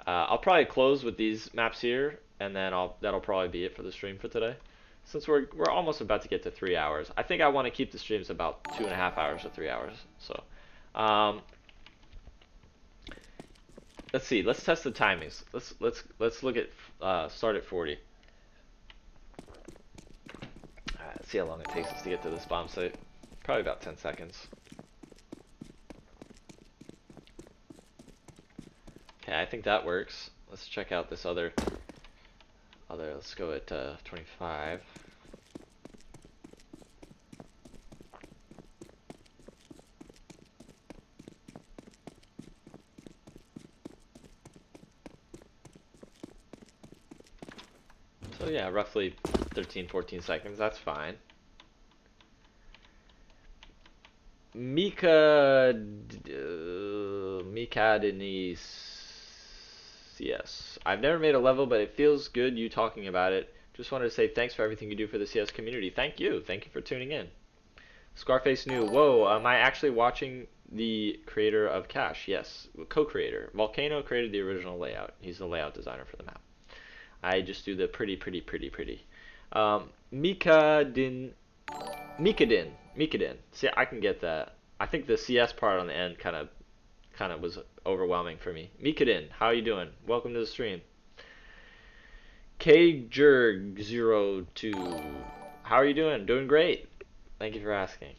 I'll probably close with these maps here, and then that'll probably be it for the stream for today. Since we're almost about to get to 3 hours, I think I want to keep the streams about 2.5 hours to 3 hours. So, let's see. Let's test the timings. Let's look at start at 40. All right, let's see how long it takes us to get to this bomb site. Probably about 10 seconds. Okay, I think that works. Let's check out this other. Let's go at 25. So yeah, roughly 13, 14 seconds. That's fine. Mika Denise. CS. I've never made a level, but it feels good you talking about it. Just wanted to say thanks for everything you do for the CS community. Thank you. Thank you for tuning in. Scarface New. Whoa, am I actually watching the creator of Cash? Yes, co-creator. Volcano created the original layout. He's the layout designer for the map. I just do the pretty. Mikadin. See, I can get that. I think the CS part on the end kind of was overwhelming for me. Mikadin, how you doing? Welcome to the stream. KJerg02, how are you doing? Doing great. Thank you for asking.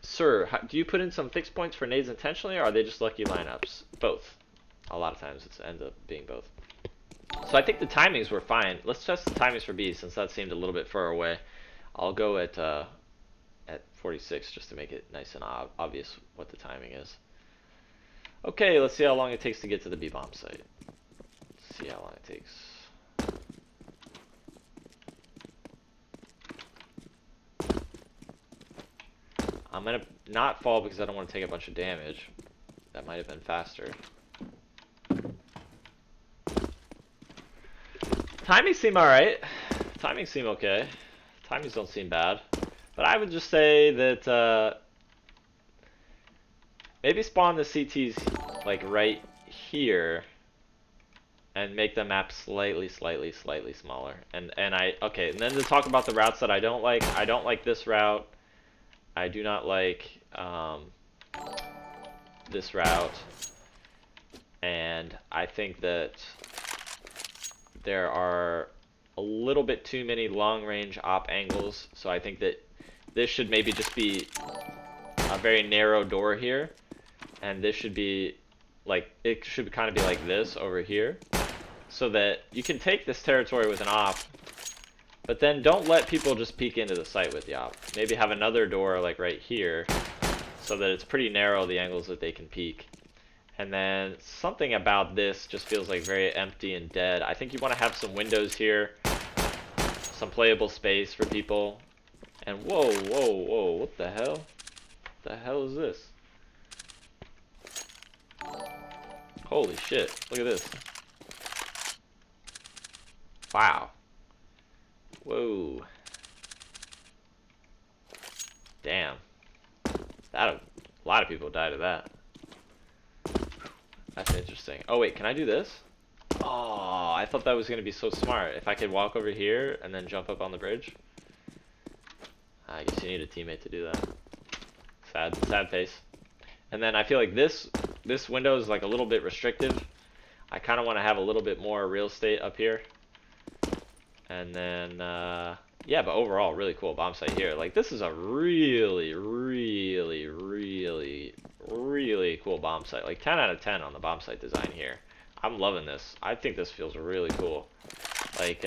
Sir, do you put in some fixed points for nades intentionally, or are they just lucky lineups? Both. A lot of times it ends up being both. So I think the timings were fine. Let's test the timings for B, since that seemed a little bit far away. I'll go at 46 just to make it nice and obvious what the timing is. Okay, let's see how long it takes to get to the B-bomb site. Let's see how long it takes. I'm gonna not fall because I don't want to take a bunch of damage. That might have been faster. Timings seem alright. Timings seem okay. Timings don't seem bad. But I would just say that maybe spawn the CTs like right here and make the map slightly smaller. And then to talk about the routes that I don't like this route. I do not like this route. And I think that there are a little bit too many long-range op angles, so I think that this should maybe just be a very narrow door here, and this should be like, it should kind of be like this over here, so that you can take this territory with an op, but then don't let people just peek into the site with the op. Maybe have another door like right here, so that it's pretty narrow, the angles that they can peek. And then something about this just feels like very empty and dead. I think you want to have some windows here, some playable space for people. And whoa, whoa, whoa, what the hell? What the hell is this? Holy shit, look at this. Wow. Whoa. Damn. A lot of people died of that. That's interesting. Oh wait, can I do this? Oh, I thought that was gonna be so smart. If I could walk over here and then jump up on the bridge. I guess you need a teammate to do that. Sad face. And then I feel like this window is like a little bit restrictive. I kind of want to have a little bit more real estate up here. And then, yeah, but overall, really cool bomb site here. Like, this is a really, really, really, really cool bomb site. Like, 10 out of 10 on the bomb site design here. I'm loving this. I think this feels really cool. Like,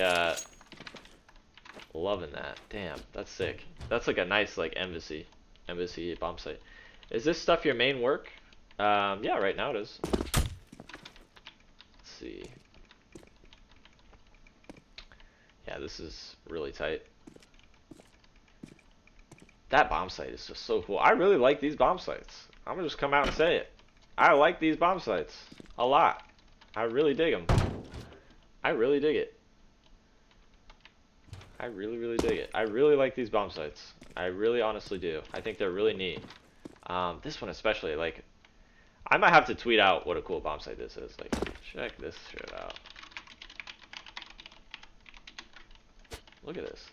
loving that. Damn, that's sick. That's like a nice, like, embassy bomb site. Is this stuff your main work? Yeah, right now it is. Let's see. Yeah, this is really tight. That bomb site is just so cool. I really like these bomb sites. I'm gonna just come out and say it. I like these bomb sites a lot. I really dig them. I really dig it. I really, really dig it. I really like these bomb sites. I really honestly do. I think they're really neat. This one especially, like, I might have to tweet out what a cool bomb site this is. Like, check this shit out. Look at this.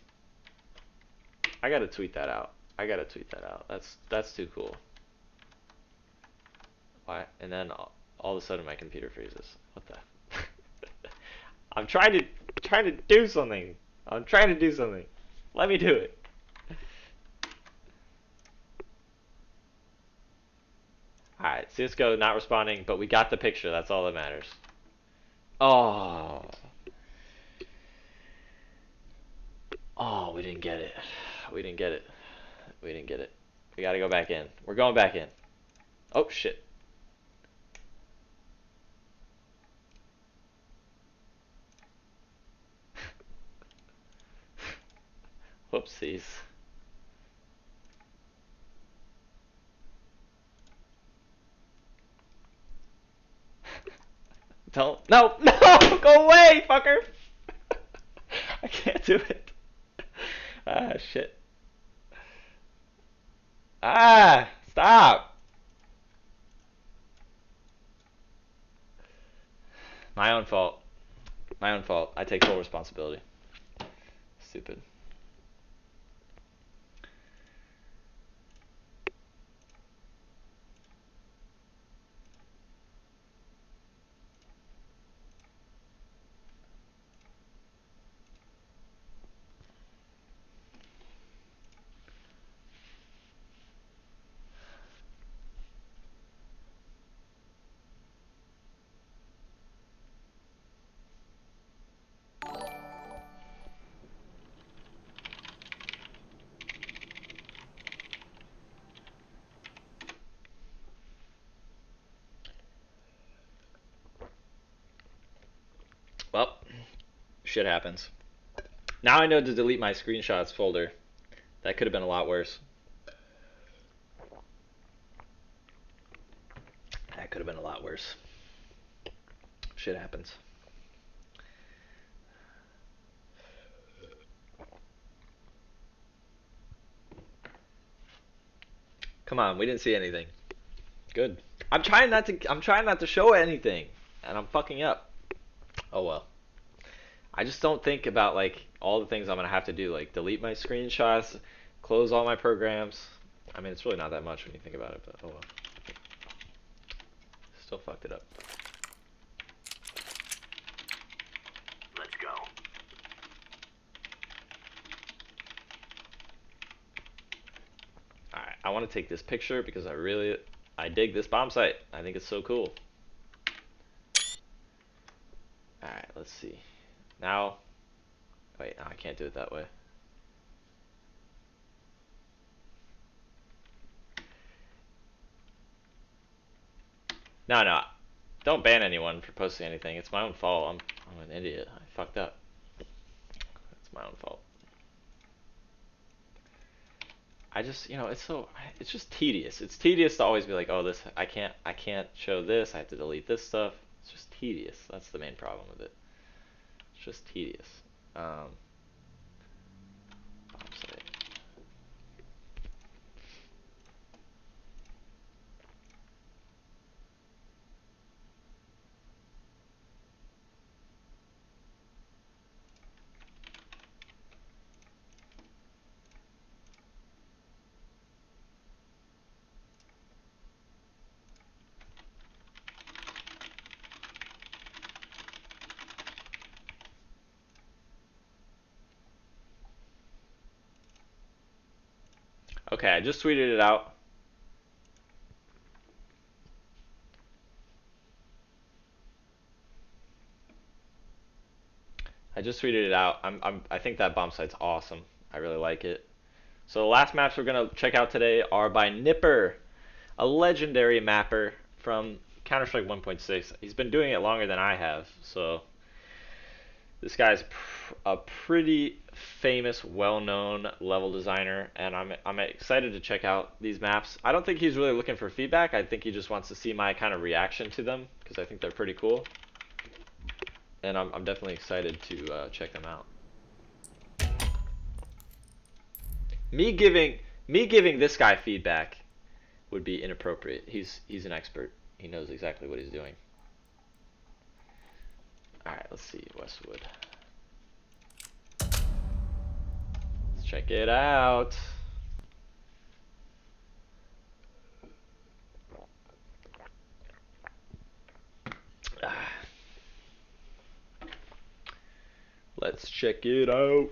I gotta tweet that out. I gotta tweet that out. That's too cool. Why? And then all of a sudden my computer freezes. What the? I'm trying to do something. I'm trying to do something. Let me do it. Alright, CSGO not responding, but we got the picture. That's all that matters. Oh. Oh, we didn't get it. We didn't get it. We didn't get it. We gotta go back in. We're going back in. Oh, shit. Whoopsies. Don't. No! No! Go away, fucker! I can't do it. Ah, shit. Ah! Stop! My own fault. My own fault. I take full responsibility. Stupid. Well, shit happens. Now I know to delete my screenshots folder. That could have been a lot worse. That could have been a lot worse. Shit happens. Come on, we didn't see anything. Good. I'm trying not to show anything, and I'm fucking up. Oh well. I just don't think about like all the things I'm gonna have to do, like delete my screenshots, close all my programs. I mean, it's really not that much when you think about it, but oh well. Still fucked it up. Let's go. Alright, I want to take this picture because I dig this bomb site. I think it's so cool. Alright, let's see. Now, wait, no, I can't do it that way. No, no, don't ban anyone for posting anything. It's my own fault. I'm an idiot. I fucked up. It's my own fault. I just, it's just tedious. It's tedious to always be like, oh, this, I can't show this. I have to delete this stuff. It's just tedious. That's the main problem with it. It's just tedious. Um, I'm sorry. Okay, I just tweeted it out. I just tweeted it out. I think that bomb site's awesome. I really like it. So the last maps we're gonna check out today are by Nipper, a legendary mapper from Counter-Strike 1.6. He's been doing it longer than I have, so this guy's a pretty famous, well-known level designer, and I'm excited to check out these maps. I don't think he's really looking for feedback. I think he just wants to see my kind of reaction to them because I think they're pretty cool, and I'm definitely excited to check them out. Me giving this guy feedback would be inappropriate. He's an expert. He knows exactly what he's doing. All right, let's see Westwood. Let's check it out. Let's check it out.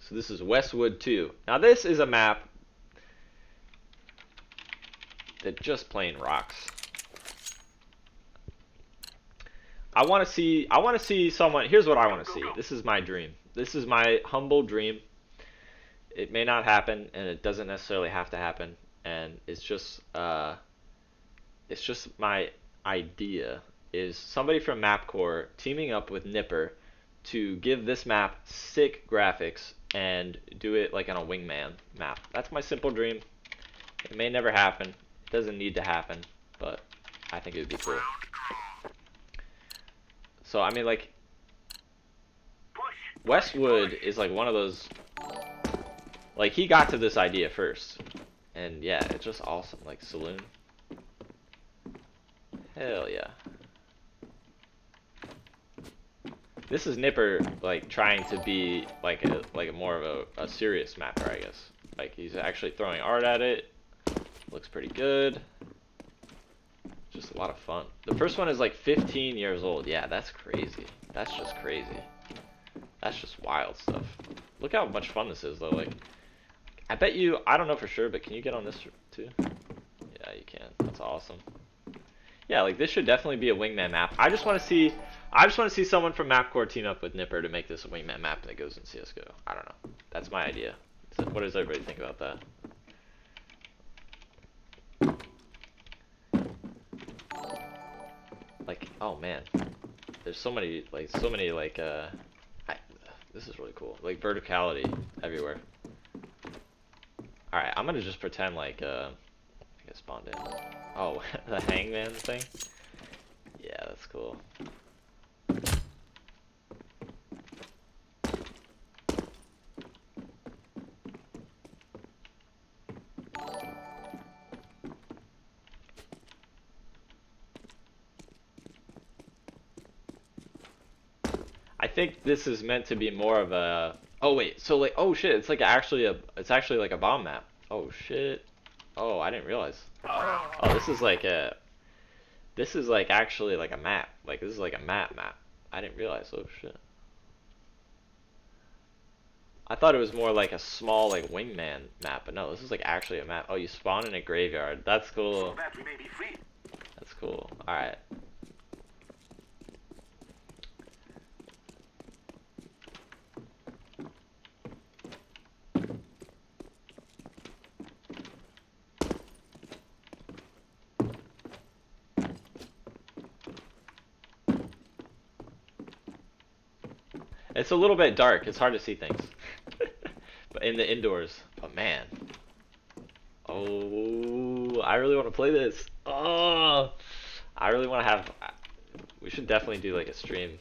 So this is Westwood 2. Now this is a map that just plain rocks. I want to see someone. Here's what I want to see. This is my dream. This is my humble dream. It may not happen, and it doesn't necessarily have to happen. And it's just my idea is somebody from Mapcore teaming up with Nipper to give this map sick graphics and do it like on a wingman map. That's my simple dream. It may never happen. It doesn't need to happen, but I think it would be cool. So I mean, like, Westwood is like one of those, like, he got to this idea first, and yeah, it's just awesome. Like Saloon, hell yeah. This is Nipper, like, trying to be like a more of a serious mapper, I guess. Like, he's actually throwing art at it. Looks pretty good. Just a lot of fun. The first one is like 15 years old. Yeah, that's crazy. That's just crazy. That's just wild stuff. Look how much fun this is, though. Like, I bet you, I don't know for sure, but can you get on this too? Yeah, you can. That's awesome. Yeah, like, this should definitely be a wingman map. I just want to see someone from Mapcore team up with Nipper to make this a wingman map that goes in CS:GO. I don't know. That's my idea. So what does everybody think about that? Like, oh man, there's so many this is really cool. Like, verticality everywhere. All right, I'm gonna just pretend like I get spawned in. Oh, the hangman thing. Yeah, that's cool. I think this is meant to be more of a. Oh wait, so like, oh shit, it's like actually like a bomb map. Oh shit. Oh, I didn't realize. Oh, this is like actually like a map. Like, this is like a map. I didn't realize. Oh shit. I thought it was more like a small like wingman map, but no, this is like actually a map. Oh, you spawn in a graveyard. That's cool. That's cool. All right. It's a little bit dark. It's hard to see things. in the indoors. But man, oh, I really want to play this. Oh, I really want to have. We should definitely do like a stream.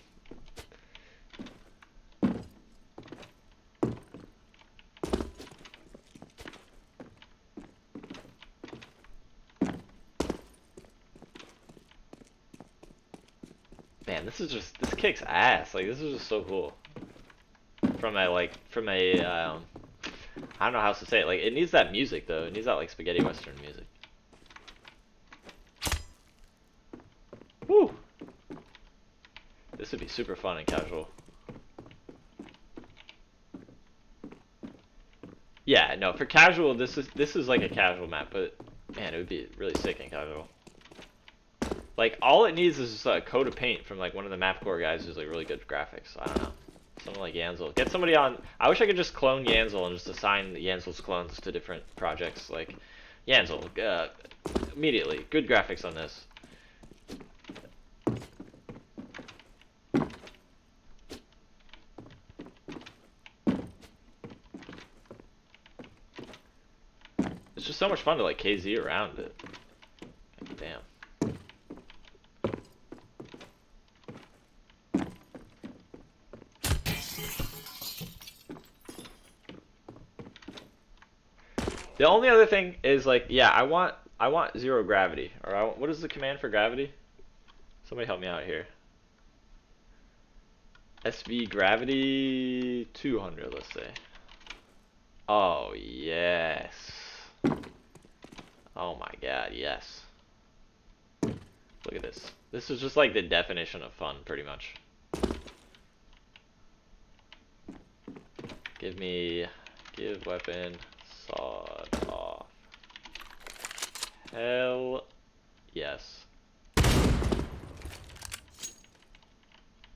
Man, this kicks ass. Like this is just so cool. From a I don't know how else to say it. Like it needs that music though. It needs that like spaghetti western music. Woo! This would be super fun and casual. Yeah, no, for casual, this is like a casual map, but man, it would be really sick and casual. Like all it needs is just a coat of paint from like one of the map core guys who's like really good graphics. I don't know, someone like Yanzel. Get somebody on. I wish I could just clone Yanzel and just assign Yanzel's clones to different projects. Like Yanzel, immediately, good graphics on this. It's just so much fun to like KZ around it. Damn. The only other thing is like, yeah, I want zero gravity, or what is the command for gravity? Somebody help me out here. SV gravity 200, let's say. Oh yes. Oh my god, yes. Look at this. This is just like the definition of fun, pretty much. Give weapon, sawed off. Hell yes.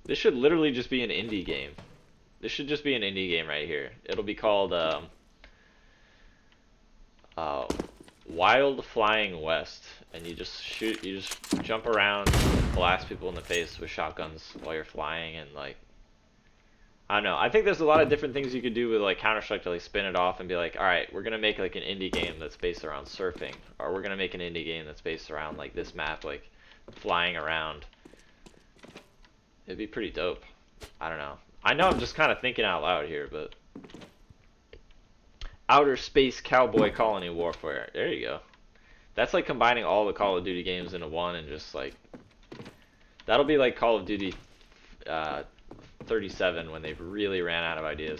This should literally just be an indie game. This should just be an indie game right here. It'll be called Wild Flying West, and you just jump around and blast people in the face with shotguns while you're flying, and like, I don't know. I think there's a lot of different things you could do with like Counter-Strike to like spin it off and be like, all right, we're gonna make like an indie game that's based around surfing, or we're gonna make an indie game that's based around like this map, like flying around. It'd be pretty dope. I don't know. I know I'm just kind of thinking out loud here, but Outer Space Cowboy Colony Warfare. There you go. That's like combining all the Call of Duty games into one, and just like that'll be like Call of Duty 37 when they've really ran out of ideas.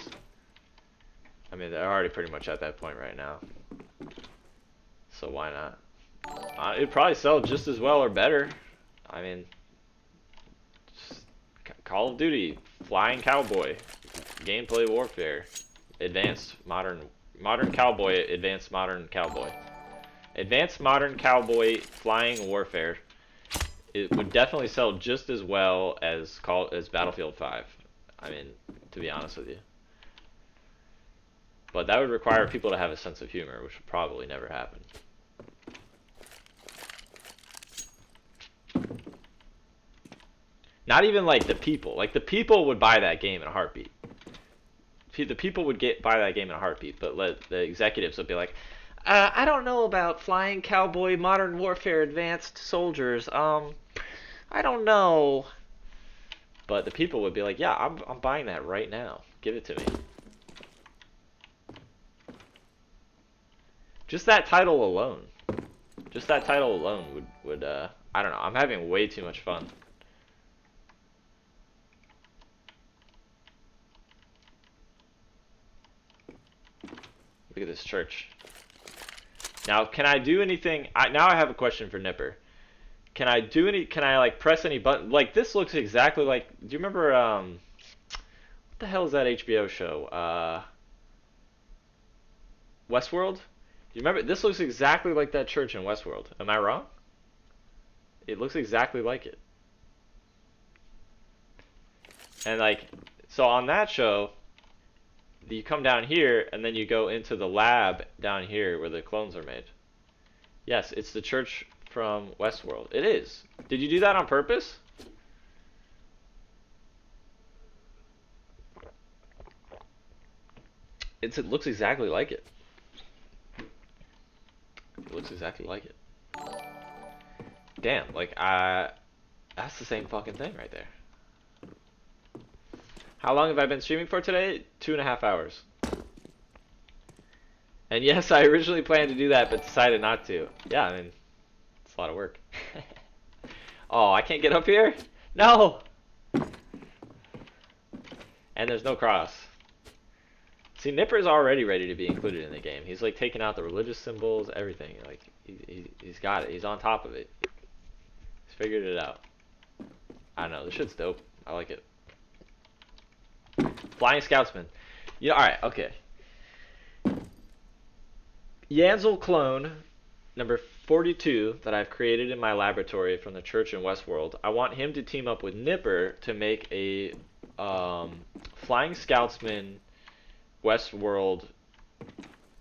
I mean, they're already pretty much at that point right now. So why not? It'd probably sell just as well or better. I mean, Call of Duty, Flying Cowboy, Gameplay Warfare, Advanced Modern Cowboy, Advanced Modern Cowboy. Advanced Modern Cowboy Flying Warfare. It would definitely sell just as well as Battlefield 5. I mean, to be honest with you. But that would require people to have a sense of humor, which would probably never happen. Not even like the people. Like the people would buy that game in a heartbeat. The people would buy that game in a heartbeat, but the executives would be like, I don't know about Flying Cowboy Modern Warfare Advanced Soldiers. I don't know. But the people would be like, yeah, I'm buying that right now. Give it to me. Just that title alone. Just that title alone would I don't know. I'm having way too much fun. Look at this church. Now, can I do anything? Now I have a question for Nipper. Can I like press any button? Like this looks exactly like, do you remember what the hell is that HBO show? Westworld? Do you remember? This looks exactly like that church in Westworld. Am I wrong? It looks exactly like it. And like, so on that show, you come down here and then you go into the lab down here where the clones are made. Yes, it's the church from Westworld. It is. Did you do that on purpose? it looks exactly like it. It looks exactly like it. Damn, like that's the same fucking thing right there. How long have I been streaming for today? 2.5 hours. And yes, I originally planned to do that, but decided not to. Yeah, I mean, it's a lot of work. Oh, I can't get up here? No! And there's no cross. See, Nipper's already ready to be included in the game. He's like taking out the religious symbols, everything. Like, he's got it. He's on top of it. He's figured it out. I don't know. This shit's dope. I like it. Flying Scoutsman. Yeah, alright, okay. Yanzel clone number 42 that I've created in my laboratory from the church in Westworld. I want him to team up with Nipper to make a Flying Scoutsman Westworld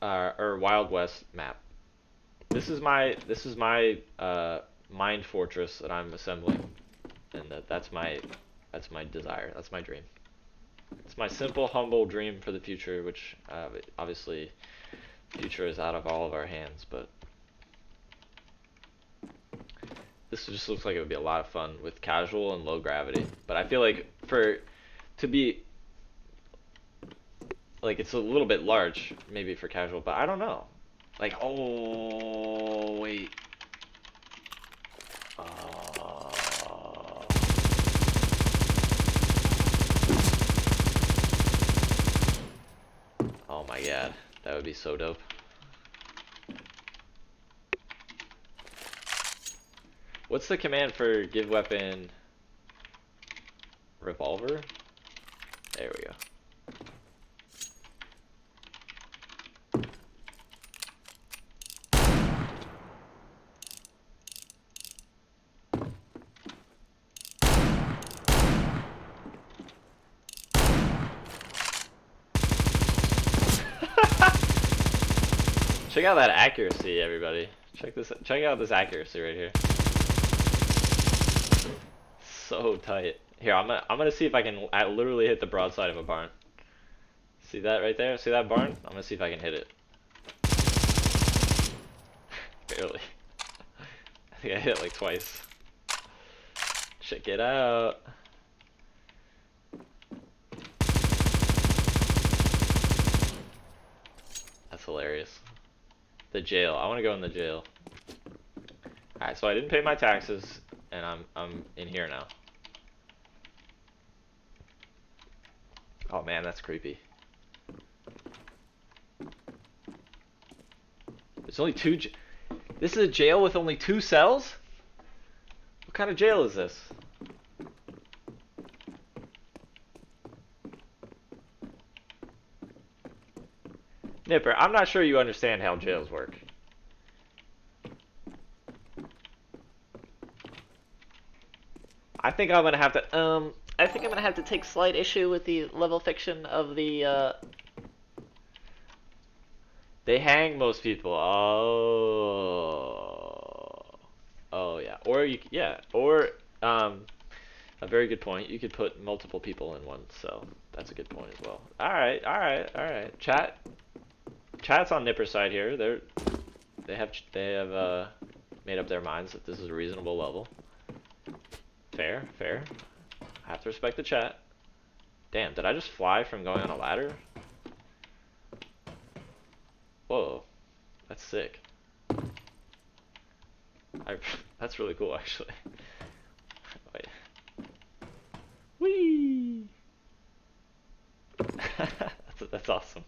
or Wild West map. This is my mind fortress that I'm assembling, and that's my desire. That's my dream. It's my simple, humble dream for the future, which obviously the future is out of all of our hands, but this just looks like it would be a lot of fun with casual and low gravity. But I feel like to be like, it's a little bit large maybe for casual, but I don't know. Like, oh wait. Oh my god, that would be so dope. What's the command for give weapon revolver? There we go. Check out that accuracy, everybody. Check out this accuracy right here. So tight. Here, I'm gonna see if I can literally hit the broadside of a barn. See that right there? See that barn? I'm gonna see if I can hit it. Barely. I think I hit it like twice. Check it out. That's hilarious. The jail. I want to go in the jail. Alright, so I didn't pay my taxes, and I'm in here now. Oh man, that's creepy. There's only two. This is a jail with only 2 cells? What kind of jail is this? Nipper, I'm not sure you understand how jails work. I think I'm gonna have to, I think I'm gonna have to take slight issue with the level fiction of the, they hang most people. Oh. Oh, yeah. Or, a very good point. You could put multiple people in one cell. That's a good point as well. Alright. Chat's on Nipper's side here. They have made up their minds that this is a reasonable level. Fair. I have to respect the chat. Damn, did I just fly from going on a ladder? Whoa, that's sick. That's really cool, actually. Wait. Whee! That's awesome.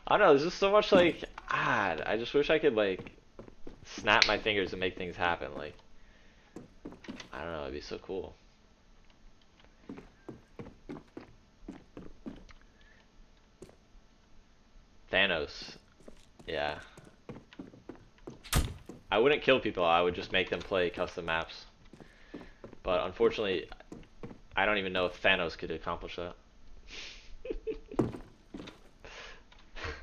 I don't know, there's just so much, like, I just wish I could, like, snap my fingers and make things happen, like, I don't know, it'd be so cool. Thanos. Yeah. I wouldn't kill people, I would just make them play custom maps. But unfortunately, I don't even know if Thanos could accomplish that.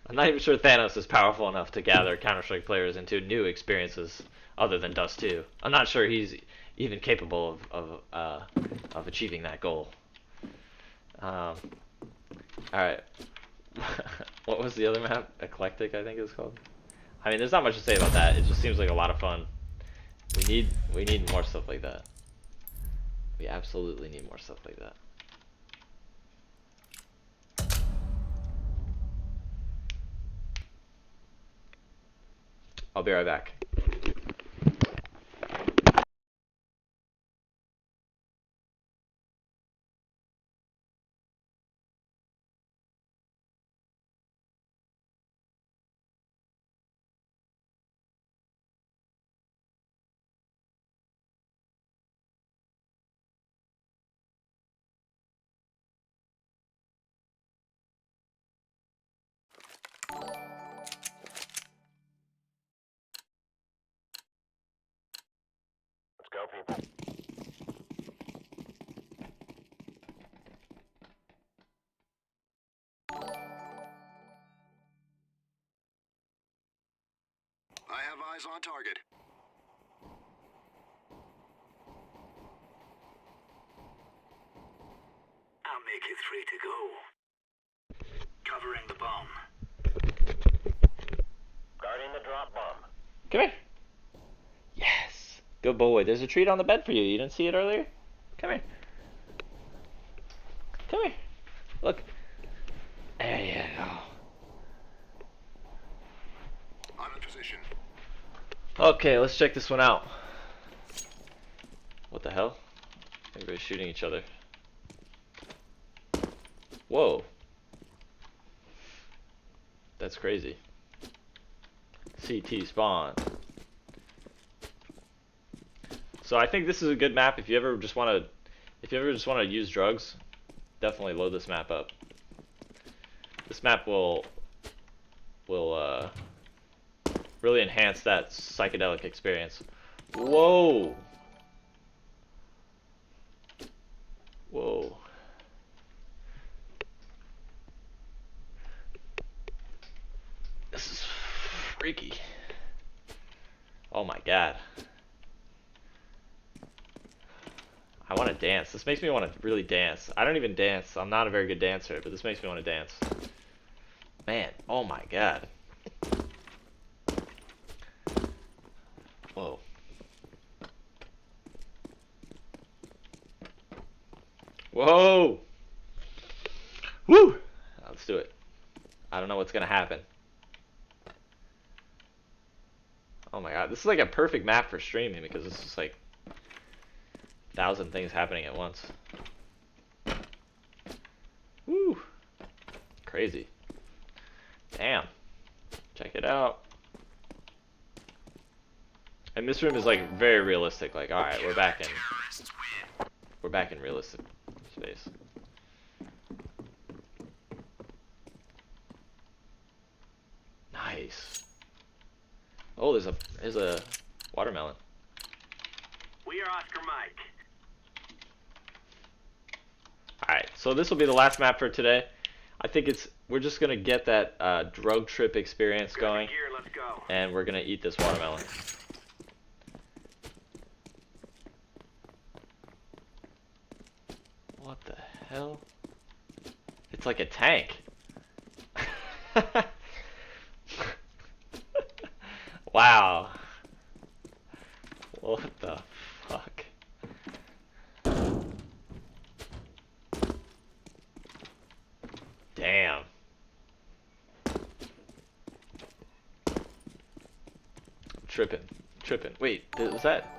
I'm not even sure Thanos is powerful enough to gather Counter-Strike players into new experiences other than Dust 2. I'm not sure he's even capable of achieving that goal. Alright. What was the other map? Eclectic, I think it was called. I mean, there's not much to say about that. It just seems like a lot of fun. We need more stuff like that. We absolutely need more stuff like that. I'll be right back. Let's go, people. I have eyes on target. I'll make it 3 to go. Covering the bomb. Guarding the drop bomb. Come here. Yes. Good boy. There's a treat on the bed for you. You didn't see it earlier? Come here. Come here. Look. There you go. I'm in position. Okay, let's check this one out. What the hell? Everybody's shooting each other. Whoa. That's crazy. CT spawn. So I think this is a good map if you ever just want to use drugs. Definitely load this map up. This map will really enhance that psychedelic experience. Whoa. Whoa. This is freaky. Oh my god. I want to dance. This makes me want to really dance. I don't even dance. I'm not a very good dancer, but this makes me want to dance. Man, oh my god. Whoa. Whoa! Woo! Let's do it. I don't know what's gonna happen. Oh my god, this is like a perfect map for streaming because it's just like 1,000 things happening at once. Woo! Crazy. Damn. Check it out. And this room is like very realistic. Like, alright, we're back in realistic space. Nice. Oh, there's a watermelon. We are Oscar Mike. Alright, so this will be the last map for today. I think we're just gonna get that drug trip experience going, Gear, let's go. and we're gonna eat this watermelon. What the hell? It's like a tank. Wow. What the fuck? Damn. Tripping. Tripping. Wait, was that?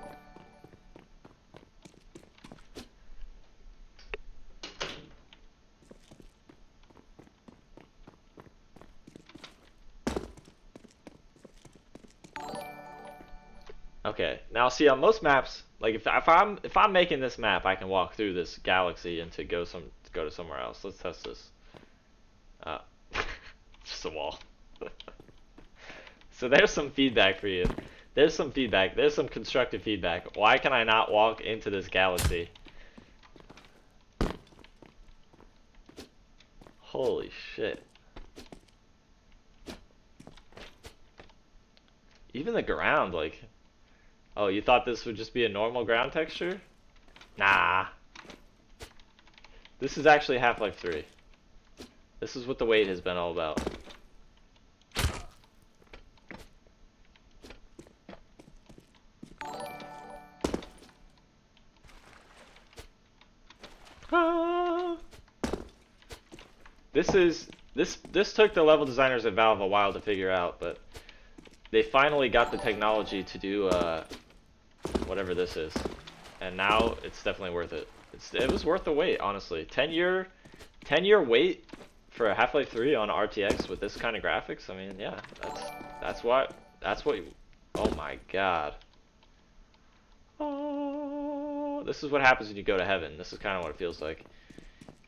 Okay. Now see on most maps, like if I'm making this map, I can walk through this galaxy and to go to somewhere else. Let's test this. Just a wall. So there's some feedback for you. There's some feedback. There's some constructive feedback. Why can I not walk into this galaxy? Holy shit. Even the ground, like... Oh, you thought this would just be a normal ground texture? Nah. This is actually Half-Life 3. This is what the wait has been all about. Ah. This took the level designers at Valve a while to figure out, but they finally got the technology to do whatever this is, and now it's definitely worth it. It was worth the wait, honestly. 10-year wait for a Half-Life 3 on RTX with this kind of graphics. I mean, yeah, that's what you, oh my god. Oh, this is what happens when you go to heaven. This is kind of what it feels like.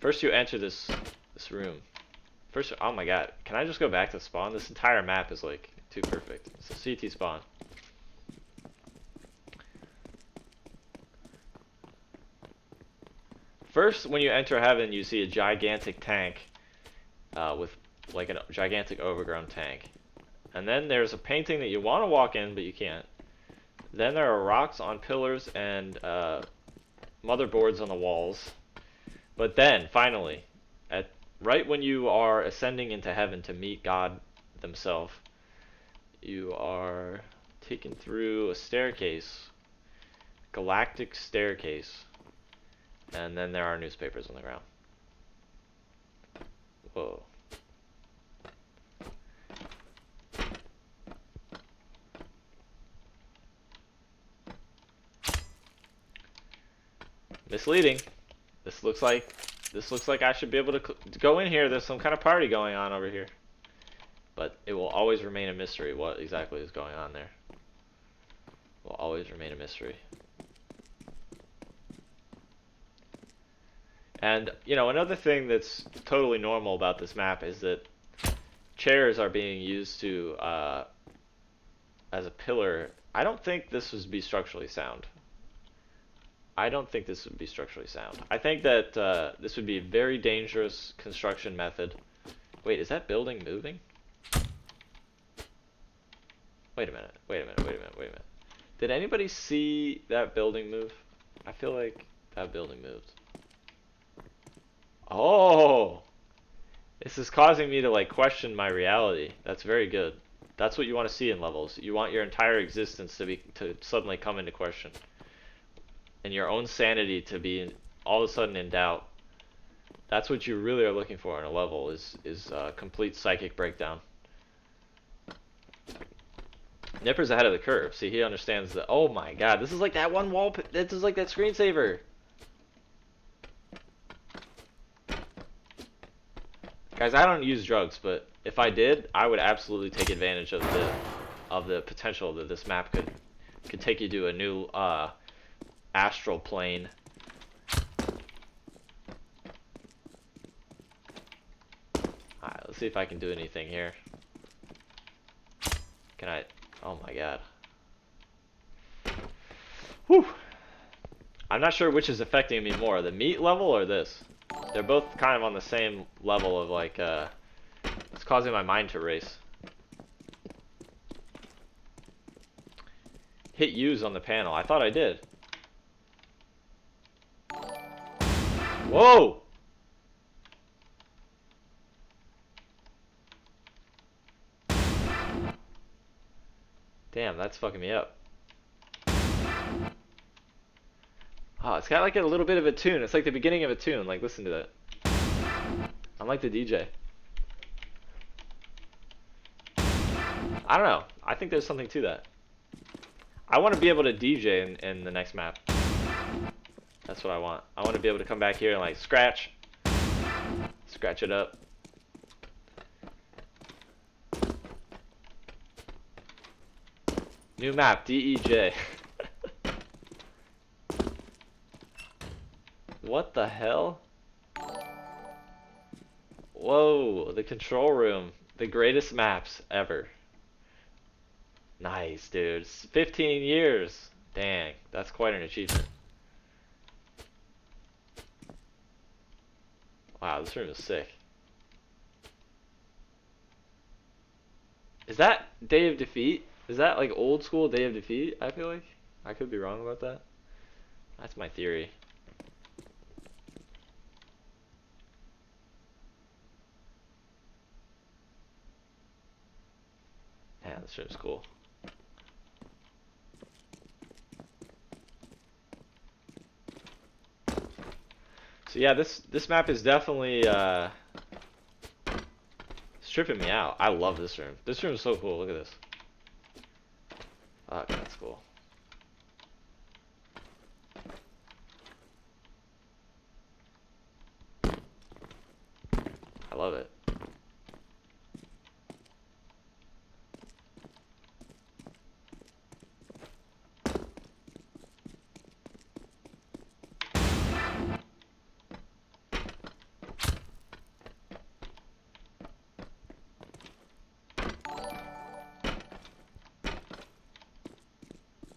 First you enter this room. First, oh my god, can I just go back to spawn? This entire map is like too perfect. So CT spawn. First, when you enter heaven, you see a gigantic tank with like a gigantic overgrown tank. And then there's a painting that you want to walk in, but you can't. Then there are rocks on pillars and motherboards on the walls. But then, finally, right when you are ascending into heaven to meet God themselves, you are taken through a staircase, galactic staircase, and then there are newspapers on the ground. Whoa. Misleading. This looks like I should be able to go in here. There's some kind of party going on over here. But it will always remain a mystery what exactly is going on there. Will always remain a mystery. And, you know, another thing that's totally normal about this map is that chairs are being used to, as a pillar. I don't think this would be structurally sound. I don't think this would be structurally sound. I think that this would be a very dangerous construction method. Wait, is that building moving? Wait a minute, wait a minute, wait a minute, wait a minute. Did anybody see that building move? I feel like that building moved. Oh! This is causing me to like question my reality. That's very good. That's what you want to see in levels. You want your entire existence to suddenly come into question. And your own sanity to be all of a sudden in doubt. That's what you really are looking for in a level is complete psychic breakdown. Nipper's ahead of the curve. See, he understands that. Oh my god, this is like that one wall. This is like that screensaver. Guys, I don't use drugs, but if I did, I would absolutely take advantage of the potential that this map could take you to a new astral plane. Alright, let's see if I can do anything here. Can I? Oh my god. Whew. I'm not sure which is affecting me more, the meat level or this. They're both kind of on the same level of like, it's causing my mind to race. Hit use on the panel. I thought I did. Whoa! Damn, that's fucking me up. Oh, it's got like a little bit of a tune. It's like the beginning of a tune. Like, listen to that. I'm like the DJ. I don't know. I think there's something to that. I want to be able to DJ in the next map. That's what I want. I want to be able to come back here and like scratch it up. New map, DEJ. What the hell? Whoa, the control room. The greatest maps ever. Nice, dude. 15 years. Dang, that's quite an achievement. Wow, this room is sick. Is that Day of Defeat? Is that like old school Day of Defeat? I feel like I could be wrong about that. That's my theory. Man, this room's cool. So yeah, this map is definitely stripping me out. I love this room. This room is so cool. Look at this. Fuck, that's cool. I love it.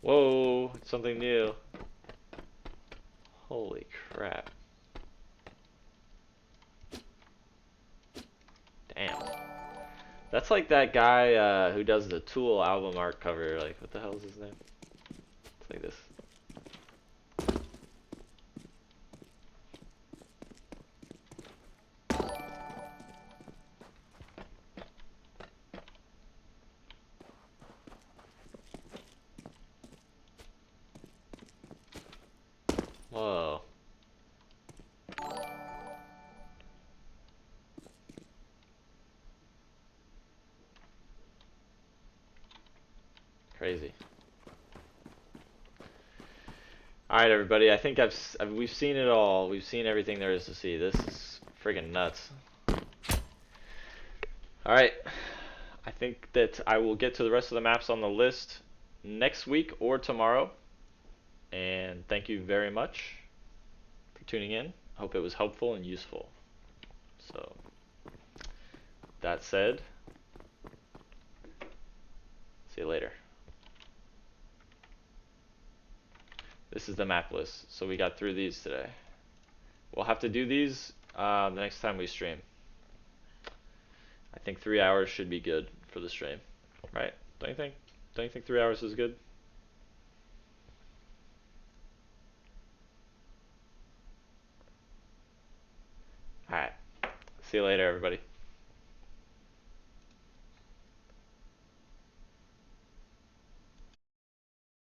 Whoa, it's something new. Holy crap. Damn. That's like that guy who does the Tool album art cover. Like, what the hell is his name? It's like this. Whoa. Crazy. Alright, everybody. I think we've seen it all. We've seen everything there is to see. This is friggin' nuts. Alright. I think that I will get to the rest of the maps on the list next week or tomorrow. And thank you very much for tuning in. I hope it was helpful and useful. So, that said, see you later. This is the map list. So we got through these today. We'll have to do these the next time we stream. I think 3 hours should be good for the stream, right? Don't you think? Don't you think 3 hours is good? Alright. See you later, everybody.